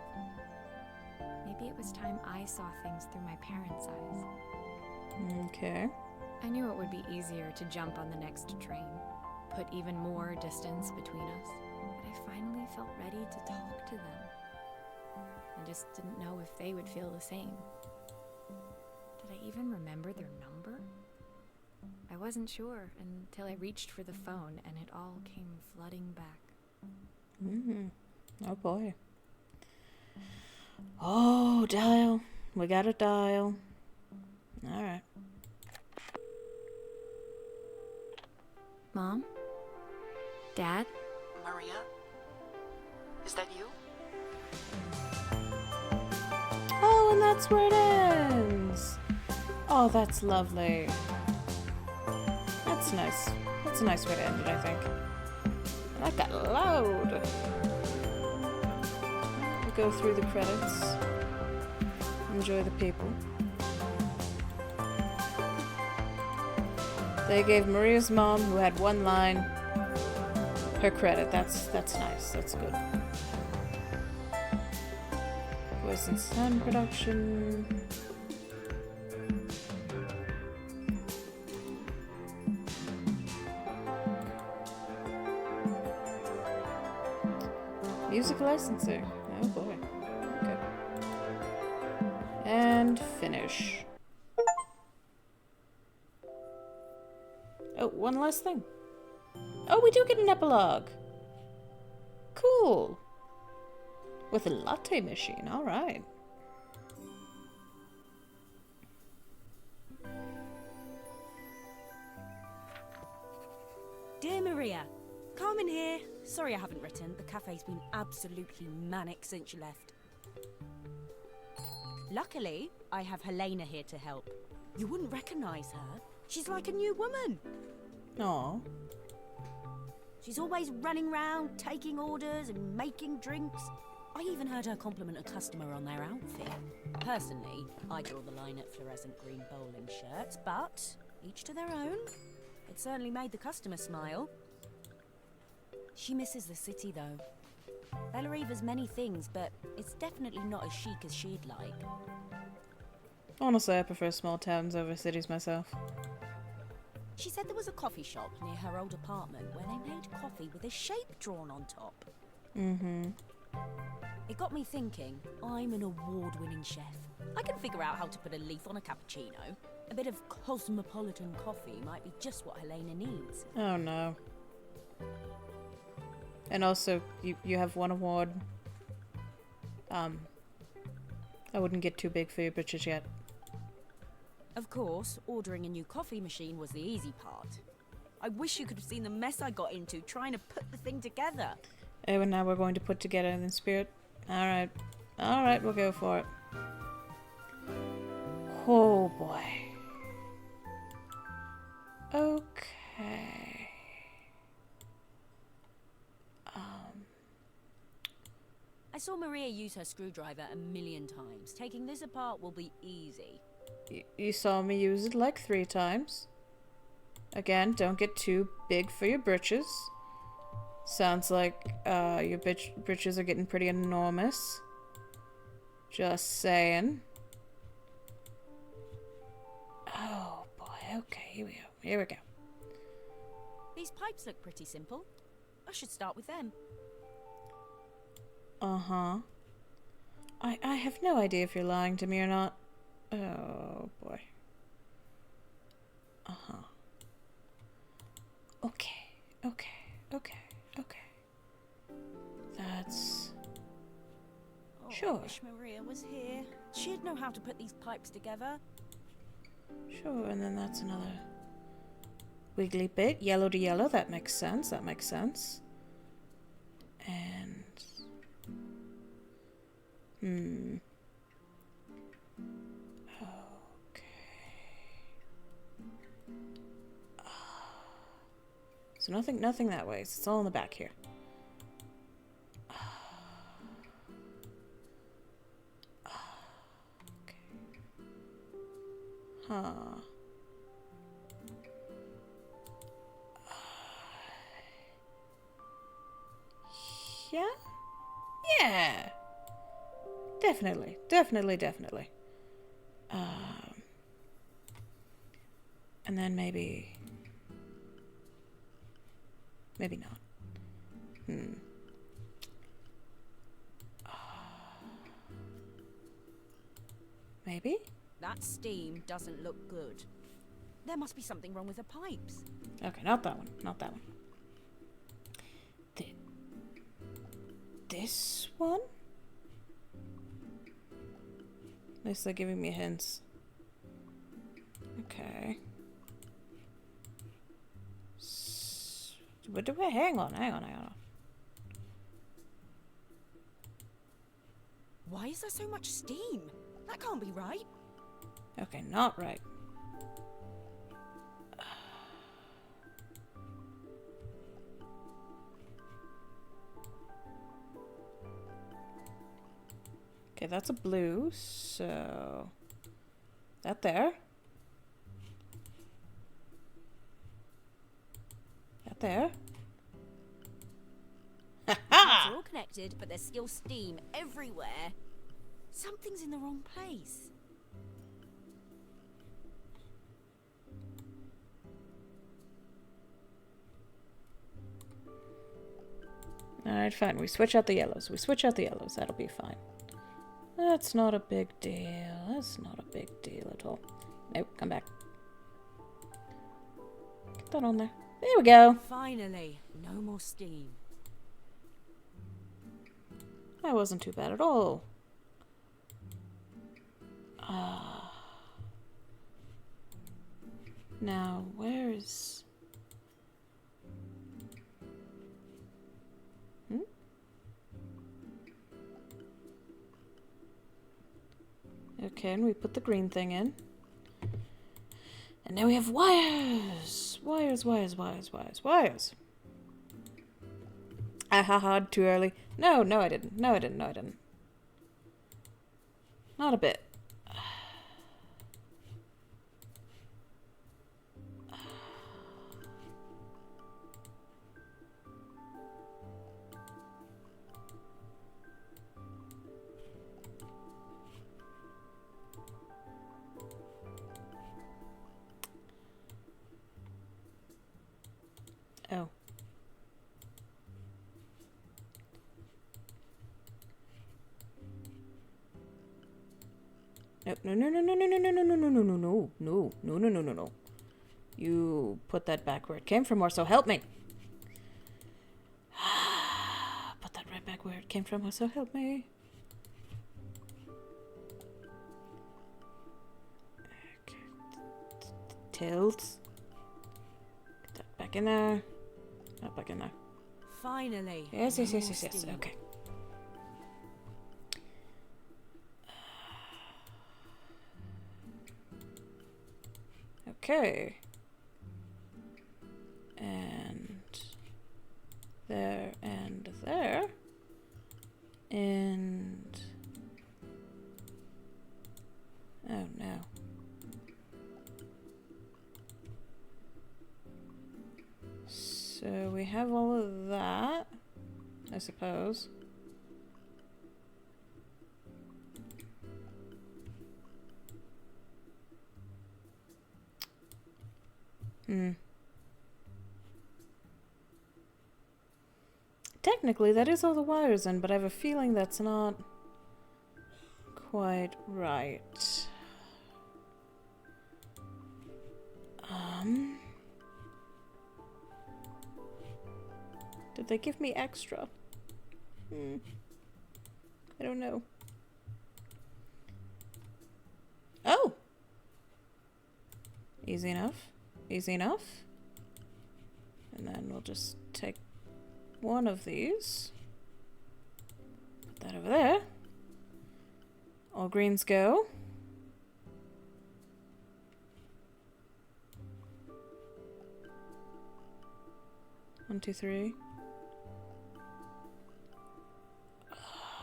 Maybe it was time I saw things through my parents' eyes. Okay. I knew it would be easier to jump on the next train, put even more distance between us, but I finally felt ready to talk to them. I just didn't know if they would feel the same. Did I even remember their number? I wasn't sure until I reached for the phone and it all came flooding back. Oh boy. Oh, dial. We got a dial. Alright. Mom? Dad? Maria? Is that you? Oh, and that's where it ends. Oh, that's lovely. That's nice. That's a nice way to end it, I think. And that got loud. We'll go through the credits. Enjoy the people. They gave Maria's mom, who had one line, her credit. That's nice. That's good. Voice and sound production. Music licensing. Oh boy. Okay. And finish. Oh, one last thing. Oh, we do get an epilogue. Cool. With a latte machine, alright. Dear Maria, Carmen here. Sorry I haven't written. The cafe's been absolutely manic since you left. Luckily, I have Helena here to help. You wouldn't recognize her. She's like a new woman. Aw. She's always running around, taking orders and making drinks. I even heard her compliment a customer on their outfit. Personally, I draw the line at fluorescent green bowling shirts, but each to their own. It certainly made the customer smile. She misses the city, though. Bellariva's many things, but it's definitely not as chic as she'd like. Honestly, I prefer small towns over cities myself. She said there was a coffee shop near her old apartment where they made coffee with a shape drawn on top. Mm-hmm. It got me thinking, I'm an award-winning chef. I can figure out how to put a leaf on a cappuccino. A bit of cosmopolitan coffee might be just what Helena needs. Oh no. And also, you have one award. I wouldn't get too big for your britches yet. Of course, ordering a new coffee machine was the easy part. I wish you could have seen the mess I got into trying to put the thing together. Oh, and now we're going to put together in the spirit. Alright. Alright, we'll go for it. Oh boy. Okay. I saw Maria use her screwdriver a million times. Taking this apart will be easy. You saw me use it like 3 times. Again, don't get too big for your britches. Sounds like your britches are getting pretty enormous. Just saying. Oh boy, okay, here we go. Here we go. These pipes look pretty simple. I should start with them. Uh-huh. I have no idea if you're lying to me or not. Oh boy. Uh-huh. Okay. That's... Oh, Sure. I wish Maria was here. She'd know how to put these pipes together. Sure, and then that's another wiggly bit. Yellow to yellow, that makes sense. And... Okay. So nothing that way. It's all in the back here. Okay. Huh. Yeah? Yeah. Definitely. And then maybe not. Maybe? That steam doesn't look good. There must be something wrong with the pipes. Okay, not that one. This one? At least they're giving me hints. Okay. What do I... Hang on. Why is there so much steam? That can't be right. Okay, not right. Okay, that's a blue, so... That there. That there. Pipes are all connected, but there's still steam everywhere. Something's in the wrong place. Alright, fine. We switch out the yellows. That'll be fine. That's not a big deal. At all. Nope, come back. Get that on there. There we go. Finally, no more steam. That wasn't too bad at all. Now, where's... Okay, and we put the green thing in. And now we have wires! Wires. Ahaha, too early. No, I didn't. Not a bit. Oh. No. You put that back where it came from, or so help me. Put that right back where it came from, or so help me. Okay. Tilt. Get that back in there. Not back in there. Finally. Yes. no more steam. Okay. Okay. And there and there. And... Oh no. we have all of that, I suppose. Technically, that is all the wires in, but I have a feeling that's not quite right. Did they give me extra? I don't know. Oh! Easy enough. Easy enough. And then we'll just take one of these. Put that over there. All greens go. One, two, three.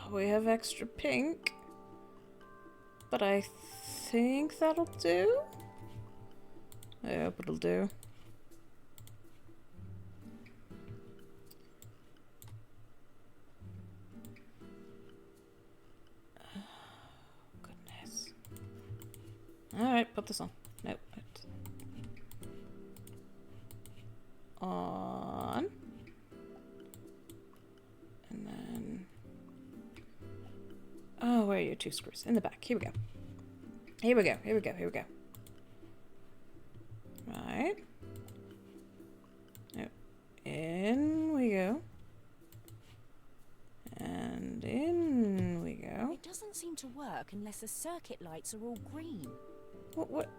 We have extra pink. But I think that'll do. I hope it'll do. Goodness. Alright, put this on. Nope. On. And then... Oh, where are your two screws? In the back. Here we go. Here we go. Here we go. Here we go. Right. Yep. In we go. And in we go. It doesn't seem to work unless the circuit lights are all green. What?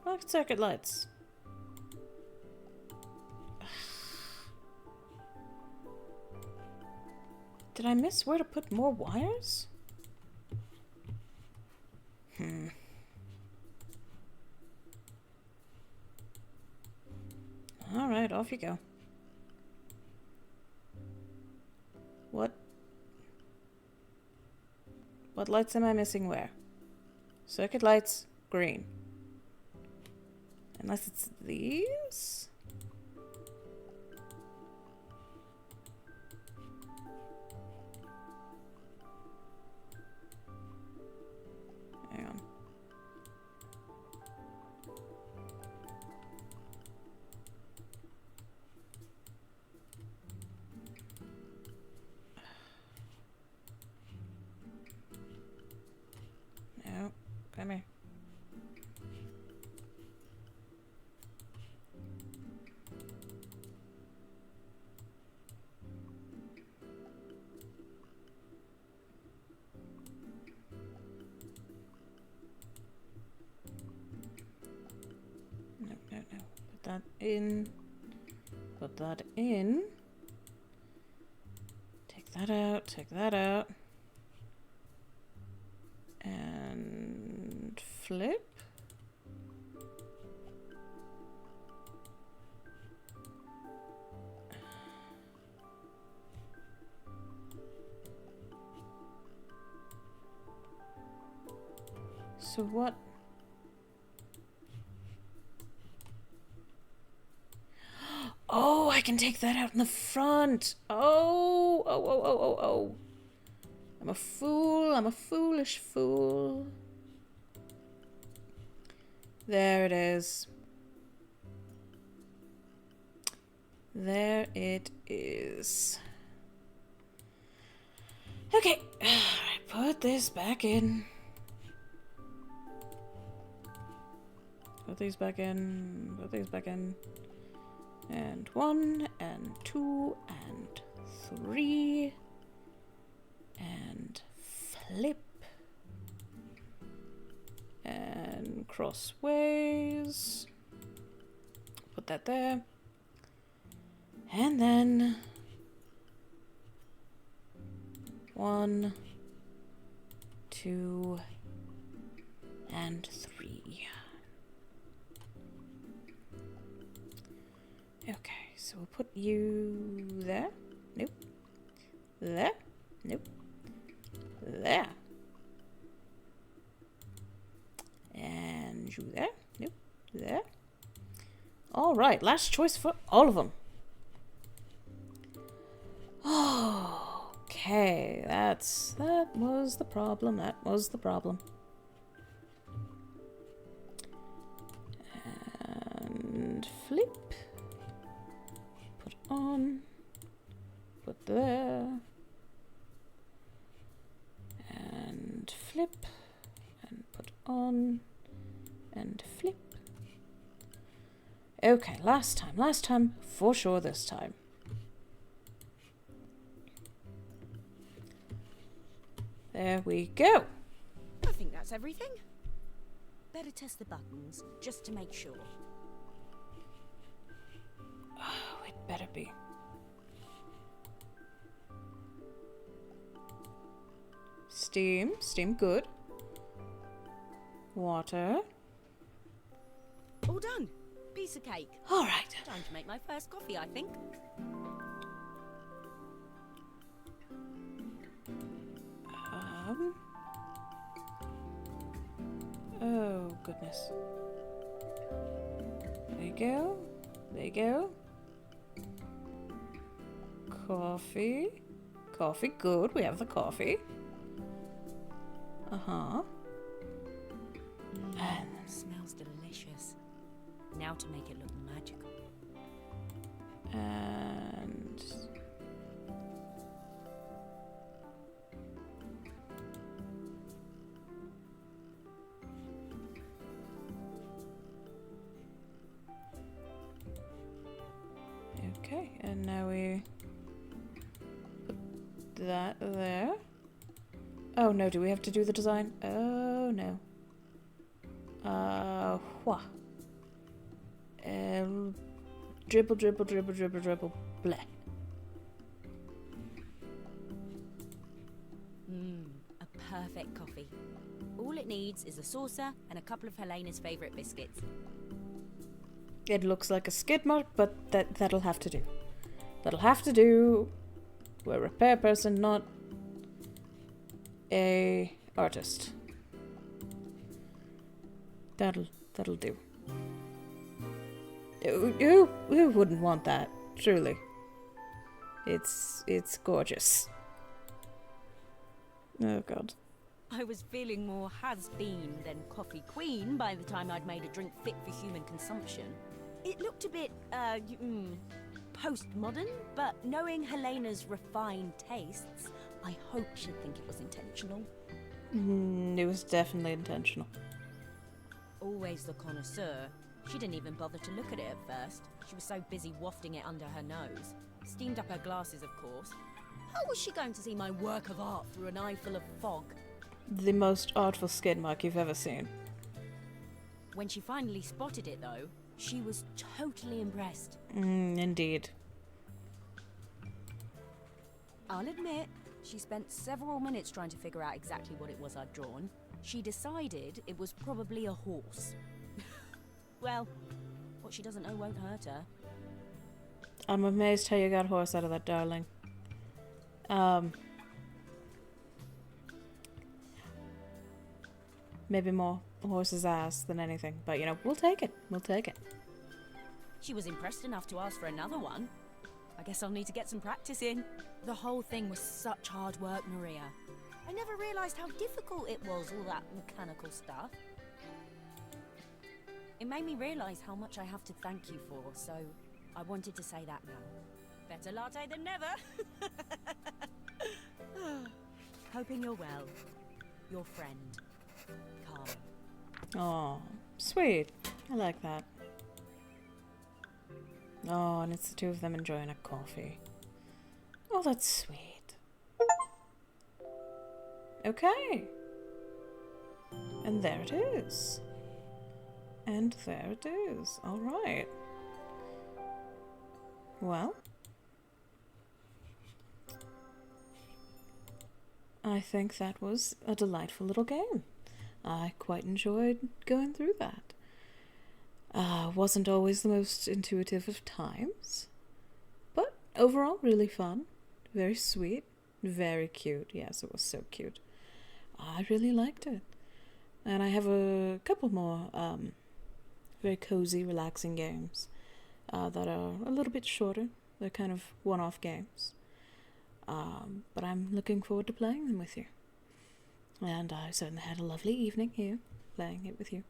What circuit lights? Did I miss where to put more wires? Alright, off you go. What lights am I missing where? Circuit lights, green. Unless it's these? Hang on. No, come here. No. Put that in. Put that in. Take that out. Take that out. And flip. So what? Oh, I can take that out in the front. Oh. I'm a fool. I'm a foolish fool. There it is. There it is. Okay. Put this back in. Put these back in. Put these back in. And 1, and 2, and 3. And flip. And crossways. Put that there. And then 1, 2, and 3. Okay, so we'll put you there. Nope. There. Nope. There. And you there. Nope. There. Alright, last choice for all of them. Okay, that was the problem. That was the problem. And flip. Put on. Put there. And flip. And put on. And flip. Okay, last time, for sure this time. There we go. I think that's everything. Better test the buttons, just to make sure. Oh, it better be. Steam good. Water. All done. Piece of cake. Alright. Time to make my first coffee, I think. Oh, goodness. There you go. There you go. Coffee. Coffee, good. We have the coffee. Uh-huh. And Smells delicious. Now to make it look magical. And okay, and now we put that there. Oh no, do we have to do the design? Oh no. Wha. Dribble, dribble, dribble, dribble, dribble, bleh. A perfect coffee. All it needs is a saucer and a couple of Helena's favourite biscuits. It looks like a skid mark, but that'll have to do. That'll have to do. We're a repair person, not a artist. That'll do. Who wouldn't want that? Truly. It's gorgeous. Oh god. I was feeling more has-been than coffee queen by the time I'd made a drink fit for human consumption. It looked a bit, postmodern, but knowing Helena's refined tastes, I hope she'd think it was intentional. It was definitely intentional. Always the connoisseur. She didn't even bother to look at it at first. She was so busy wafting it under her nose. Steamed up her glasses, of course. How was she going to see my work of art through an eye full of fog? The most artful skid mark you've ever seen. When she finally spotted it, though, she was totally impressed. Indeed. I'll admit, she spent several minutes trying to figure out exactly what it was I'd drawn. She decided it was probably a horse. Well, what she doesn't know won't hurt her. I'm amazed how you got horse out of that, darling. Maybe more horse's ass than anything, but you know, we'll take it. We'll take it. She was impressed enough to ask for another one. I guess I'll need to get some practice in. The whole thing was such hard work, Maria. I never realised how difficult it was, all that mechanical stuff. It made me realise how much I have to thank you for, so I wanted to say that now. Better latte than never. Hoping you're well. Your friend, Carmen. Oh, sweet. I like that. Oh, and it's the two of them enjoying a coffee. Oh, that's sweet. Okay. And there it is. And there it is. All right. Well, I think that was a delightful little game. I quite enjoyed going through that. Wasn't always the most intuitive of times, but overall really fun. Very sweet. Very cute. Yes, it was so cute. I really liked it. And I have a couple more very cozy, relaxing games that are a little bit shorter. They're kind of one-off games. But I'm looking forward to playing them with you. And I certainly had a lovely evening here, playing it with you.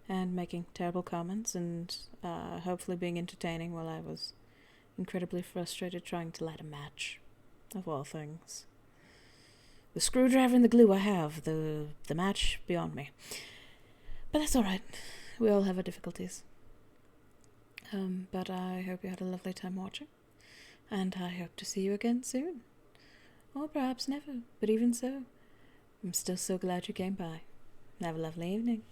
And making terrible comments and hopefully being entertaining while I was incredibly frustrated trying to light a match, of all things. The screwdriver and the glue I have, the match beyond me. But that's alright. We all have our difficulties. But I hope you had a lovely time watching. And I hope to see you again soon. Or perhaps never, but even so, I'm still so glad you came by. Have a lovely evening.